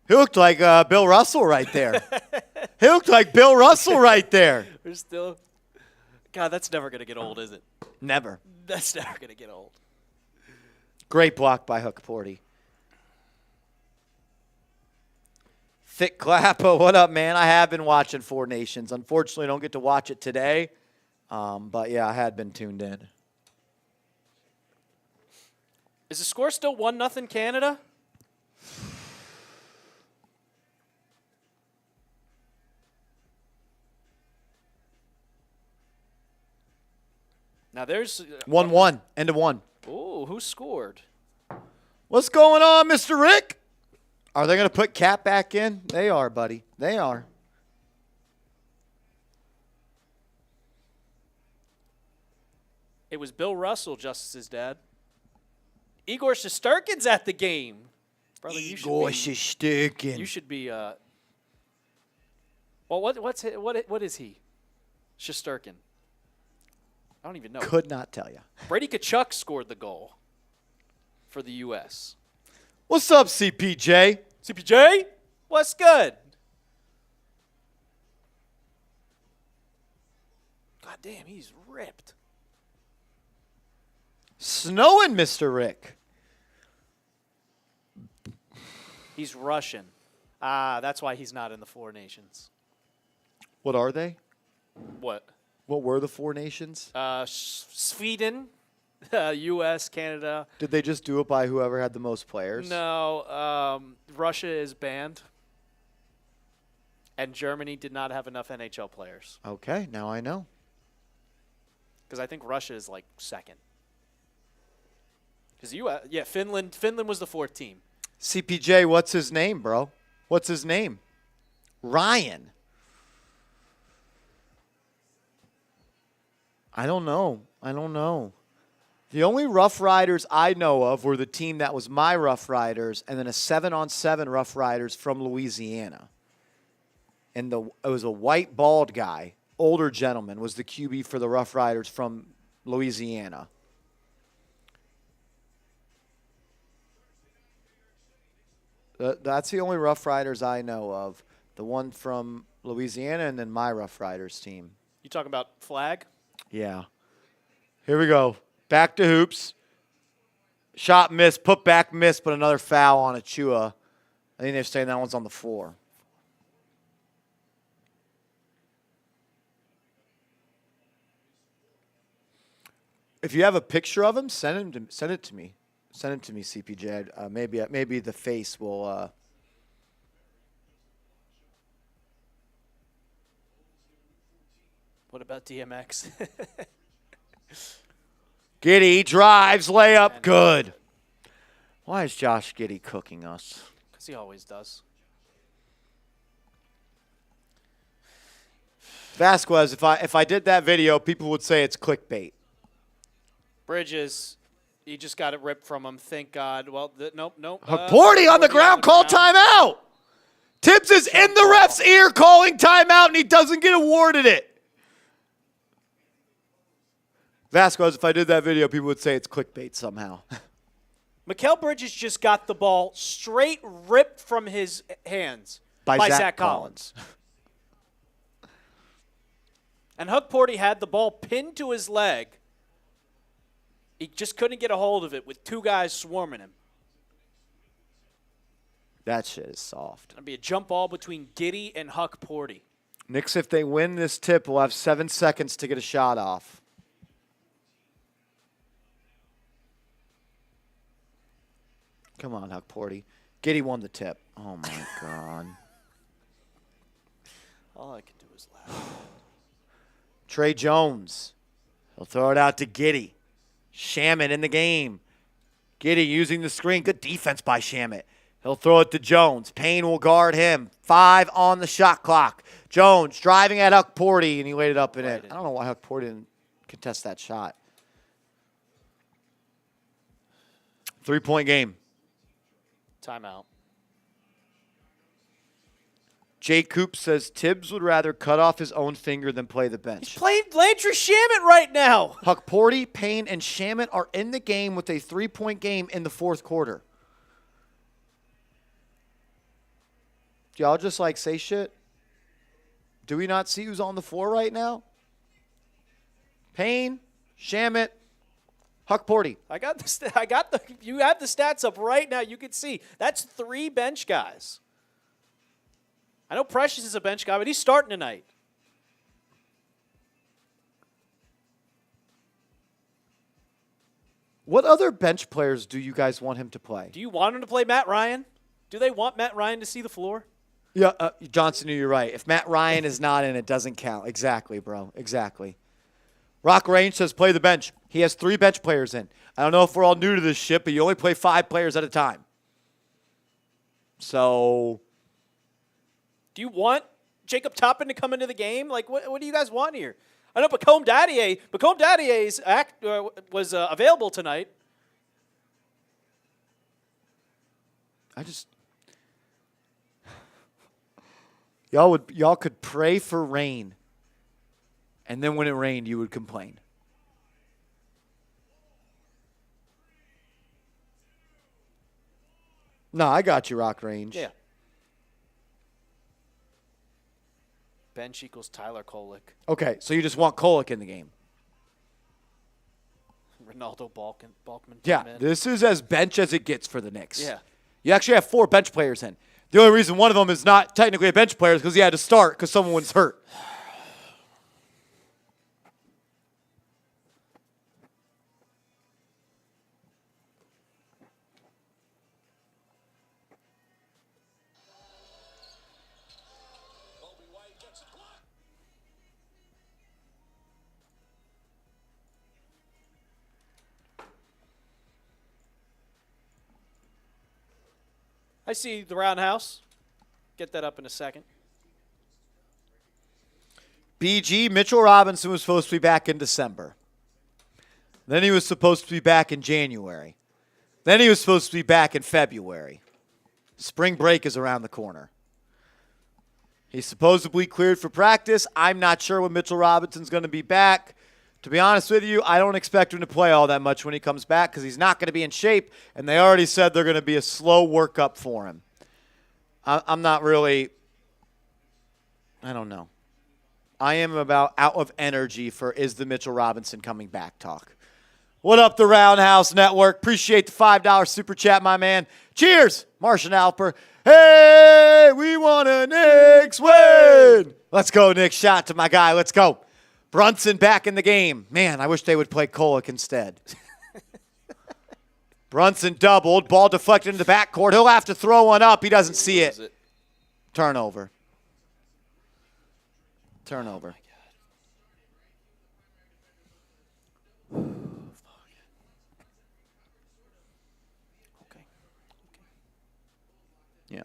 He looked like Bill Russell right there. He looked like Bill Russell right there. We're still... God, that's never going to get old, is it? Never. That's never going to get old. Great block by Huckporty. Thick Clappa, what up, man? I have been watching Four Nations. Unfortunately, I don't get to watch it today. But, yeah, I had been tuned in. Is the score still 1-0 Canada? Now there's 1-1, end of 1. Oh, who scored? What's going on, Mr. Rick? Are they going to put Cap back in? They are, buddy. They are. It was Bill Russell, Justice's dad. Igor Shesterkin's at the game. Brother, Igor Shesterkin. You should be. Well, what is he? Shesterkin. I don't even know. Could not tell you. Brady Tkachuk scored the goal for the U.S. What's up, CPJ? CPJ, what's good? God damn, he's ripped. Snowing, Mr. Rick. He's Russian. That's why he's not in the Four Nations. What are they? What? What were the Four Nations? Sweden, U.S., Canada. Did they just do it by whoever had the most players? No, Russia is banned, and Germany did not have enough NHL players. Okay, now I know. Because I think Russia is like second. Because Finland was the fourth team. CPJ, what's his name, bro? What's his name? Ryan. I don't know. The only Rough Riders I know of were the team that was my Rough Riders and then a 7-on-7 Rough Riders from Louisiana. And it was a white, bald guy, older gentleman, was the QB for the Rough Riders from Louisiana. That's the only Rough Riders I know of. The one from Louisiana and then my Rough Riders team. You talking about flag? Yeah. Here we go. Back to hoops. Shot missed, put back missed, but another foul on Achua. I think they're saying that one's on the floor. If you have a picture of him, send it to me. Send it to me, CPJ. Maybe the face will. What about DMX? Giddey drives, layup, good. Why is Josh Giddey cooking us? Because he always does. Vasquez, if I did that video, people would say it's clickbait. Bridges, he just got it ripped from him. Thank God. Well, nope. Porty on the ground, called timeout. Tibbs is in the ref's ear calling timeout, and he doesn't get awarded it. Vasquez, if I did that video, people would say it's clickbait somehow. Mikal Bridges just got the ball straight ripped from his hands by Zach Collins. And Huck Porty had the ball pinned to his leg. He just couldn't get a hold of it with two guys swarming him. That shit is soft. It'll be a jump ball between Giddey and Huck Porty. Knicks, if they win this tip, will have 7 seconds to get a shot off. Come on, Huck Porty. Giddey won the tip. Oh, my God. All I can do is laugh. Trey Jones. He'll throw it out to Giddey. Shamit in the game. Giddey using the screen. Good defense by Shamit. He'll throw it to Jones. Payne will guard him. 5 on the shot clock. Jones driving at Huck Porty, and he laid it up and in. I don't know why Huck Porty didn't contest that shot. 3-point game. Timeout. Jake Coop says Tibbs would rather cut off his own finger than play the bench. He's playing Landry Shamit right now. Huck Porty, Payne, and Shamit are in the game with a 3-point game in the fourth quarter. Do y'all just say shit? Do we not see who's on the floor right now? Payne, Shamit, Huck Porty. You have the stats up right now. You can see that's 3 bench guys. I know Precious is a bench guy, but he's starting tonight. What other bench players do you guys want him to play? Do you want him to play Matt Ryan? Do they want Matt Ryan to see the floor? Yeah, Johnson, you're right. If Matt Ryan is not in, it doesn't count. Exactly, bro. Exactly. Rock Range says play the bench. He has 3 bench players in. I don't know if we're all new to this shit, but you only play 5 players at a time. So, do you want Jacob Toppin to come into the game? What do you guys want here? I know Pacome Dadier's was available tonight. y'all could pray for rain, and then when it rained, you would complain. No, I got you, Rock Range. Yeah. Bench equals Tyler Kolek. Okay, so you just want Kolek in the game. Ronaldo Balkman. Yeah, this is as bench as it gets for the Knicks. Yeah. You actually have 4 bench players in. The only reason one of them is not technically a bench player is because he had to start because someone was hurt. I see the roundhouse. Get that up in a second. BG, Mitchell Robinson was supposed to be back in December. Then he was supposed to be back in January. Then he was supposed to be back in February. Spring break is around the corner. He's supposedly cleared for practice. I'm not sure when Mitchell Robinson's going to be back. To be honest with you, I don't expect him to play all that much when he comes back because he's not going to be in shape, and they already said they're going to be a slow workup for him. I'm not really – I don't know. I am about out of energy for is the Mitchell Robinson coming back talk. What up, the Roundhouse Network? Appreciate the $5 super chat, my man. Cheers, Martian Alper. Hey, we want a Knicks win. Let's go, Knicks. Shot to my guy. Let's go. Brunson back in the game. Man, I wish they would play Kolek instead. Brunson doubled. Ball deflected into the backcourt. He'll have to throw one up. He doesn't see it. Turnover. Turnover. Yeah.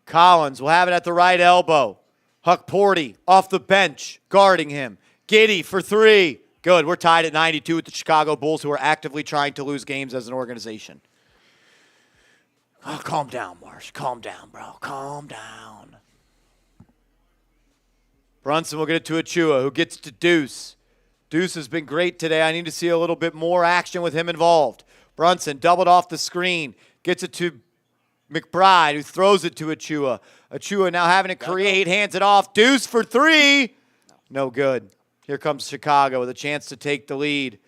Collins will have it at the right elbow. Huck Porty off the bench, guarding him. Giddey for three. Good. We're tied at 92 with the Chicago Bulls, who are actively trying to lose games as an organization. Oh, calm down, Marsh. Calm down, bro. Calm down. Brunson will get it to Achua, who gets to Deuce. Deuce has been great today. I need to see a little bit more action with him involved. Brunson doubled off the screen. Gets it to McBride, who throws it to Achua. Achua now having to create, hands it off. Deuce for three. No good. Here comes Chicago with a chance to take the lead.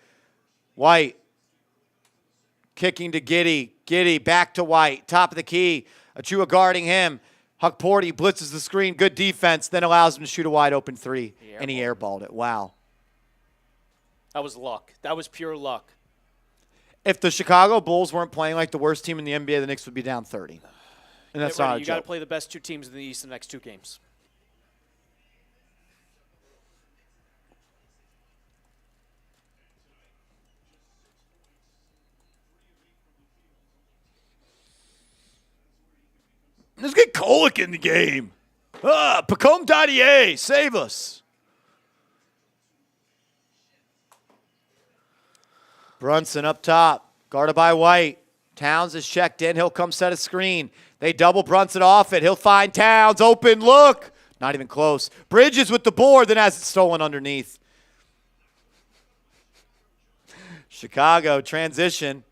White kicking to Giddey. Giddey back to White. Top of the key. Achua guarding him. Huck Porty blitzes the screen. Good defense. Then allows him to shoot a wide open three. And he airballed it. Wow. That was luck. That was pure luck. If the Chicago Bulls weren't playing like the worst team in the NBA, the Knicks would be down 30. And that's not a joke. You got to play the best two teams in the East in the next two games. Let's get Kolek in the game. Pacome Dadier, save us. Brunson up top, guarded by White. Towns is checked in. He'll come set a screen. They double Brunson off it. He'll find Towns. Open look. Not even close. Bridges with the board, then has it stolen underneath. Chicago transition.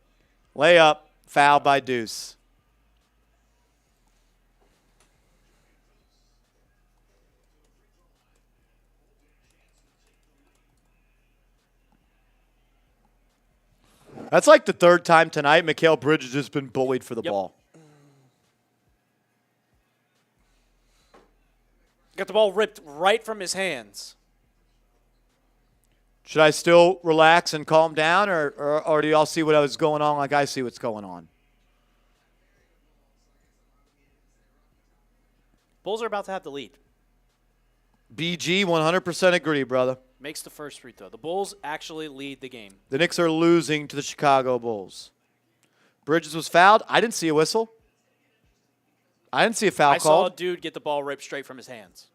Layup. Foul by Deuce. That's like the third time tonight Mikal Bridges has been bullied for the ball. Got the ball ripped right from his hands. Should I still relax and calm down, or do y'all see what was going on like I see what's going on? Bulls are about to have the lead. BG, 100% agree, brother. Makes the first free throw. The Bulls actually lead the game. The Knicks are losing to the Chicago Bulls. Bridges was fouled. I didn't see a whistle. I didn't see a foul I called. saw a dude get the ball ripped straight from his hands.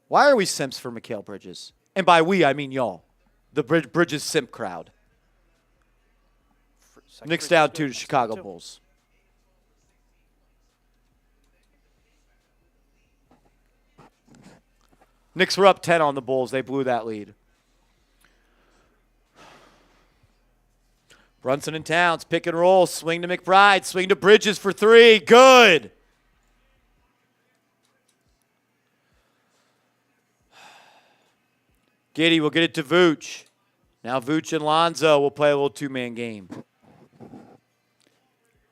Why are we simps for Mikal Bridges? And by we, I mean y'all. The Bridges simp crowd. Knicks down 2 to Chicago Bulls. Knicks were up 10 on the Bulls. They blew that lead. Brunson and Towns, pick and roll. Swing to McBride. Swing to Bridges for three. Good. Giddey will get it to Vooch. Now Vooch and Lonzo will play a little two-man game.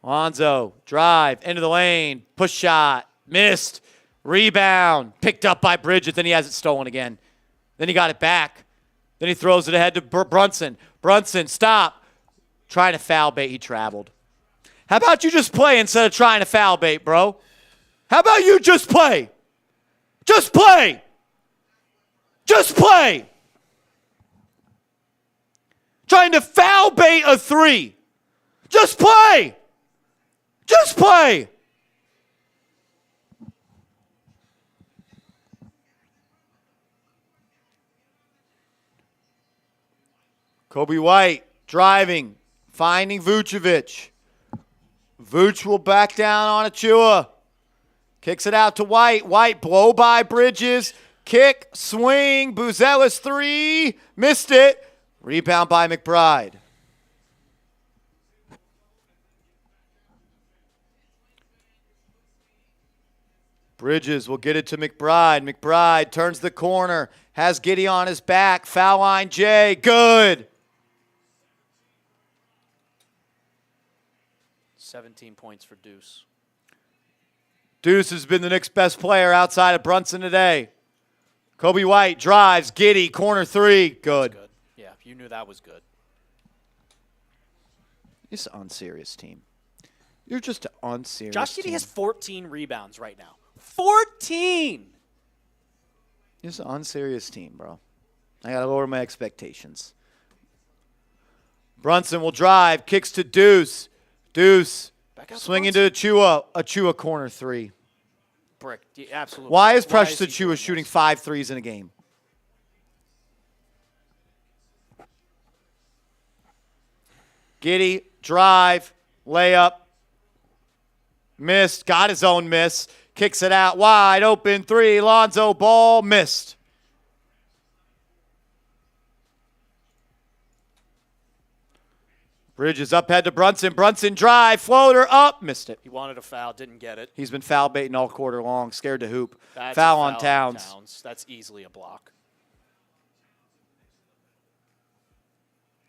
Lonzo, drive, into the lane, push shot, missed. Rebound, picked up by Bridges, then he has it stolen again. Then he got it back. Then he throws it ahead to Brunson. Brunson, stop. Trying to foul bait, he traveled. How about you just play instead of trying to foul bait, bro? How about you just play? Just play. Just play. Trying to foul bait a three. Just play. Just play. Kobe White driving, finding Vucevic. Vooch will back down on Achua. Kicks it out to White. White blow by Bridges. Kick, swing, Buzelis 3. Missed it. Rebound by McBride. Bridges will get it to McBride. McBride turns the corner. Has Giddey on his back. Foul line Jay. Good. 17 points for Deuce. Deuce has been the Knicks' best player outside of Brunson today. Kobe White drives. Giddey, corner 3. Good. Good. Yeah, you knew that was good. It's an unserious team. You're just an unserious Josh Giddey team. has 14 rebounds right now. 14! It's an unserious team, bro. I got to lower my expectations. Brunson will drive. Kicks to Deuce. Deuce. Swinging to Achua. Achua, corner 3. Brick. Absolutely. Why is he Precious doing Achua this? shooting 5 threes in a game? Giddey, drive, layup. Missed. Got his own miss. Kicks it out. Wide open 3. Lonzo Ball. Missed. Bridges up head to Brunson. Brunson drive. Floater up. Missed it. He wanted a foul, didn't get it. He's been foul baiting all quarter long. Scared to hoop. That's Foul a on Towns. That's easily a block.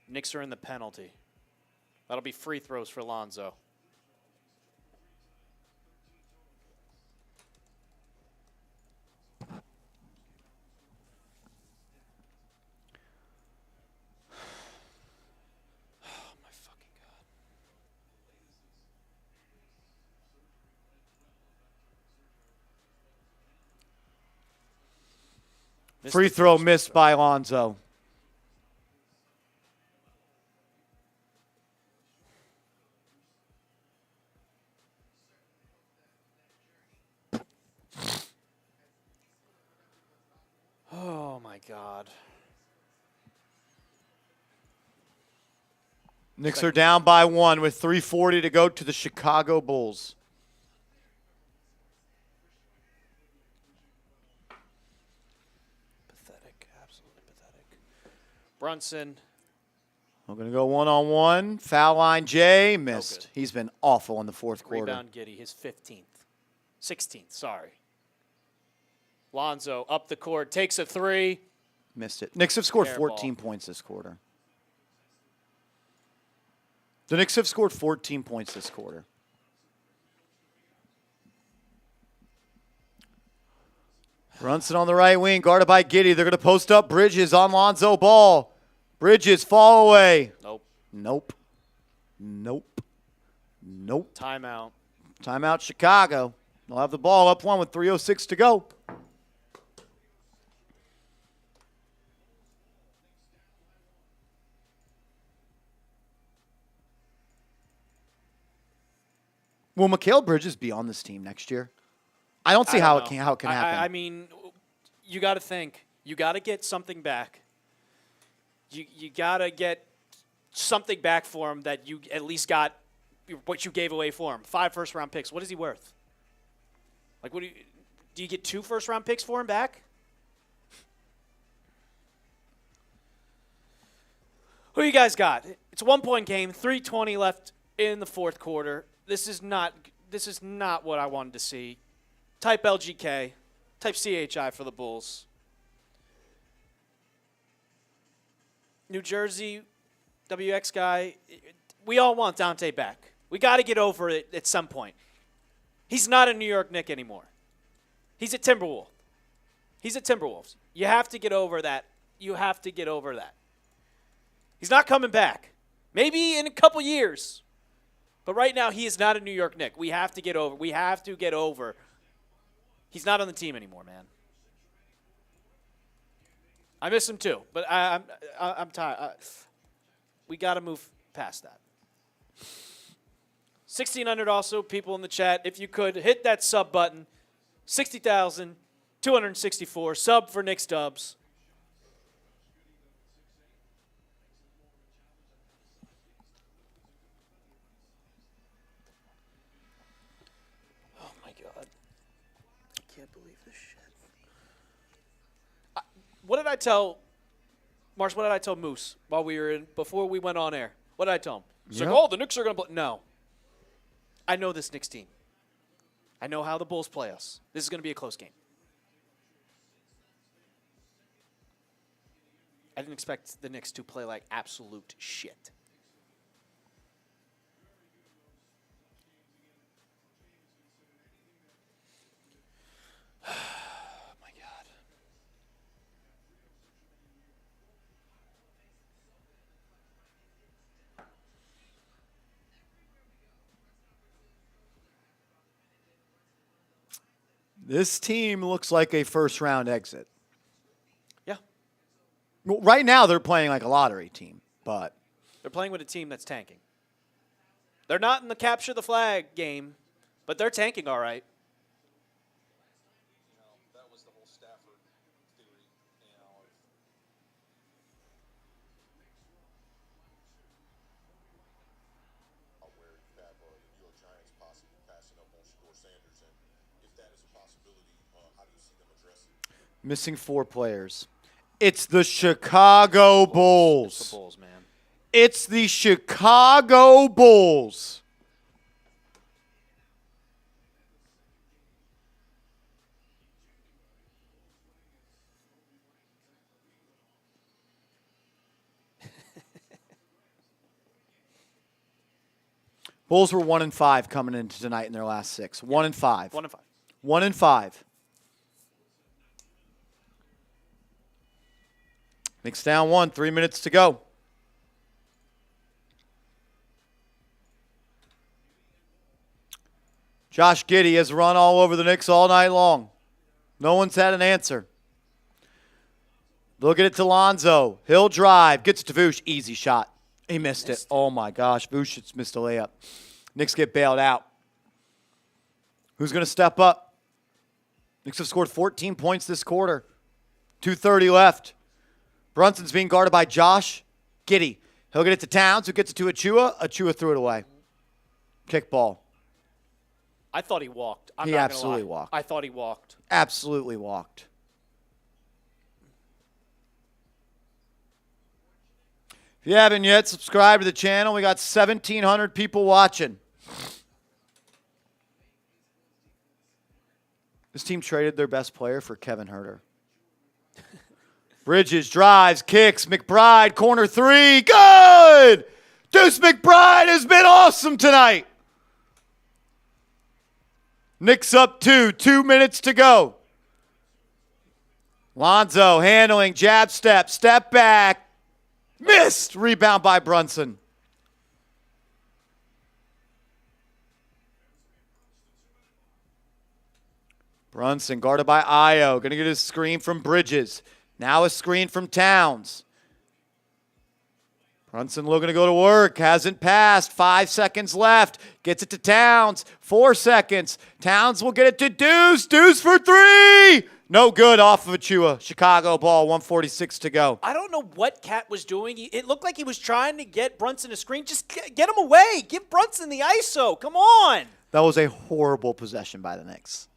Knicks are in the penalty. That'll be free throws for Lonzo. Free throw missed by Lonzo. Oh, my God. Knicks are down by 1 with 3:40 to go to the Chicago Bulls. Pathetic. Absolutely pathetic. Brunson. We're going to go one-on-one. Foul line Jay. Missed. He's been awful in the fourth quarter. Rebound Giddey, his 15th. 16th, sorry. Lonzo up the court, takes a 3. Missed it. Knicks have scored Fair 14 ball. points this quarter. The Knicks have scored 14 points this quarter. Brunson on the right wing, guarded by Giddey. They're going to post up Bridges on Lonzo Ball. Bridges fall away. Nope. Nope. Nope. Nope. Timeout. Timeout Chicago. They'll have the ball up 1 with 3:06 to go. Will Mikal Bridges be on this team next year? I don't see how it can happen. I mean, you got to think. You got to get something back. You got to get something back for him that you at least got what you gave away for him. 5 first-round picks. What is he worth? Like, what do you get 2 first-round picks for him back? Who you guys got? It's a 1-point game. 3:20 left in the fourth quarter. This is not what I wanted to see. Type LGK, type CHI for the Bulls. New Jersey, WX guy, we all want Dante back. We got to get over it at some point. He's not a New York Knick anymore. He's a Timberwolf. He's a Timberwolves. You have to get over that. You have to get over that. He's not coming back. Maybe in a couple years. But right now, he is not a New York Knick. We have to get over. We have to get over. He's not on the team anymore, man. I miss him too, but I'm tired. We got to move past that. 1,600 also, people in the chat. If you could, hit that sub button. 60,264. Sub for Knicks Dubs. can't believe this shit. What did I tell Marsh? What did I tell Moose before we went on air? What did I tell him? He's like, oh, the Knicks are going to play. No. I know this Knicks team. I know how the Bulls play us. This is going to be a close game. I didn't expect the Knicks to play like absolute shit. My God. This team looks like a first-round exit. Yeah. Well, right now, they're playing like a lottery team, but They're playing with a team that's tanking. They're not in the capture the flag game, but they're tanking all right. That was the whole Stafford theory. Where you have the New York Giants possibly passing up on Shador Sanders, and if that is a possibility, how do you see them address it? missing 4 players. It's the Chicago Bulls. It's the Bulls, man. It's the Chicago Bulls. Bulls were 1-5 coming into tonight in their last 6. 1-5. 1-5. 1-5. Knicks down 1. 3 minutes to go. Josh Giddey has run all over the Knicks all night long. No one's had an answer. Look at it to Lonzo. He'll drive. Gets it to Vuce. Easy shot. He missed it. Oh, my gosh. Vucevic missed a layup. Knicks get bailed out. Who's going to step up? Knicks have scored 14 points this quarter. 2:30 left. Brunson's being guarded by Josh Giddey. He'll get it to Towns, who gets it to Achua. Achua threw it away. Kick ball. I thought he walked. I'm He not gonna absolutely lie. walked. I thought he walked. Absolutely walked. If you haven't yet, subscribe to the channel. We got 1,700 people watching. This team traded their best player for Kevin Huerter. Bridges, drives, kicks. McBride, corner 3. Good! Deuce McBride has been awesome tonight. Knicks up 2. 2 minutes to go. Lonzo handling, jab step, step back. Missed. Rebound by Brunson. Brunson guarded by Io. Going to get a screen from Bridges. Now a screen from Towns. Brunson looking to go to work. Hasn't passed. 5 seconds left. Gets it to Towns. 4 seconds. Towns will get it to Deuce. Deuce for 3. No good off of Achua. Chicago ball. 1:46 to go. I don't know what Cat was doing. It looked like he was trying to get Brunson a screen. Just get him away. Give Brunson the ISO. Come on. That was a horrible possession by the Knicks.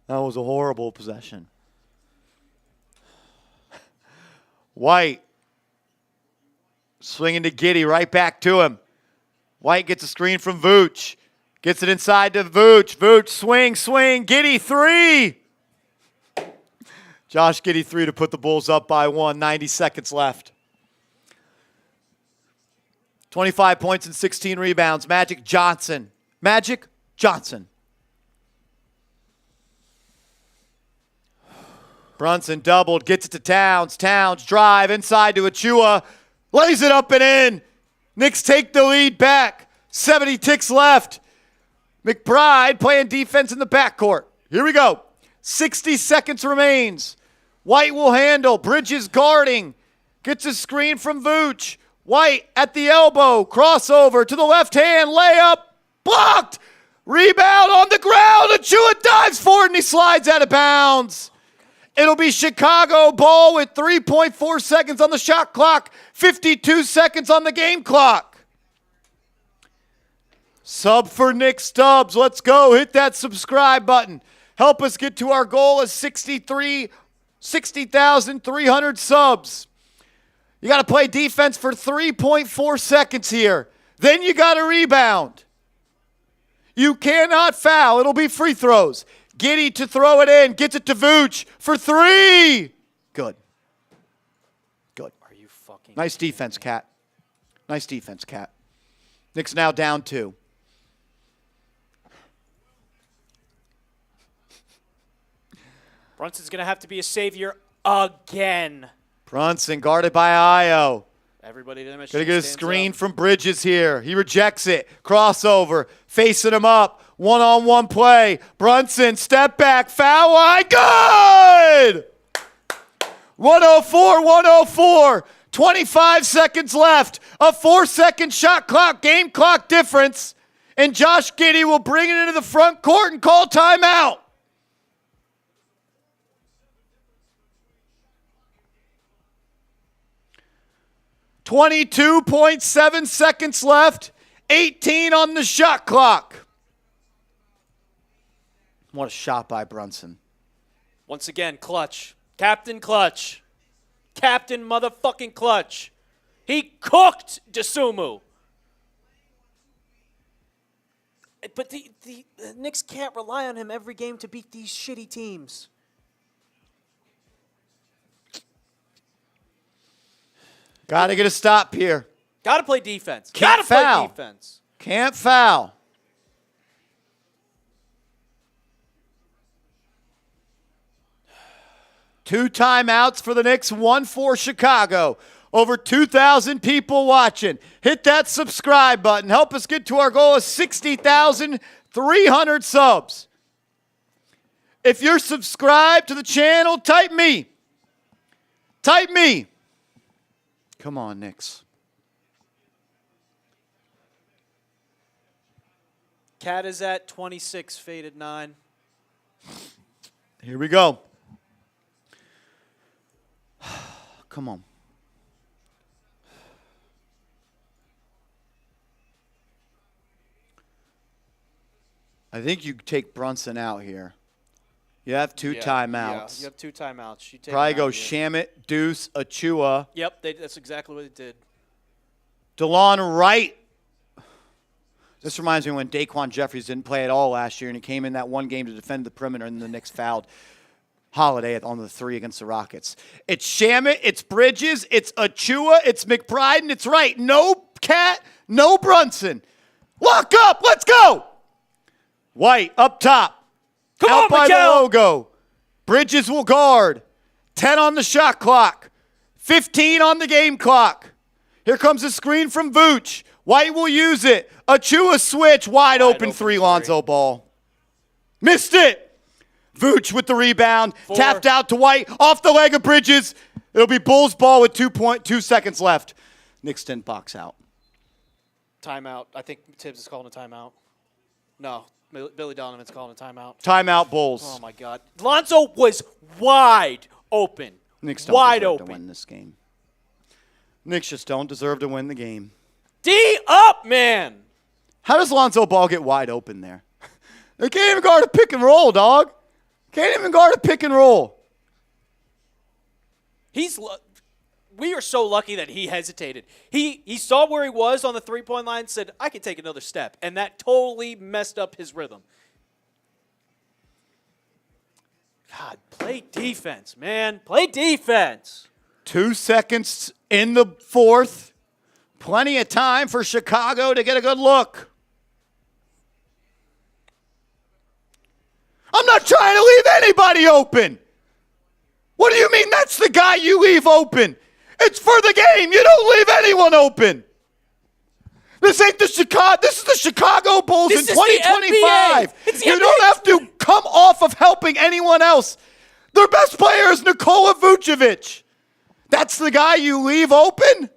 That was a horrible possession. White. Swinging to Giddey, right back to him. White gets a screen from Vooch. Gets it inside to Vooch. Vooch, swing. Giddey, 3. Josh Giddey, 3 to put the Bulls up by 1. 90 seconds left. 25 points and 16 rebounds. Magic Johnson. Brunson doubled, gets it to Towns. Towns drive inside to Achua. Lays it up and in. Knicks take the lead back. 70 ticks left. McBride playing defense in the backcourt. Here we go. 60 seconds remains. White will handle. Bridges guarding. Gets a screen from Vooch. White at the elbow. Crossover to the left hand. Layup. Blocked. Rebound on the ground. Achua dives for it and he slides out of bounds. It'll be Chicago ball with 3.4 seconds on the shot clock, 52 seconds on the game clock. Sub for Nick Stubbs. Let's go. Hit that subscribe button. Help us get to our goal of 60,300 subs. You got to play defense for 3.4 seconds here. Then you got to rebound. You cannot foul. It'll be free throws. Giddey to throw it in. Gets it to Vooch for 3. Good. Good. Are you fucking Nice defense, Cat. Nice defense, Cat. Knicks now down 2. Brunson's going to have to be a savior again. Brunson guarded by Io. Everybody in the Gonna get a screen from Bridges here. He rejects it. Crossover. Facing him up. One-on-one play. Brunson, step back. Foul line. Good! 104. 25 seconds left. A 4-second shot clock, game clock difference. And Josh Giddey will bring it into the front court and call timeout. 22.7 seconds left. 18 on the shot clock. What a shot by Brunson. Once again, clutch. Captain Clutch. Captain motherfucking Clutch. He cooked DeSumo. But the Knicks can't rely on him every game to beat these shitty teams. Got to get a stop here. Got to play defense. Can't Got to play foul. defense. Can't foul. Two timeouts for the Knicks, 1 for Chicago. Over 2,000 people watching. Hit that subscribe button. Help us get to our goal of 60,300 subs. If you're subscribed to the channel, type me. Type me. Come on, Knicks. Cat is at 26, faded 9. Here we go. Come on. I think you take Brunson out here. You have two timeouts. Yeah, you have 2 timeouts. You take Probably him go out here. Shamit, Deuce, Achua. Yep, that's exactly what it did. DeLon Wright. This reminds me when Daquan Jeffries didn't play at all last year, and he came in that one game to defend the perimeter, and the Knicks fouled Holiday on the 3 against the Rockets. It's Shamit, it's Bridges, it's Achua, it's McBride, and it's Wright. No Cat, no Brunson. Lock up, let's go! White up top. Come out on, by the Mikal. logo. Bridges will guard. 10 on the shot clock. 15 on the game clock. Here comes a screen from Vooch. White will use it. Achua switch. Wide open 3, Lonzo Ball. Missed it. Vooch with the rebound. 4. Tapped out to White. Off the leg of Bridges. It'll be Bulls ball with 2.2 seconds left. Knicks didn't box out. Timeout. I think Tibbs is calling a timeout. No, Billy Donovan's calling a timeout. Timeout Bulls. Oh, my God. Lonzo was wide open. Knicks don't wide deserve open. to win this game. Knicks just don't deserve to win the game. D up, man. How does Lonzo Ball get wide open there? They can't even guard a pick and roll, dog. Can't even guard a pick and roll. We are so lucky that he hesitated. He saw where he was on the 3-point line, said, I can take another step. And that totally messed up his rhythm. God, play defense, man. Play defense. 2 seconds in the fourth. Plenty of time for Chicago to get a good look. I'm not trying to leave anybody open. What do you mean that's the guy you leave open? It's for the game. You don't leave anyone open. This ain't the Chicago. This is the Chicago Bulls This in is the 2025. NBA. It's the You NBA. don't have to come off of helping anyone else. Their best player is Nikola Vucevic. That's the guy you leave open?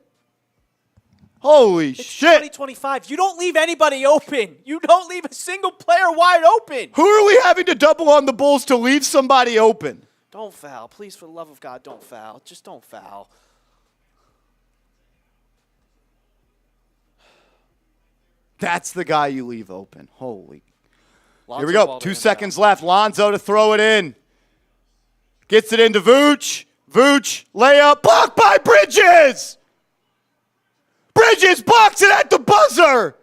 Holy It's shit. 2025. You don't leave anybody open. You don't leave a single player wide open. Who are we having to double on the Bulls to leave somebody open? Don't foul. Please, for the love of God, don't foul. Just don't foul. That's the guy you leave open. Holy. Here we go. 2 seconds left. Lonzo to throw it in. Gets it into Vooch. Vooch, layup, blocked by Bridges. Bridges blocks it at the buzzer.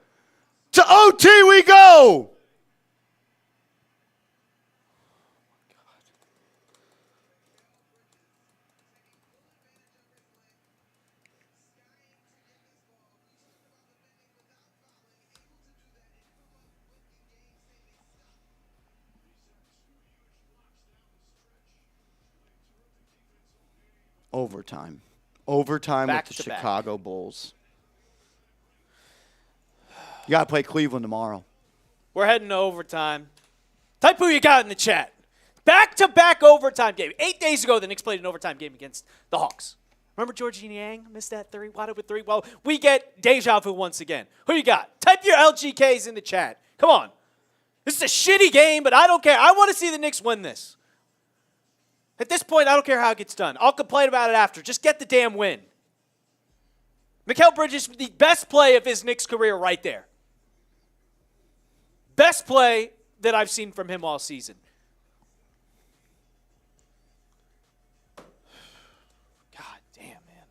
To OT we go. Overtime. Overtime Back with the to back. Chicago Bulls. You got to play Cleveland tomorrow. We're heading to overtime. Type who you got in the chat. Back-to-back overtime game. 8 days ago, the Knicks played an overtime game against the Hawks. Remember Georgie Niang missed that three, wide open three? Well, we get deja vu once again. Who you got? Type your LGKs in the chat. Come on. This is a shitty game, but I don't care. I want to see the Knicks win this. At this point, I don't care how it gets done. I'll complain about it after. Just get the damn win. Mikal Bridges, the best play of his Knicks career right there. Best play that I've seen from him all season. God damn, man.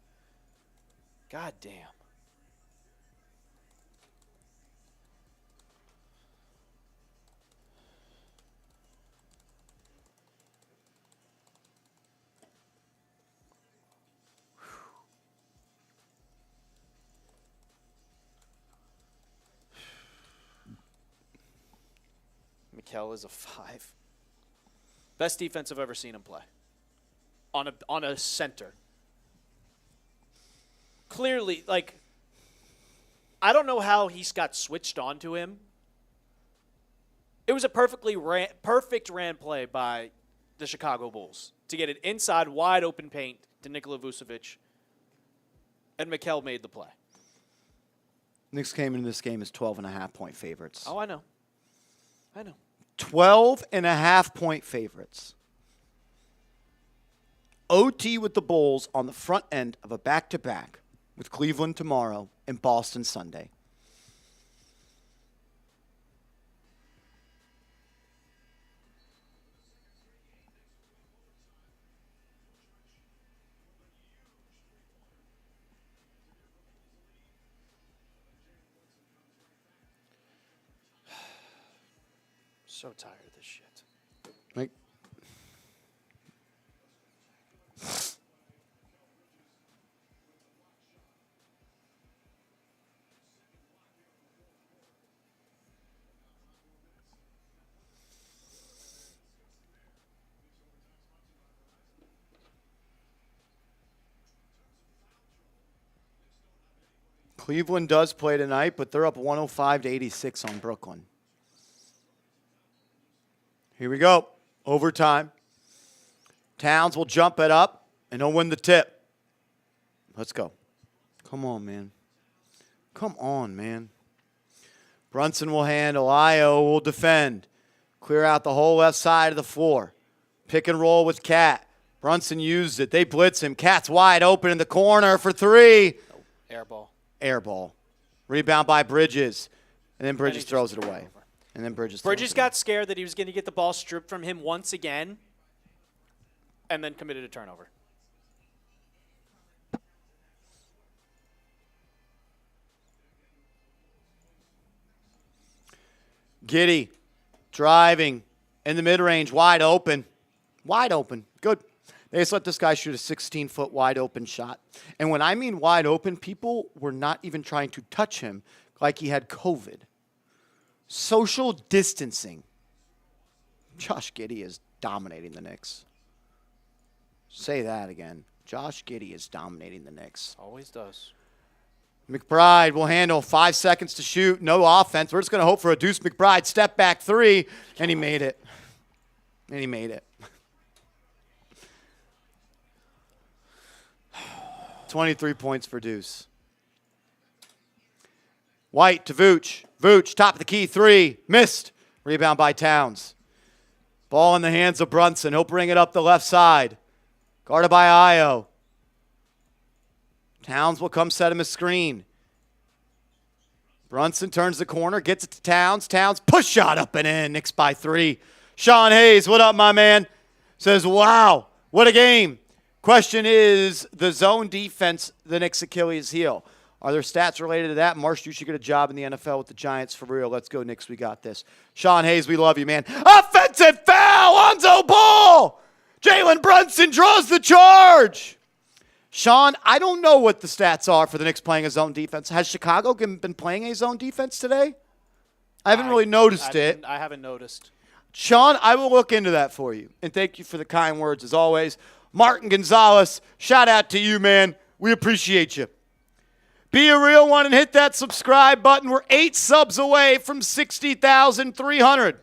God damn. Mikal is a 5. Best defense I've ever seen him play. On a center. Clearly, like, I don't know how he's got switched on to him. It was a perfect ran play by the Chicago Bulls to get it inside wide open paint to Nikola Vucevic. And Mikal made the play. Knicks came into this game as 12.5-point favorites. Oh, I know. I know. 12.5-point favorites. OT with the Bulls on the front end of a back-to-back with Cleveland tomorrow and Boston Sunday. So tired of this shit. Like, Cleveland does play tonight, but they're up 105-86 on Brooklyn. Here we go. Overtime. Towns will jump it up, and he'll win the tip. Let's go. Come on, man. Come on, man. Brunson will handle. Io will defend. Clear out the whole left side of the floor. Pick and roll with Cat. Brunson used it. They blitz him. Cat's wide open in the corner for 3. Air ball. Air ball. Rebound by Bridges. And then Bridges throws it away. And then Bridges got scared that he was going to get the ball stripped from him once again and then committed a turnover. Giddey driving in the mid-range, wide open. Wide open. Good. They just let this guy shoot a 16-foot wide open shot. And when I mean wide open, people were not even trying to touch him like he had COVID. Social distancing. Josh Giddey is dominating the Knicks. Say that again. Josh Giddey is dominating the Knicks. Always does. McBride will handle. 5 seconds to shoot. No offense. We're just going to hope for a Deuce McBride step back 3. And he made it. And he made it. 23 points for Deuce. White to Vooch. Vooch, top of the key, 3. Missed. Rebound by Towns. Ball in the hands of Brunson. He'll bring it up the left side. Guarded by Io. Towns will come set him a screen. Brunson turns the corner, gets it to Towns. Towns, push shot up and in. Knicks by 3. Sean Hayes, what up, my man? Says, wow, what a game. Question is, the zone defense, the Knicks' Achilles heel. Are there stats related to that? Marsh, you should get a job in the NFL with the Giants for real. Let's go, Knicks. We got this. Sean Hayes, we love you, man. Offensive foul, Lonzo Ball. Jalen Brunson draws the charge. Sean, I don't know what the stats are for the Knicks playing a zone defense. Has Chicago been playing a zone defense today? I haven't really noticed it. I haven't noticed. Sean, I will look into that for you. And thank you for the kind words as always. Martin Gonzalez, shout out to you, man. We appreciate you. Be a real one and hit that subscribe button. We're 8 subs away from 60,300.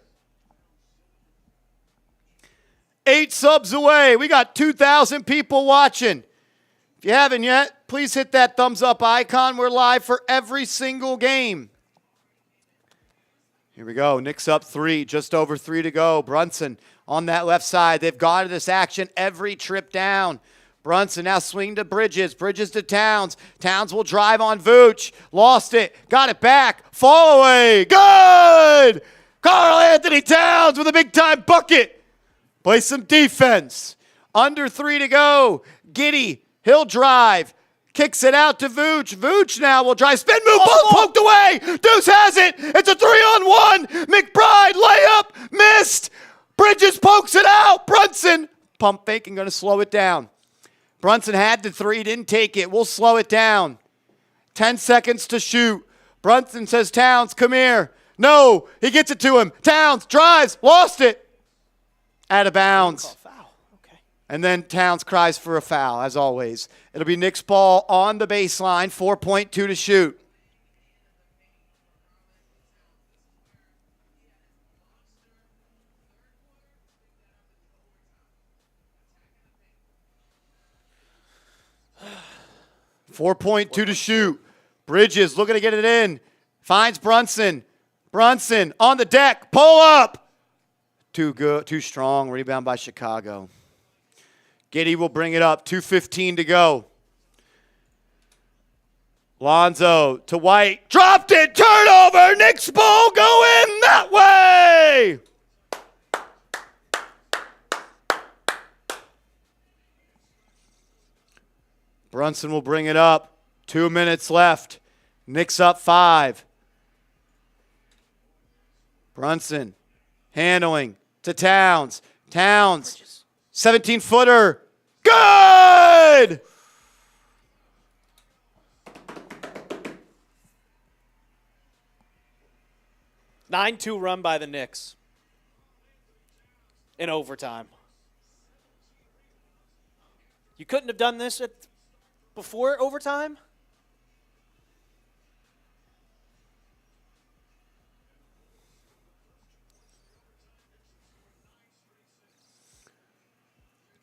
8 subs away. We got 2,000 people watching. If you haven't yet, please hit that thumbs up icon. We're live for every single game. Here we go. Knicks up 3, just over 3 to go. Brunson on that left side. They've guarded this action every trip down. Brunson now swinging to Bridges. Bridges to Towns. Towns will drive on Vooch. Lost it. Got it back. Fall away. Good! Karl Anthony Towns with a big-time bucket. Play some defense. Under 3 to go. Giddey. He'll drive. Kicks it out to Vooch. Vooch now will drive. Spin move. Ball poked away. Deuce has it. It's a 3-on-1. McBride layup. Missed. Bridges pokes it out. Brunson. Pump fake and going to slow it down. Brunson had the 3. Didn't take it. We'll slow it down. 10 seconds to shoot. Brunson says, Towns, come here. No. He gets it to him. Towns drives. Lost it. Out of bounds. And then Towns cries for a foul, as always. It'll be Knicks ball on the baseline, 4.2 to shoot. .2 to shoot. Bridges looking to get it in. Finds Brunson. Brunson on the deck. Pull up. Too good, too strong. Rebound by Chicago. Giddey will bring it up. 2:15 to go. Lonzo to White. Dropped it. Turnover. Knicks ball going that way. Brunson will bring it up. 2 minutes left. Knicks up 5. Brunson handling to Towns. Towns. 17-footer. Good! – 9-2 run by the Knicks in overtime. You couldn't have done this before overtime?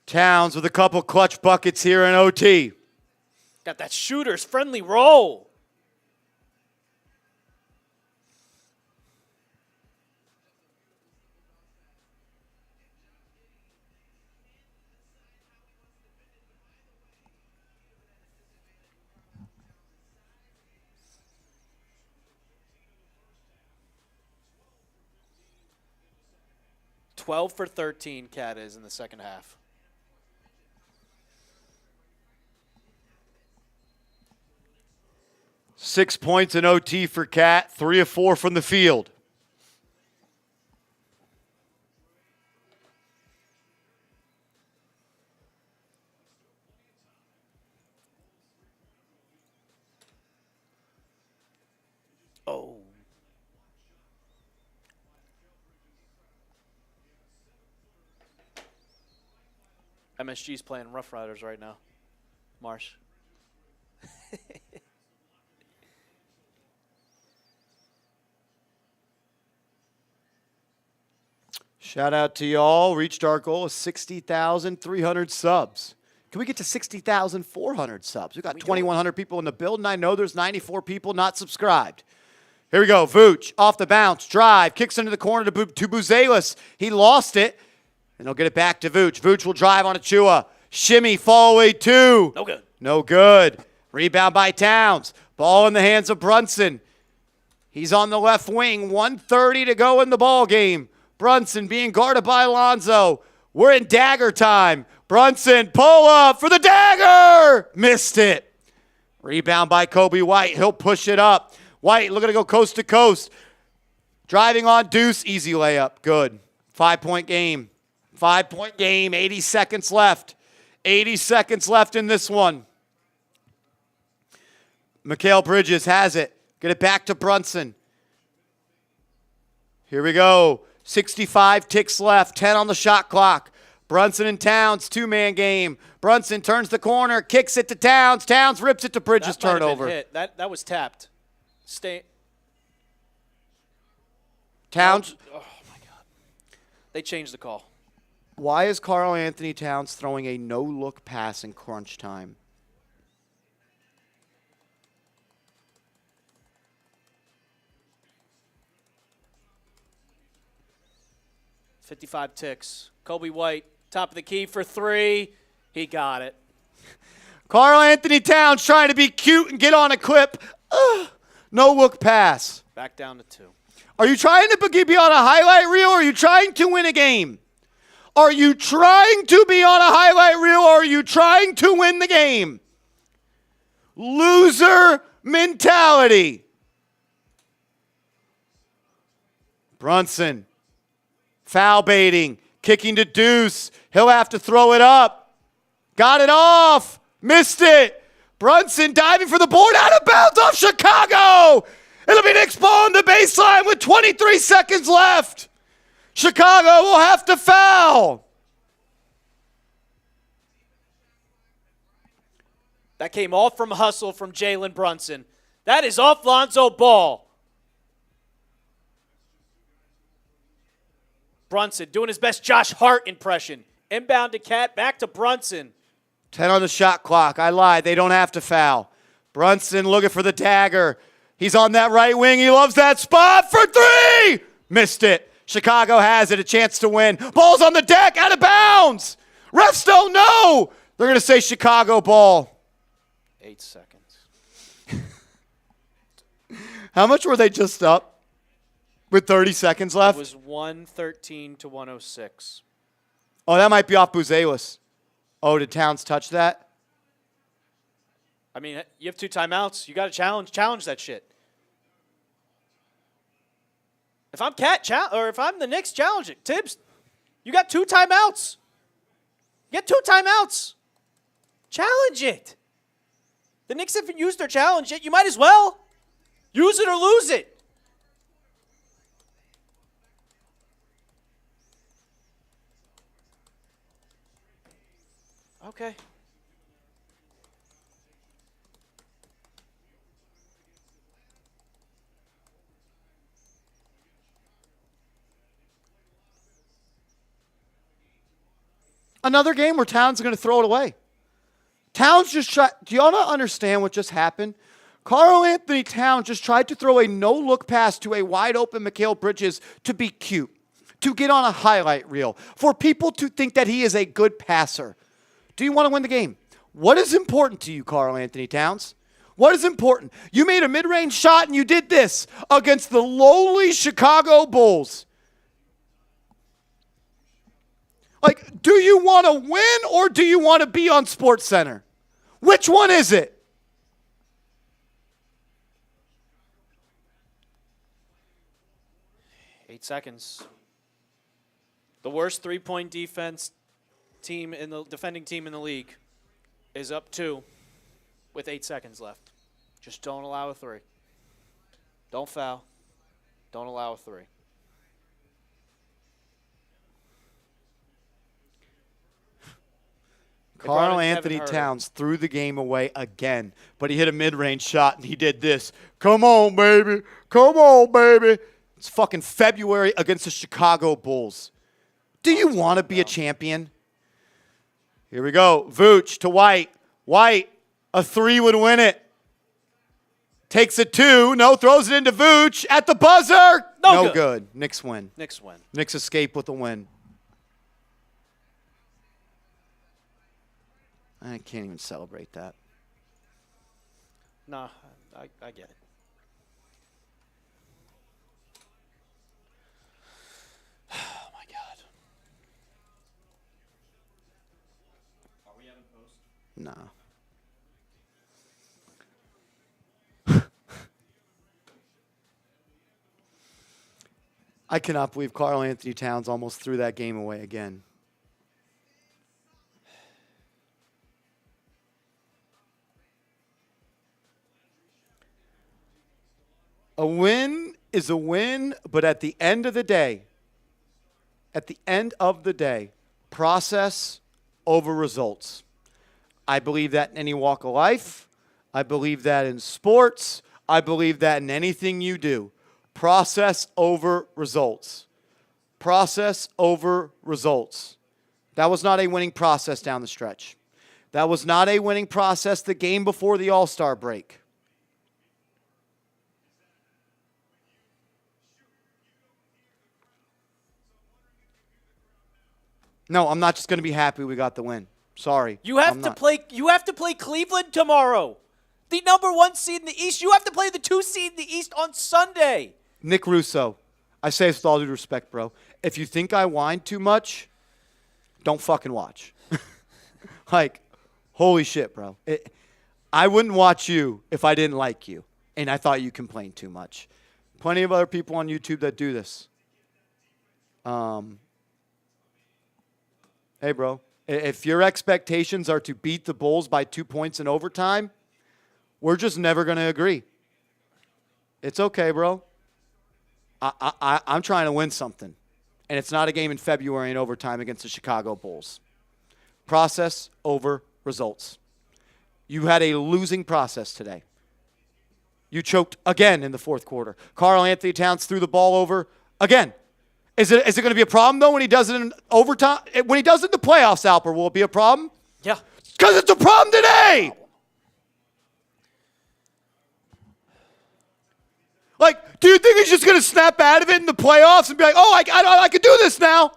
Towns with a couple clutch buckets here in OT. Got that shooter's friendly roll. $12 for 13, Cat is in the second half. Six points in OT for Cat, 3 of 4 from the field. Oh. MSG's playing Rough Riders right now. Marsh. Shout out to y'all. Reached our goal of 60,300 subs. Can we get to 60,400 subs? We got 2,100 people in the building. I know there's 94 people not subscribed. Here we go. Vooch off the bounce. Drive. Kicks into the corner to Vucevic. He lost it. And he'll get it back to Vooch. Vooch will drive on Achua. Shimmy. Fall away 2. No good. No good. Rebound by Towns. Ball in the hands of Brunson. He's on the left wing. 1:30 to go in the ball game. Brunson being guarded by Alonzo. We're in dagger time. Brunson, pull up for the dagger. Missed it. Rebound by Kobe White. He'll push it up. White looking to go coast to coast. Driving on Deuce. Easy layup. Good. 5-point game. 5-point game. 80 seconds left. 80 seconds left in this one. Mikal Bridges has it. Get it back to Brunson. Here we go. 65 ticks left. 10 on the shot clock. Brunson and Towns, two-man game. Brunson turns the corner, kicks it to Towns. Towns rips it to Bridges, That might have been turnover. hit. That was tapped. Towns. Oh, my God. They changed the call. Why is Karl Anthony Towns throwing a no-look pass in crunch time? .55 ticks. Kobe White, top of the key for three. He got it. Karl Anthony Towns trying to be cute and get on a clip. No-look pass. Back down to 2. Are you trying to be on a highlight reel, or are you trying to win a game? Are you trying to be on a highlight reel, or are you trying to win the game? Loser mentality. Brunson. Foul baiting. Kicking to Deuce. He'll have to throw it up. Got it off. Missed it. Brunson diving for the board. Out of bounds off Chicago. It'll be Knicks ball on the baseline with 23 seconds left. Chicago will have to foul. That came all from hustle from Jalen Brunson. That is off Lonzo Ball. Brunson doing his best Josh Hart impression. Inbound to Cat, back to Brunson. 10 on the shot clock. I lied. They don't have to foul. Brunson looking for the dagger. He's on that right wing. He loves that spot for three. Missed it. Chicago has it. A chance to win. Ball's on the deck. Out of bounds. Refs don't know. They're going to say Chicago ball. 8 seconds. How much were they just up? With 30 seconds left? It was 113 to 106. Oh, that might be off Buzelis. Oh, did Towns touch that? I mean, you have 2 timeouts. You got to challenge that shit. If I'm or if I'm the Knicks, challenge it. Tibbs, you got 2 timeouts. You got 2 timeouts. Challenge it. The Knicks haven't used their challenge yet. You might as well. Use it or lose it. Okay. Another game where Towns is going to throw it away. Towns just tried. Do y'all not understand what just happened? Karl Anthony Towns just tried to throw a no-look pass to a wide-open Mikal Bridges to be cute, to get on a highlight reel, for people to think that he is a good passer. Do you want to win the game? What is important to you, Karl Anthony Towns? What is important? You made a mid-range shot and you did this against the lowly Chicago Bulls. Like, do you want to win or do you want to be on SportsCenter? Which one is it? Eight seconds. The worst three-point defense team in the defending team in the league is up 2 with 8 seconds left. Just don't allow a 3. Don't foul. Don't allow a 3. Karl Anthony Towns threw the game away again, but he hit a mid-range shot and he did this. Come on, baby. Come on, baby. It's fucking February against the Chicago Bulls. Do you want to be a champion? Here we go. Vooch to White. White, a 3 would win it. Takes a 2. No, throws it into Vooch at the buzzer. No good. Knicks win. Knicks win. Knicks escape with a win. I can't even celebrate that. No, I get it. Nah. I cannot believe Karl Anthony Towns almost threw that game away again. A win is a win, but at the end of the day, process over results. I believe that in any walk of life. I believe that in sports. I believe that in anything you do. Process over results. Process over results. That was not a winning process down the stretch. That was not a winning process the game before the All-Star break. No, I'm not just going to be happy we got the win. Sorry. You have to play Cleveland tomorrow. The number 1 seed in the East. You have to play the 2 seed in the East on Sunday. Nick Russo, I say this with all due respect, bro. If you think I whine too much, don't fucking watch. Like, holy shit, bro. I wouldn't watch you if I didn't like you and I thought you complained too much. Plenty of other people on YouTube that do this. Hey, bro, if your expectations are to beat the Bulls by 2 points in overtime, we're just never going to agree. It's okay, bro. I'm trying to win something, and it's not a game in February in overtime against the Chicago Bulls. Process over results. You had a losing process today. You choked again in the fourth quarter. Karl Anthony Towns threw the ball over again. Is it going to be a problem, though, when he does it in overtime? When he does it in the playoffs, Alper, will it be a problem? Yeah. Because it's a problem today. Like, do you think he's just going to snap out of it in the playoffs and be like, oh, I can do this now?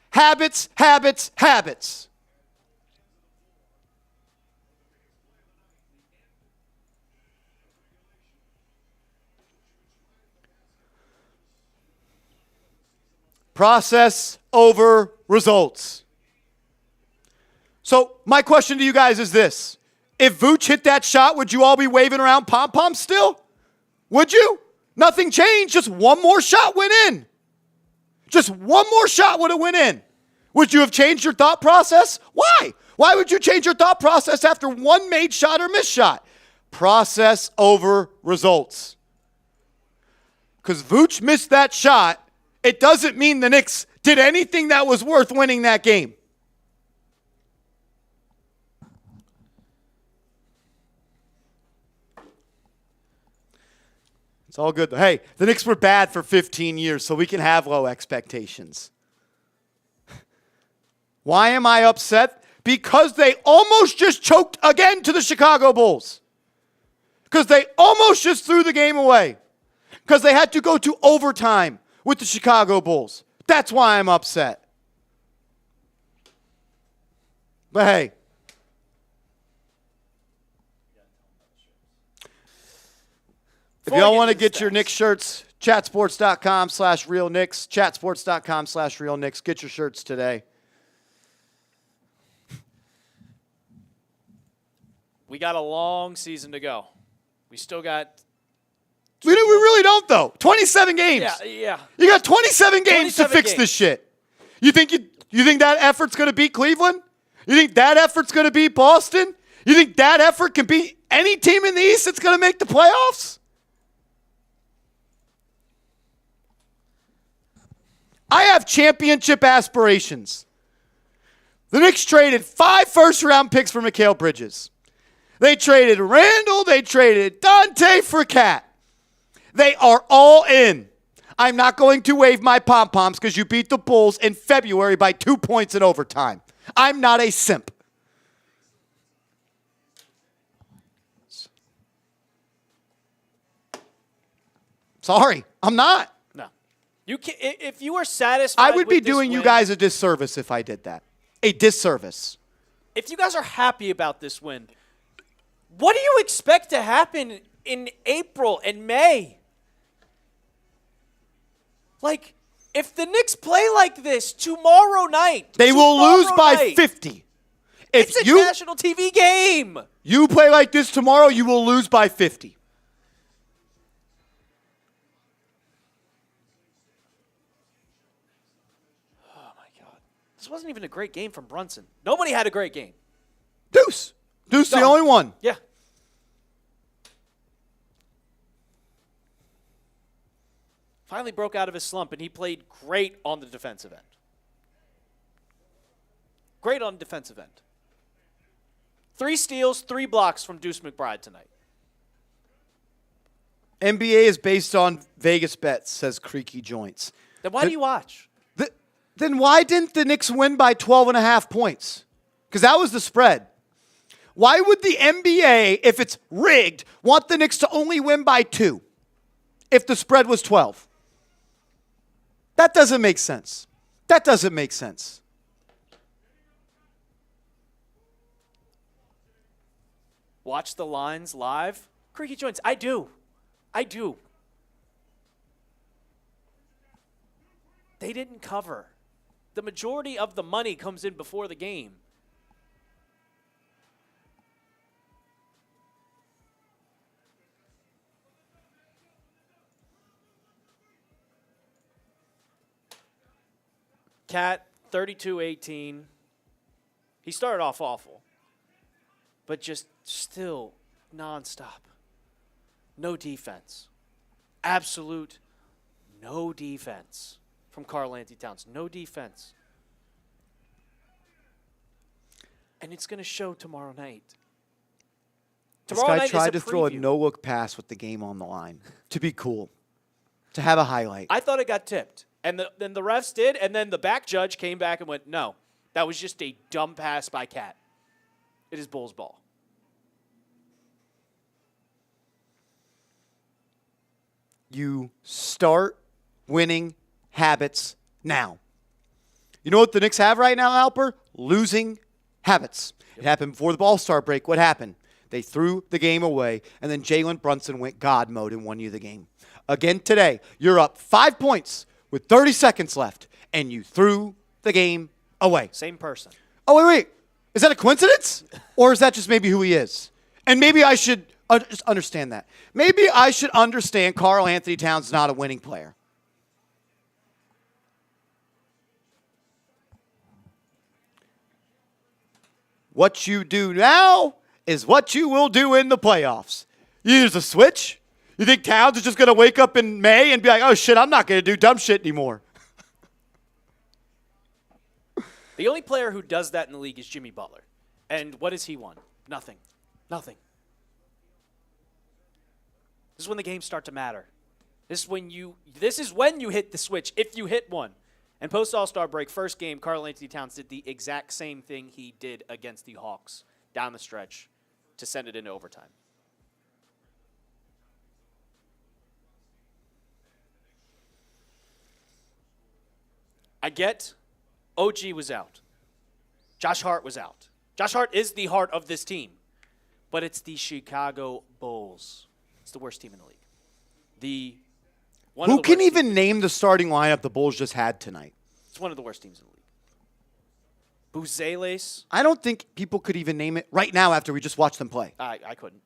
Habits, habits, habits. Process over results. So my question to you guys is this. If Vooch hit that shot, would you all be waving around pom-poms still? Would you? Nothing changed. Just one more shot went in. Just one more shot would have went in. Would you have changed your thought process? Why? Why would you change your thought process after one made shot or missed shot? Process over results. Because Vooch missed that shot, it doesn't mean the Knicks did anything that was worth winning that game. It's all good. Hey, the Knicks were bad for 15 years, so we can have low expectations. Why am I upset? Because they almost just choked again to the Chicago Bulls. Because they almost just threw the game away. Because they had to go to overtime with the Chicago Bulls. That's why I'm upset. But hey. If y'all want to get your Knicks shirts, chatsports.com/realknicks, chatsports.com/realknicks. Get your shirts today. We got a long season to go. We still got... We really don't, though. 27 games. Yeah. You got 27 games to 27 fix this shit. You think that effort's going to beat Cleveland? You think that effort's going to beat Boston? You think that effort can beat any team in the East that's going to make the playoffs? I have championship aspirations. The Knicks traded 5 first-round picks for Mikal Bridges. They traded Randall. They traded Dante for Cat. They are all in. I'm not going to wave my pom-poms because you beat the Bulls in February by 2 points in overtime. I'm not a simp. Sorry, I'm not. No. You can, if you are satisfied I would be with this doing you win, guys a disservice if I did that. A disservice. If you guys are happy about this win, what do you expect to happen in April and May? Like, if the Knicks play like this tomorrow night, They will lose by 50. If It's a national TV game. you play like this tomorrow, you will lose by 50. Oh, my God. This wasn't even a great game from Brunson. Nobody had a great game. Deuce the only one. Yeah. Finally broke out of his slump, and he played great on the defensive end. Great on the defensive end. 3 steals, 3 blocks from Deuce McBride tonight. NBA is based on Vegas bets, says Creaky Joints. Then why do you watch? Then why didn't the Knicks win by 12.5 points? Because that was the spread. Why would the NBA, if it's rigged, want the Knicks to only win by 2 if the spread was 12? That doesn't make sense. That doesn't make sense. Watch the lines live? Creaky Joints, I do. They didn't cover. The majority of the money comes in before the game. Cat, 32-18. He started off awful, but just still nonstop. No defense. Absolute no defense from Karl-Anthony Towns. No defense. And it's going to show tomorrow night. This guy tried to throw a no-look pass with the game on the line to be cool, to have a highlight. I thought it got tipped. And then the refs did, and then the back judge came back and went, no, that was just a dumb pass by Cat. It is Bulls ball. You start winning habits now. You know what the Knicks have right now, Alper? Losing habits. It happened before the All-Star break. What happened? They threw the game away, and then Jalen Brunson went God mode and won you the game. Again today, you're up 5 points with 30 seconds left, and you threw the game away. Same person. Oh, wait. Is that a coincidence? Or is that just maybe who he is? And maybe I should just understand that. Maybe I should understand Karl-Anthony Towns is not a winning player. What you do now is what you will do in the playoffs. You use a switch. You think Towns is just going to wake up in May and be like, oh, shit, I'm not going to do dumb shit anymore. The only player who does that in the league is Jimmy Butler. And what has he won? Nothing. This is when the games start to matter. This is when you hit the switch, if you hit one. And post-All-Star break, first game, Karl-Anthony Towns did the exact same thing he did against the Hawks down the stretch to send it into overtime. I get OG was out. Josh Hart was out. Josh Hart is the heart of this team. But it's the Chicago Bulls. It's the worst team in the league. Who can even name the starting lineup the Bulls just had tonight? It's one of the worst teams in the league. Vucevic. I don't think people could even name it right now after we just watched them play. I couldn't.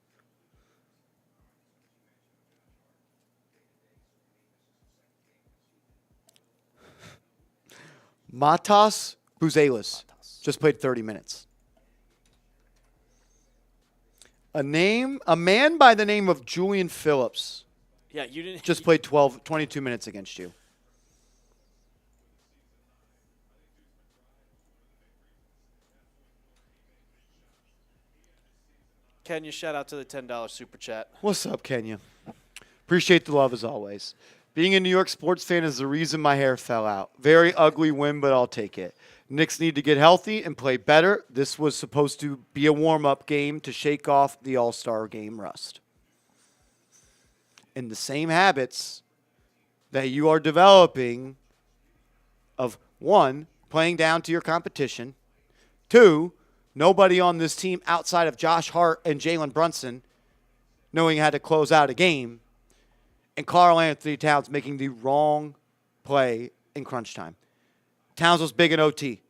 Matas Vucevic just played 30 minutes. A man by the name of Julian Phillips. Yeah, you didn't. Just played 22 minutes against you. Kenya, shout out to the $10 super chat. What's up, Kenya? Appreciate the love as always. Being a New York sports fan is the reason my hair fell out. Very ugly win, but I'll take it. Knicks need to get healthy and play better. This was supposed to be a warm-up game to shake off the All-Star game rust. And the same habits that you are developing of, 1, playing down to your competition, 2, nobody on this team outside of Josh Hart and Jalen Brunson knowing how to close out a game, and Karl-Anthony Towns making the wrong play in crunch time. Towns was big in OT.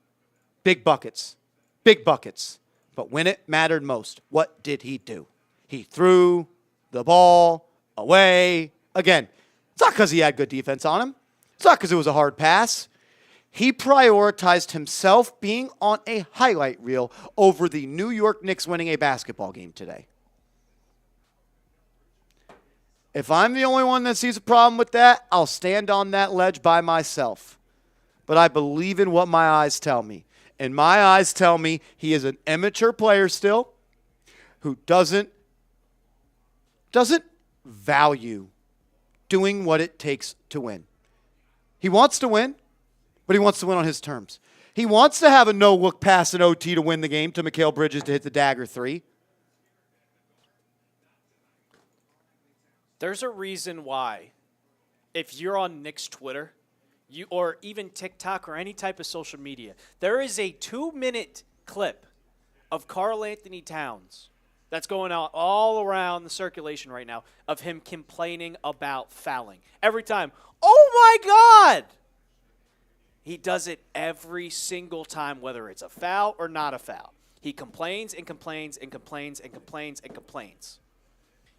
Big buckets. Big buckets. But when it mattered most, what did he do? He threw the ball away. Again, it's not because he had good defense on him. It's not because it was a hard pass. He prioritized himself being on a highlight reel over the New York Knicks winning a basketball game today. If I'm the only one that sees a problem with that, I'll stand on that ledge by myself. But I believe in what my eyes tell me. And my eyes tell me he is an immature player still who doesn't value doing what it takes to win. He wants to win, but he wants to win on his terms. He wants to have a no-look pass in OT to win the game to Mikal Bridges to hit the dagger three. There's a reason why, if you're on Knicks Twitter, or even TikTok or any type of social media, there is a 2-minute clip of Karl Anthony Towns that's going out all around the circulation right now of him complaining about fouling. Every time, oh my God! He does it every single time, whether it's a foul or not a foul. He complains and complains and complains and complains and complains.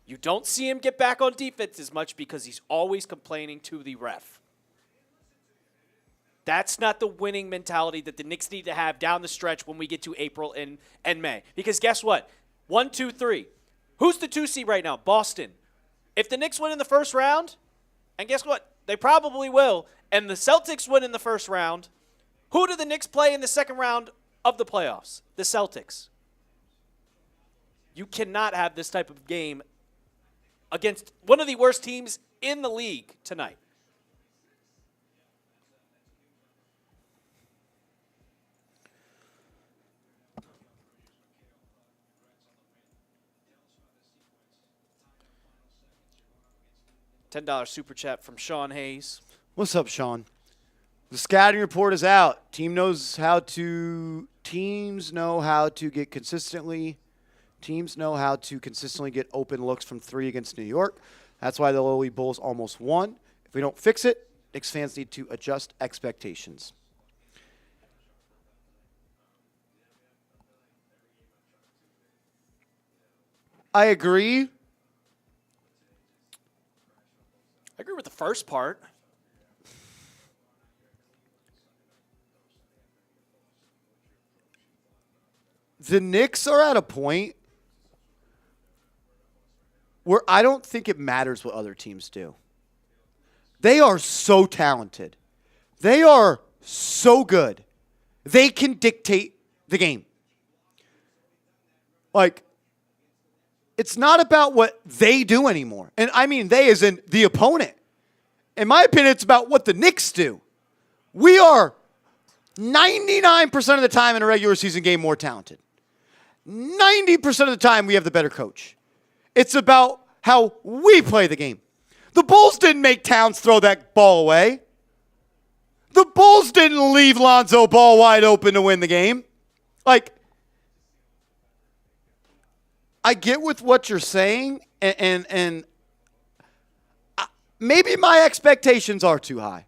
You don't see him get back on defense as much because he's always complaining to the ref. That's not the winning mentality that the Knicks need to have down the stretch when we get to April and May. Because guess what? 1, 2, 3. Who's the 2 seed right now? Boston. If the Knicks win in the first round, and guess what? They probably will, and the Celtics win in the first round, who do the Knicks play in the second round of the playoffs? The Celtics. You cannot have this type of game against one of the worst teams in the league tonight. $10 super chat from Sean Hayes. What's up, Sean? The scouting report is out. Teams know how to get consistently get open looks from 3 against New York. That's why the lowly Bulls almost won. If we don't fix it, Knicks fans need to adjust expectations. I agree. I agree with the first part. The Knicks are at a point where I don't think it matters what other teams do. They are so talented. They are so good. They can dictate the game. Like, it's not about what they do anymore. And I mean they as in the opponent. In my opinion, it's about what the Knicks do. We are 99% of the time in a regular season game more talented. 90% of the time we have the better coach. It's about how we play the game. The Bulls didn't make Towns throw that ball away. The Bulls didn't leave Lonzo Ball wide open to win the game. Like, I get with what you're saying, and maybe my expectations are too high.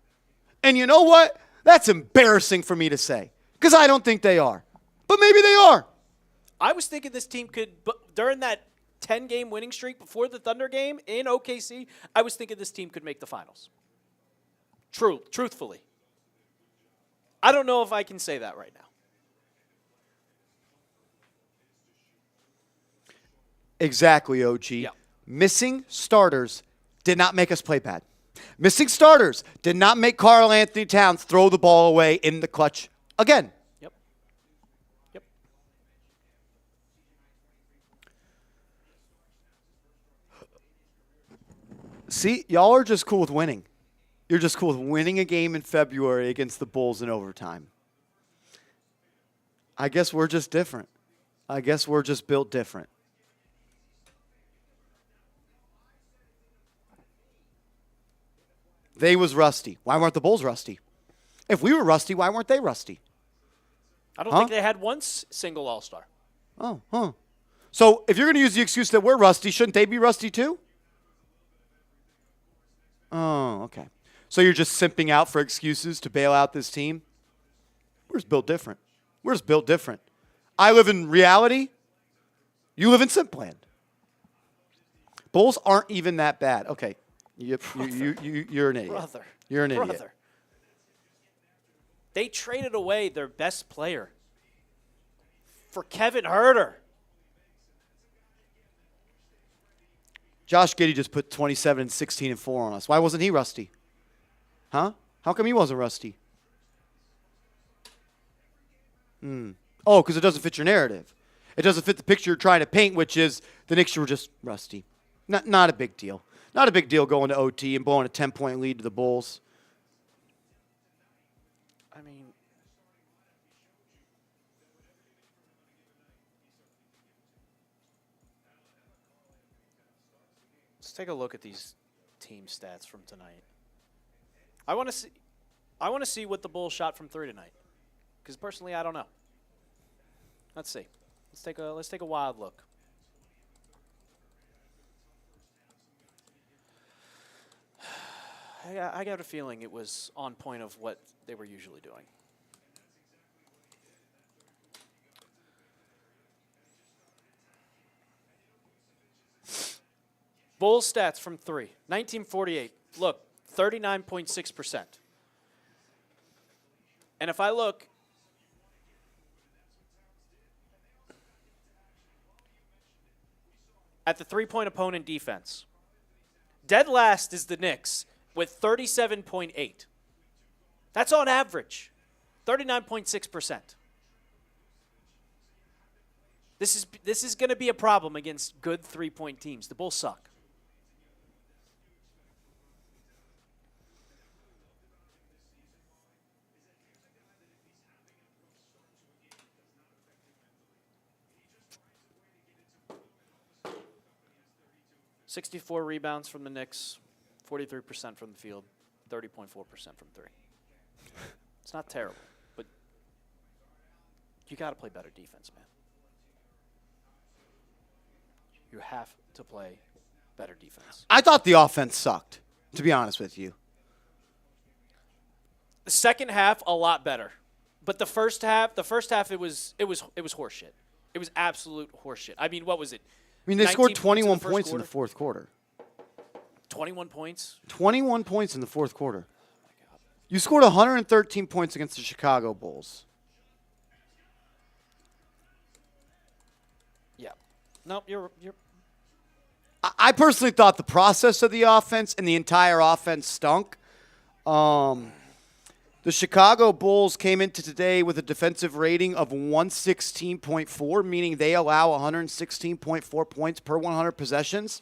And you know what? That's embarrassing for me to say because I don't think they are. But maybe they are. I was thinking this team could, during that 10-game winning streak before the Thunder game in OKC, I was thinking this team could make the finals. Truthfully. I don't know if I can say that right now. Exactly, OG. Yeah. Missing starters did not make us play bad. Missing starters did not make Karl Anthony Towns throw the ball away in the clutch again. Yep. See, y'all are just cool with winning. You're just cool with winning a game in February against the Bulls in overtime. I guess we're just different. I guess we're just built different. They was rusty. Why weren't the Bulls rusty? If we were rusty, why weren't they rusty? I don't think they had one single All-Star. So if you're going to use the excuse that we're rusty, shouldn't they be rusty too? Oh, okay. So you're just simping out for excuses to bail out this team? We're just built different. I live in reality. You live in Simpland. Bulls aren't even that bad. Okay. You're an idiot. Brother. You're an idiot. Brother. They traded away their best player for Kevin Huerter. Josh Giddey just put 27 and 16 and 4 on us. Why wasn't he rusty? Huh? How come he wasn't rusty? Oh, because it doesn't fit your narrative. It doesn't fit the picture you're trying to paint, which is the Knicks were just rusty. Not a big deal. Not a big deal going to OT and blowing a 10-point lead to the Bulls. I mean, let's take a look at these team stats from tonight. I want to see what the Bulls shot from 3 tonight, because personally, I don't know. Let's see. Let's take a wild look. I got a feeling it was on point of what they were usually doing. Bulls stats from 3. 1948. Look, 39.6%. And if I look at the three-point opponent defense, dead last is the Knicks with 37.8. That's on average. 39.6%. This is going to be a problem against good three-point teams. The Bulls suck. .64 rebounds from the Knicks, 43% from the field, 30.4% from 3. It's not terrible, but you got to play better defense, man. You have to play better defense. I thought the offense sucked, to be honest with you. The second half, a lot better, but the first half, it was horseshit. It was absolute horseshit. I mean, what was it? I mean, they scored 21 points points in the fourth quarter. 21 points? 21 points in the fourth quarter. You scored 113 points against the Chicago Bulls. Yeah. No, you're. I personally thought the process of the offense and the entire offense stunk. The Chicago Bulls came into today with a defensive rating of 116.4, meaning they allow 116.4 points per 100 possessions.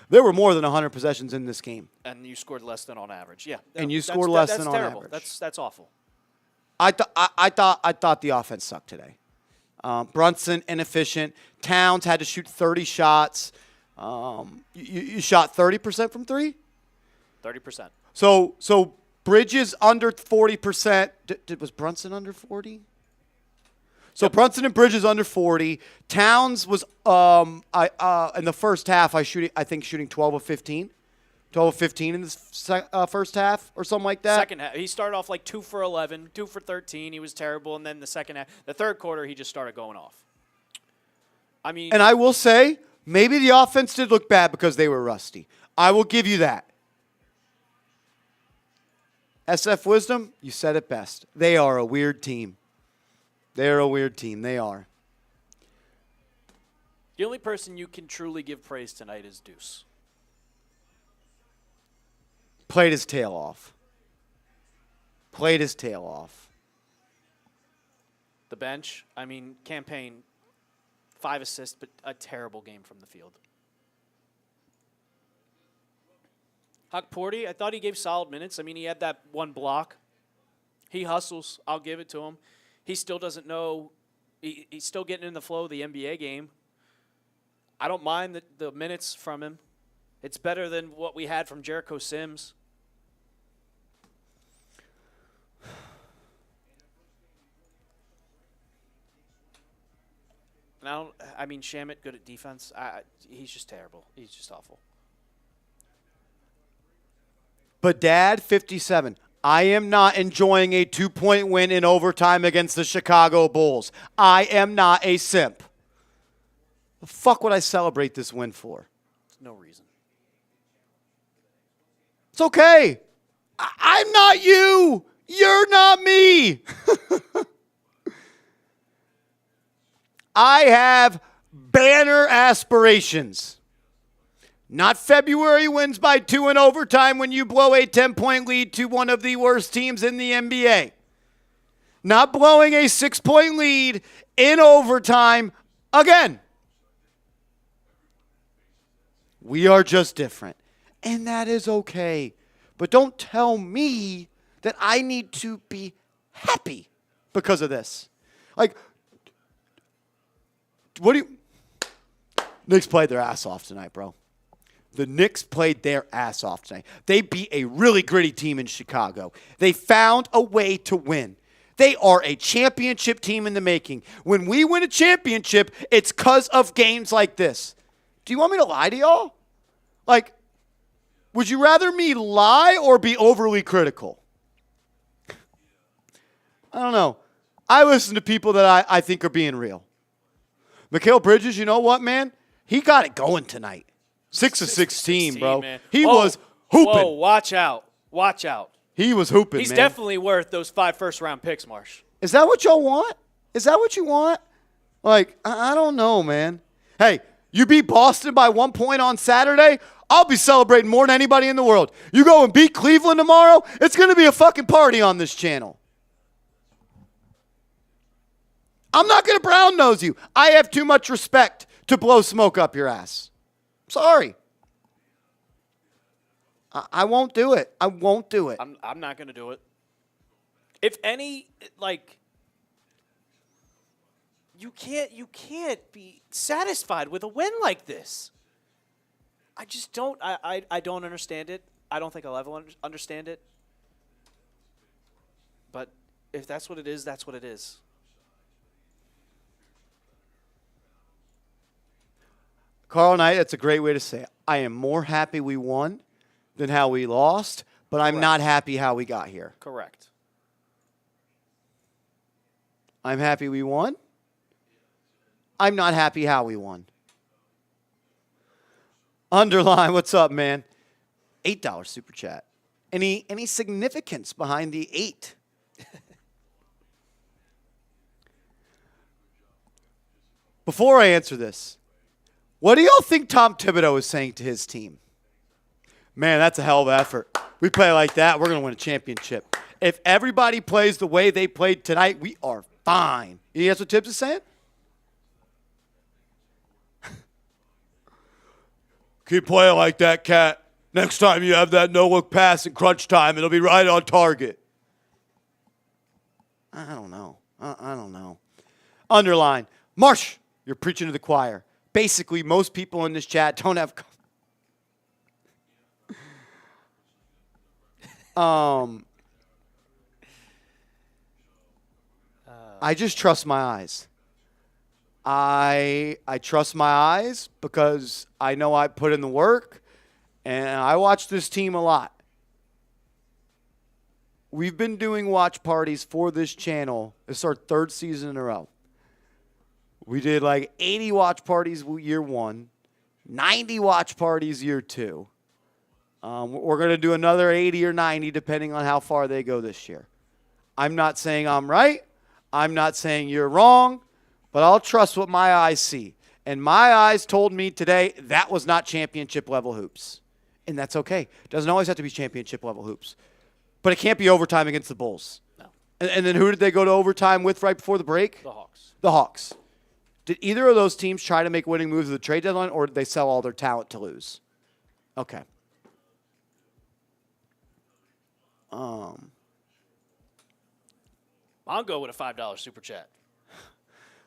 There were more than 100 possessions in this game. And you scored less than on average. Yeah. And you scored less than on terrible. average. That's awful. I thought the offense sucked today. Brunson inefficient. Towns had to shoot 30 shots. You shot 30% from 3? 30%. So Bridges under 40%. Was Brunson under 40? So yep. Brunson and Bridges under 40. Towns was in the first half. I think shooting 12 of 15. 12 of 15 in the first half or something like that. Second half, he started off like 2 for 11, 2 for 13. He was terrible, and then the second half, the third quarter, he just started going off. I mean, and I will say maybe the offense did look bad because they were rusty. I will give you that. SF Wisdom, you said it best. They are a weird team. They're a weird team. They are. The only person you can truly give praise tonight is Deuce. Played his tail off. Played his tail off. The bench, I mean, campaign, 5 assists, but a terrible game from the field. Huck Porty, I thought he gave solid minutes. I mean, he had that one block. He hustles. I'll give it to him. He still doesn't know. He's still getting in the flow of the NBA game. I don't mind the minutes from him. It's better than what we had from Jericho Sims. And I mean, Shamet, good at defense. He's just terrible. He's just awful. But Dad, 57. I am not enjoying a 2-point win in overtime against the Chicago Bulls. I am not a simp. The fuck would I celebrate this win for? No reason. It's okay. I'm not you. You're not me. I have banner aspirations. Not February wins by 2 in overtime when you blow a 10-point lead to one of the worst teams in the NBA. Not blowing a 6-point lead in overtime again. We are just different. And that is okay. But don't tell me that I need to be happy because of this. Like, what do you... Knicks played their ass off tonight, bro. The Knicks played their ass off tonight. They beat a really gritty team in Chicago. They found a way to win. They are a championship team in the making. When we win a championship, it's because of games like this. Do you want me to lie to y'all? Like, would you rather me lie or be overly critical? I don't know. I listen to people that I think are being real. Mikal Bridges, you know what, man? He got it going tonight. 6 of 16, bro. Man. He was hooping. Whoa, watch out. Watch out. He was hooping, He's man. definitely worth those 5 first-round picks, Marsh. Is that what y'all want? Is that what you want? Like, I don't know, man. Hey, you beat Boston by 1 point on Saturday, I'll be celebrating more than anybody in the world. You go and beat Cleveland tomorrow, it's going to be a fucking party on this channel. I'm not going to brown nose you. I have too much respect to blow smoke up your ass. Sorry. I won't do it. I won't do it. I'm not going to do it. If any, like, you can't be satisfied with a win like this. I just don't. I don't understand it. I don't think I'll ever understand it. But if that's what it is, that's what it is. Carl Knight, that's a great way to say it. I am more happy we won than how we lost, but I'm not happy how we got here. Correct. I'm happy we won. I'm not happy how we won. Underline, what's up, man? $8 super chat. Any significance behind the 8? Before I answer this, what do y'all think Tom Thibodeau is saying to his team? Man, that's a hell of an effort. We play like that, we're going to win a championship. If everybody plays the way they played tonight, we are fine. You guess what Tibbs is saying? Keep playing like that, Cat. Next time you have that no-look pass in crunch time, it'll be right on target. I don't know. I don't know. Underline. Marsh, you're preaching to the choir. Basically, most people in this chat don't have... I just trust my eyes. I trust my eyes because I know I put in the work, and I watch this team a lot. We've been doing watch parties for this channel. It's our 3rd season in a row. We did like 80 watch parties year 1, 90 watch parties year 2. We're going to do another 80 or 90 depending on how far they go this year. I'm not saying I'm right. I'm not saying you're wrong, but I'll trust what my eyes see. And my eyes told me today that was not championship level hoops. And that's okay. It doesn't always have to be championship level hoops. But it can't be overtime against the Bulls. No. And then who did they go to overtime with right before the break? The Hawks. The Hawks. Did either of those teams try to make winning moves at the trade deadline, or did they sell all their talent to lose? Okay. I'll go with a $5 super chat.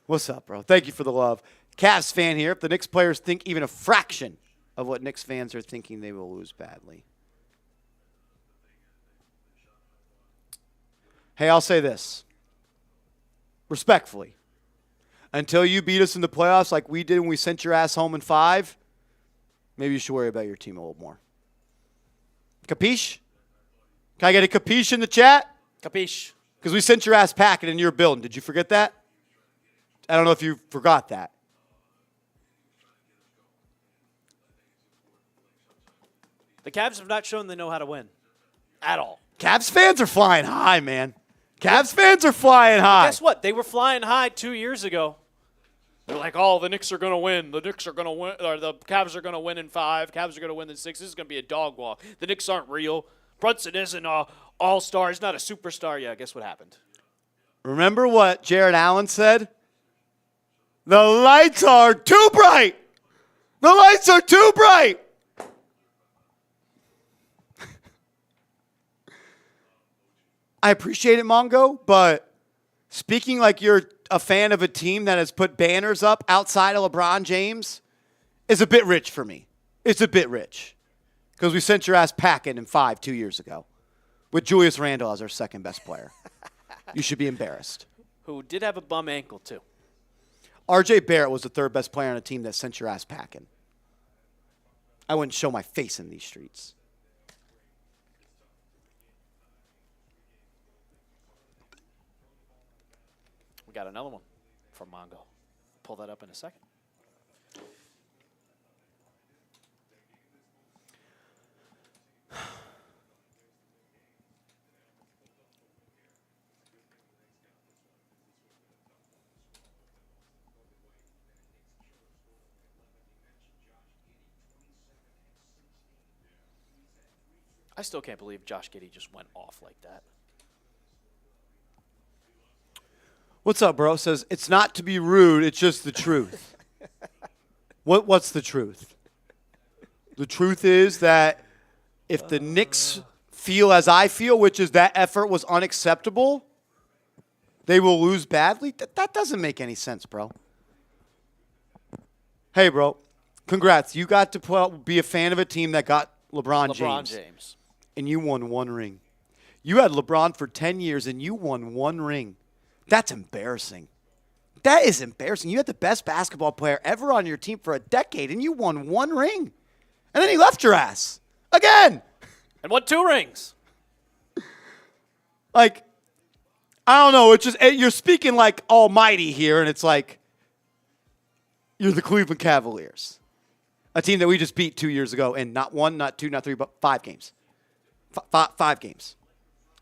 What's up, bro? Thank you for the love. Cavs fan here. If the Knicks players think even a fraction of what Knicks fans are thinking, they will lose badly. Hey, I'll say this. Respectfully. Until you beat us in the playoffs like we did when we sent your ass home in 5, maybe you should worry about your team a little more. Capiche? Can I get a capiche in the chat? Capiche. Because we sent your ass packing in your building. Did you forget that? I don't know if you forgot that. The Cavs have not shown they know how to win at all. Cavs fans are flying high, man. Cavs fans are flying high. Guess what? They were flying high 2 years ago. They're like, oh, the Knicks are going to win. The Knicks are going to win. Or the Cavs are going to win in 5. Cavs are going to win in 6. This is going to be a dog walk. The Knicks aren't real. Brunson isn't an all-star. He's not a superstar. Yeah, guess what happened? Remember what Jared Allen said? The lights are too bright. The lights are too bright. I appreciate it, Mongo, but speaking like you're a fan of a team that has put banners up outside of LeBron James is a bit rich for me. It's a bit rich because we sent your ass packing in 5 2 years ago with Julius Randle as our second best player. You should be embarrassed. Who did have a bum ankle, too. R.J. Barrett was the third best player on a team that sent your ass packing. I wouldn't show my face in these streets. We got another one from Mongo. Pull that up in a second. I still can't believe Josh Giddey just went off like that. What's up, bro? Says, it's not to be rude, it's just the truth. What's the truth? The truth is that if the Knicks feel as I feel, which is that effort was unacceptable, they will lose badly. That doesn't make any sense, bro. Hey, bro, congrats. You got to be a fan of a team that got LeBron James. And you won 1 ring. You had LeBron for 10 years, and you won 1 ring. That's embarrassing. That is embarrassing. You had the best basketball player ever on your team for a decade, and you won 1 ring. And then he left your ass. Again. And won 2 rings. Like, I don't know. It's just you're speaking like almighty here, and it's like you're the Cleveland Cavaliers, a team that we just beat 2 years ago in not 1, not 2, not 3, but 5 games. 5 games.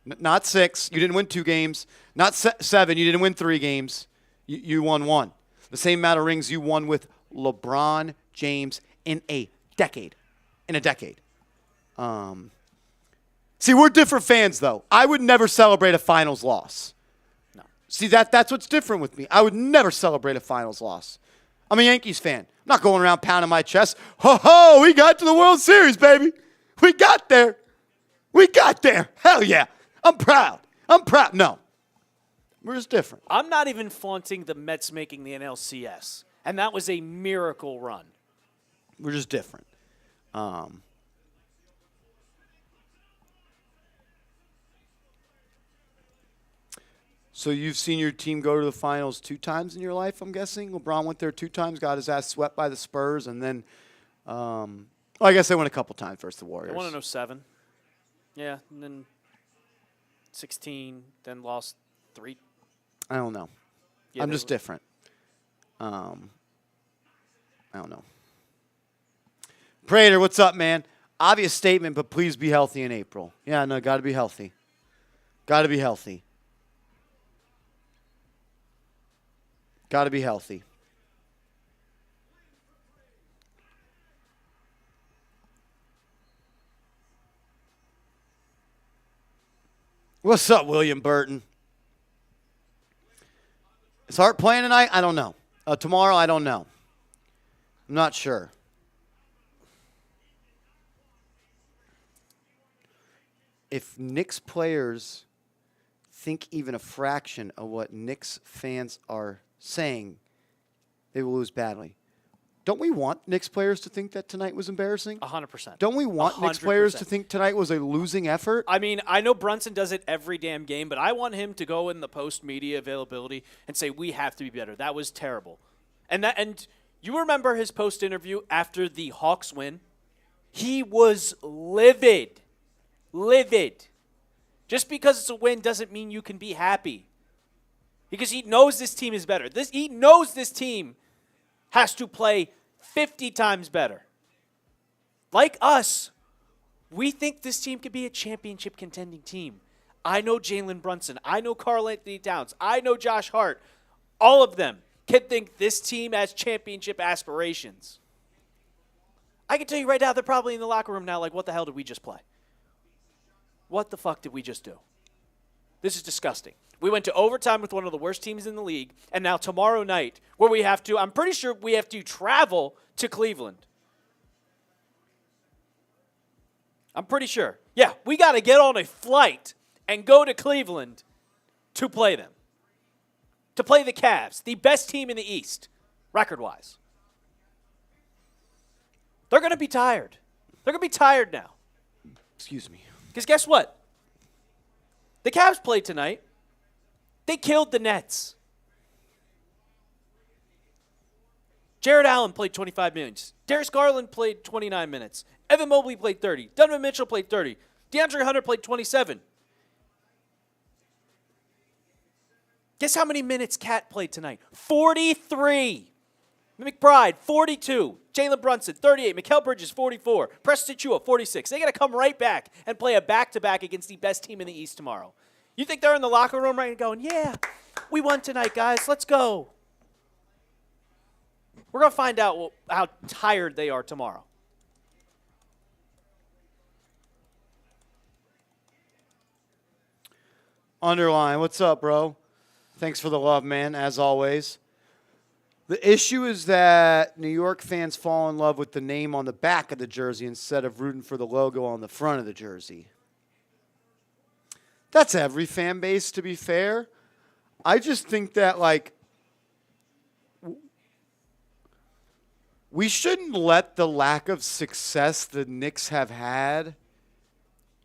Not 6. You didn't win 2 games. Not 7. You didn't win 3 games. You won 1. The same amount of rings you won with LeBron James in a decade. See, we're different fans, though. I would never celebrate a finals loss. No. See, that's what's different with me. I would never celebrate a finals loss. I'm a Yankees fan. I'm not going around pounding my chest. Ho, we got to the World Series, baby. We got there. Hell yeah. I'm proud. No. We're just different. I'm not even flaunting the Mets making the NLCS. And that was a miracle run. We're just different. So you've seen your team go to the finals 2 times in your life, I'm guessing? LeBron went there 2 times, got his ass swept by the Spurs, and then I guess they went a couple times versus the Warriors. They won in 07. Yeah, and then 16, then lost 3. I don't know. Yeah, I'm just different. I don't know. Prater, what's up, man? Obvious statement, but please be healthy in April. Yeah, no, got to be healthy. Got to be healthy. Got to be healthy. What's up, William Burton? Is Hart playing tonight? I don't know. Tomorrow, I don't know. I'm not sure. If Knicks players think even a fraction of what Knicks fans are saying, they will lose badly. Don't we want Knicks players to think that tonight was embarrassing? 100%. Don't we want 100%. Knicks players to think tonight was a losing effort? I mean, I know Brunson does it every damn game, but I want him to go in the post-media availability and say, we have to be better. That was terrible. And you remember his post-interview after the Hawks win? He was livid. Livid. Just because it's a win doesn't mean you can be happy. Because he knows this team is better. He knows this team has to play 50 times better. Like us, we think this team could be a championship contending team. I know Jalen Brunson. I know Karl Anthony Towns. I know Josh Hart. All of them can think this team has championship aspirations. I can tell you right now, they're probably in the locker room now like, what the hell did we just play? What the fuck did we just do? This is disgusting. We went to overtime with one of the worst teams in the league, and now tomorrow night, where we have to, I'm pretty sure we have to travel to Cleveland. I'm pretty sure. Yeah, we got to get on a flight and go to Cleveland to play them. To play the Cavs, the best team in the East, record-wise. They're going to be tired. They're going to be tired now. Excuse me. Because guess what? The Cavs played tonight. They killed the Nets. Jared Allen played 25 minutes. Darius Garland played 29 minutes. Evan Mobley played 30. Donovan Mitchell played 30. DeAndre Hunter played 27. Guess how many minutes Cat played tonight? 43. McBride, 42. Jalen Brunson, 38. Mikal Bridges, 44. Preston Chua, 46. They got to come right back and play a back-to-back against the best team in the East tomorrow. You think they're in the locker room right now going, yeah, we won tonight, guys. Let's go. We're going to find out how tired they are tomorrow. Underline, what's up, bro? Thanks for the love, man, as always. The issue is that New York fans fall in love with the name on the back of the jersey instead of rooting for the logo on the front of the jersey. That's every fan base, to be fair. I just think that, like, we shouldn't let the lack of success the Knicks have had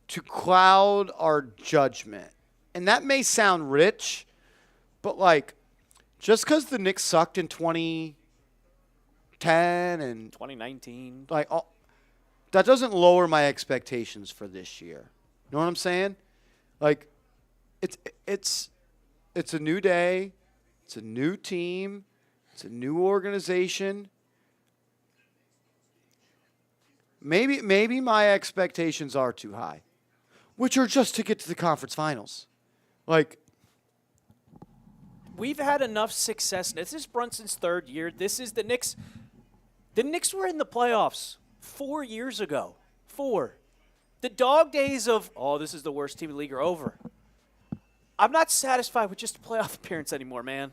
to cloud our judgment. And that may sound rich, but, like, just because the Knicks sucked in 2010 and 2019, like, that doesn't lower my expectations for this year. You know what I'm saying? Like, it's a new day, it's a new team, it's a new organization. Maybe my expectations are too high, which are just to get to the conference finals. Like, we've had enough success. This is Brunson's third year. This is the Knicks. The Knicks were in the playoffs 4 years ago. 4. The dog days of, oh, this is the worst team in the league are over. I'm not satisfied with just a playoff appearance anymore, man.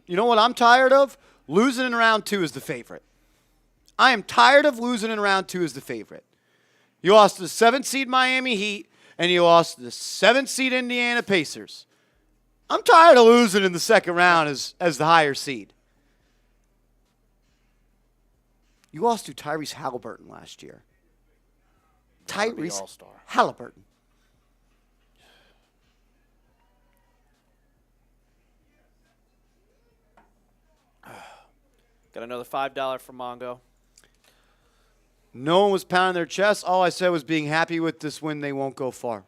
You know what I'm tired of? Losing in round 2 as the favorite. I am tired of losing in round 2 as the favorite. You lost to the 7th seed Miami Heat, and you lost to the 7th seed Indiana Pacers. I'm tired of losing in the second round as the higher seed. You lost to Tyrese Halliburton last year. Tyrese All-star. Halliburton. Got another $5 from Mongo. No one was pounding their chest. All I said was being happy with this win. They won't go far.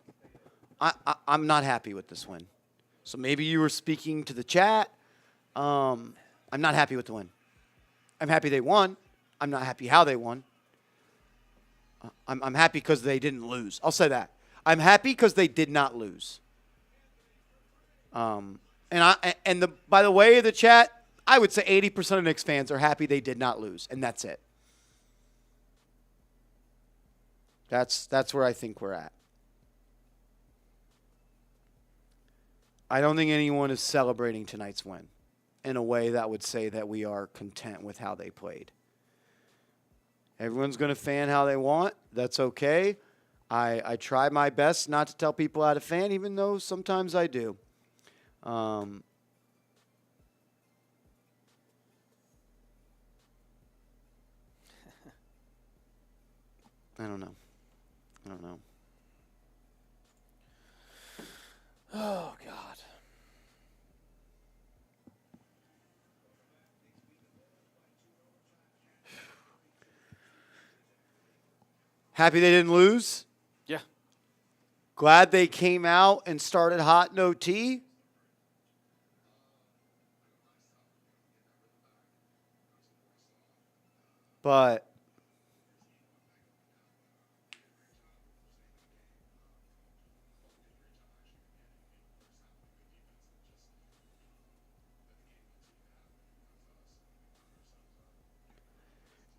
I'm not happy with this win. So maybe you were speaking to the chat. I'm not happy with the win. I'm happy they won. I'm not happy how they won. I'm happy because they didn't lose. I'll say that. I'm happy because they did not lose. By the way of the chat, I would say 80% of Knicks fans are happy they did not lose, and that's it. That's where I think we're at. I don't think anyone is celebrating tonight's win in a way that would say that we are content with how they played. Everyone's going to fan how they want. That's okay. I try my best not to tell people how to fan, even though sometimes I do. I don't know. Oh, God. Happy they didn't lose? Yeah. Glad they came out and started hot in OT. But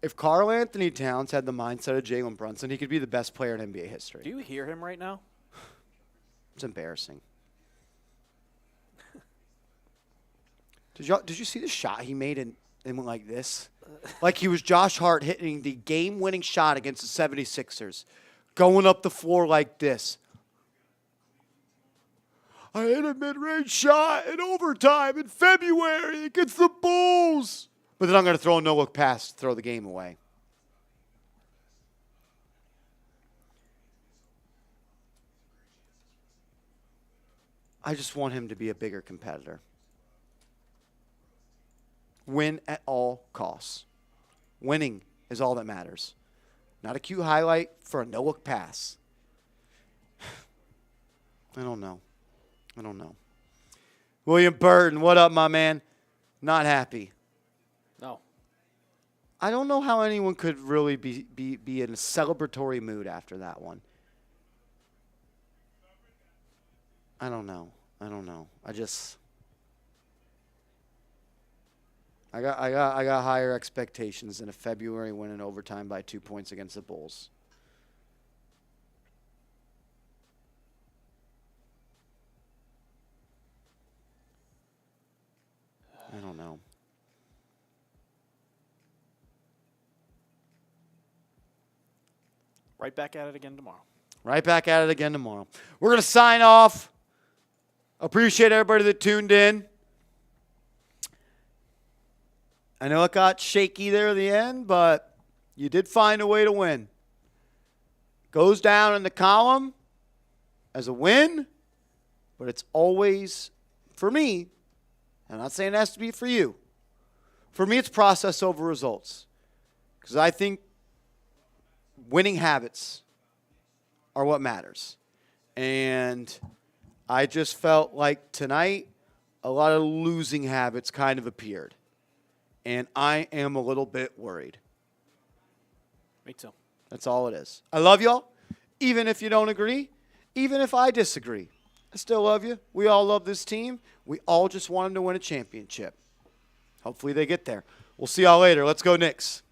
if Karl Anthony Towns had the mindset of Jalen Brunson, he could be the best player in NBA history. Do you hear him right now? It's embarrassing. Did you see the shot he made and went like this? Like he was Josh Hart hitting the game-winning shot against the 76ers. Going up the floor like this. I hit a mid-range shot in overtime in February against the Bulls. But then I'm going to throw a no-look pass to throw the game away. I just want him to be a bigger competitor. Win at all costs. Winning is all that matters. Not a cute highlight for a no-look pass. I don't know. William Burton, what up, my man? Not happy. No. I don't know how anyone could really be in a celebratory mood after that one. I don't know. I got higher expectations than a February win in overtime by 2 points against the Bulls. I don't know. Right back at it again tomorrow. We're going to sign off. Appreciate everybody that tuned in. I know it got shaky there at the end, but you did find a way to win. Goes down in the column as a win, but it's always, for me, I'm not saying it has to be for you. For me, it's process over results. Because I think winning habits are what matters. And I just felt like tonight a lot of losing habits kind of appeared. And I am a little bit worried. Me too. That's all it is. I love y'all. Even if you don't agree, even if I disagree, I still love you. We all love this team. We all just want them to win a championship. Hopefully they get there. We'll see y'all later. Let's go Knicks.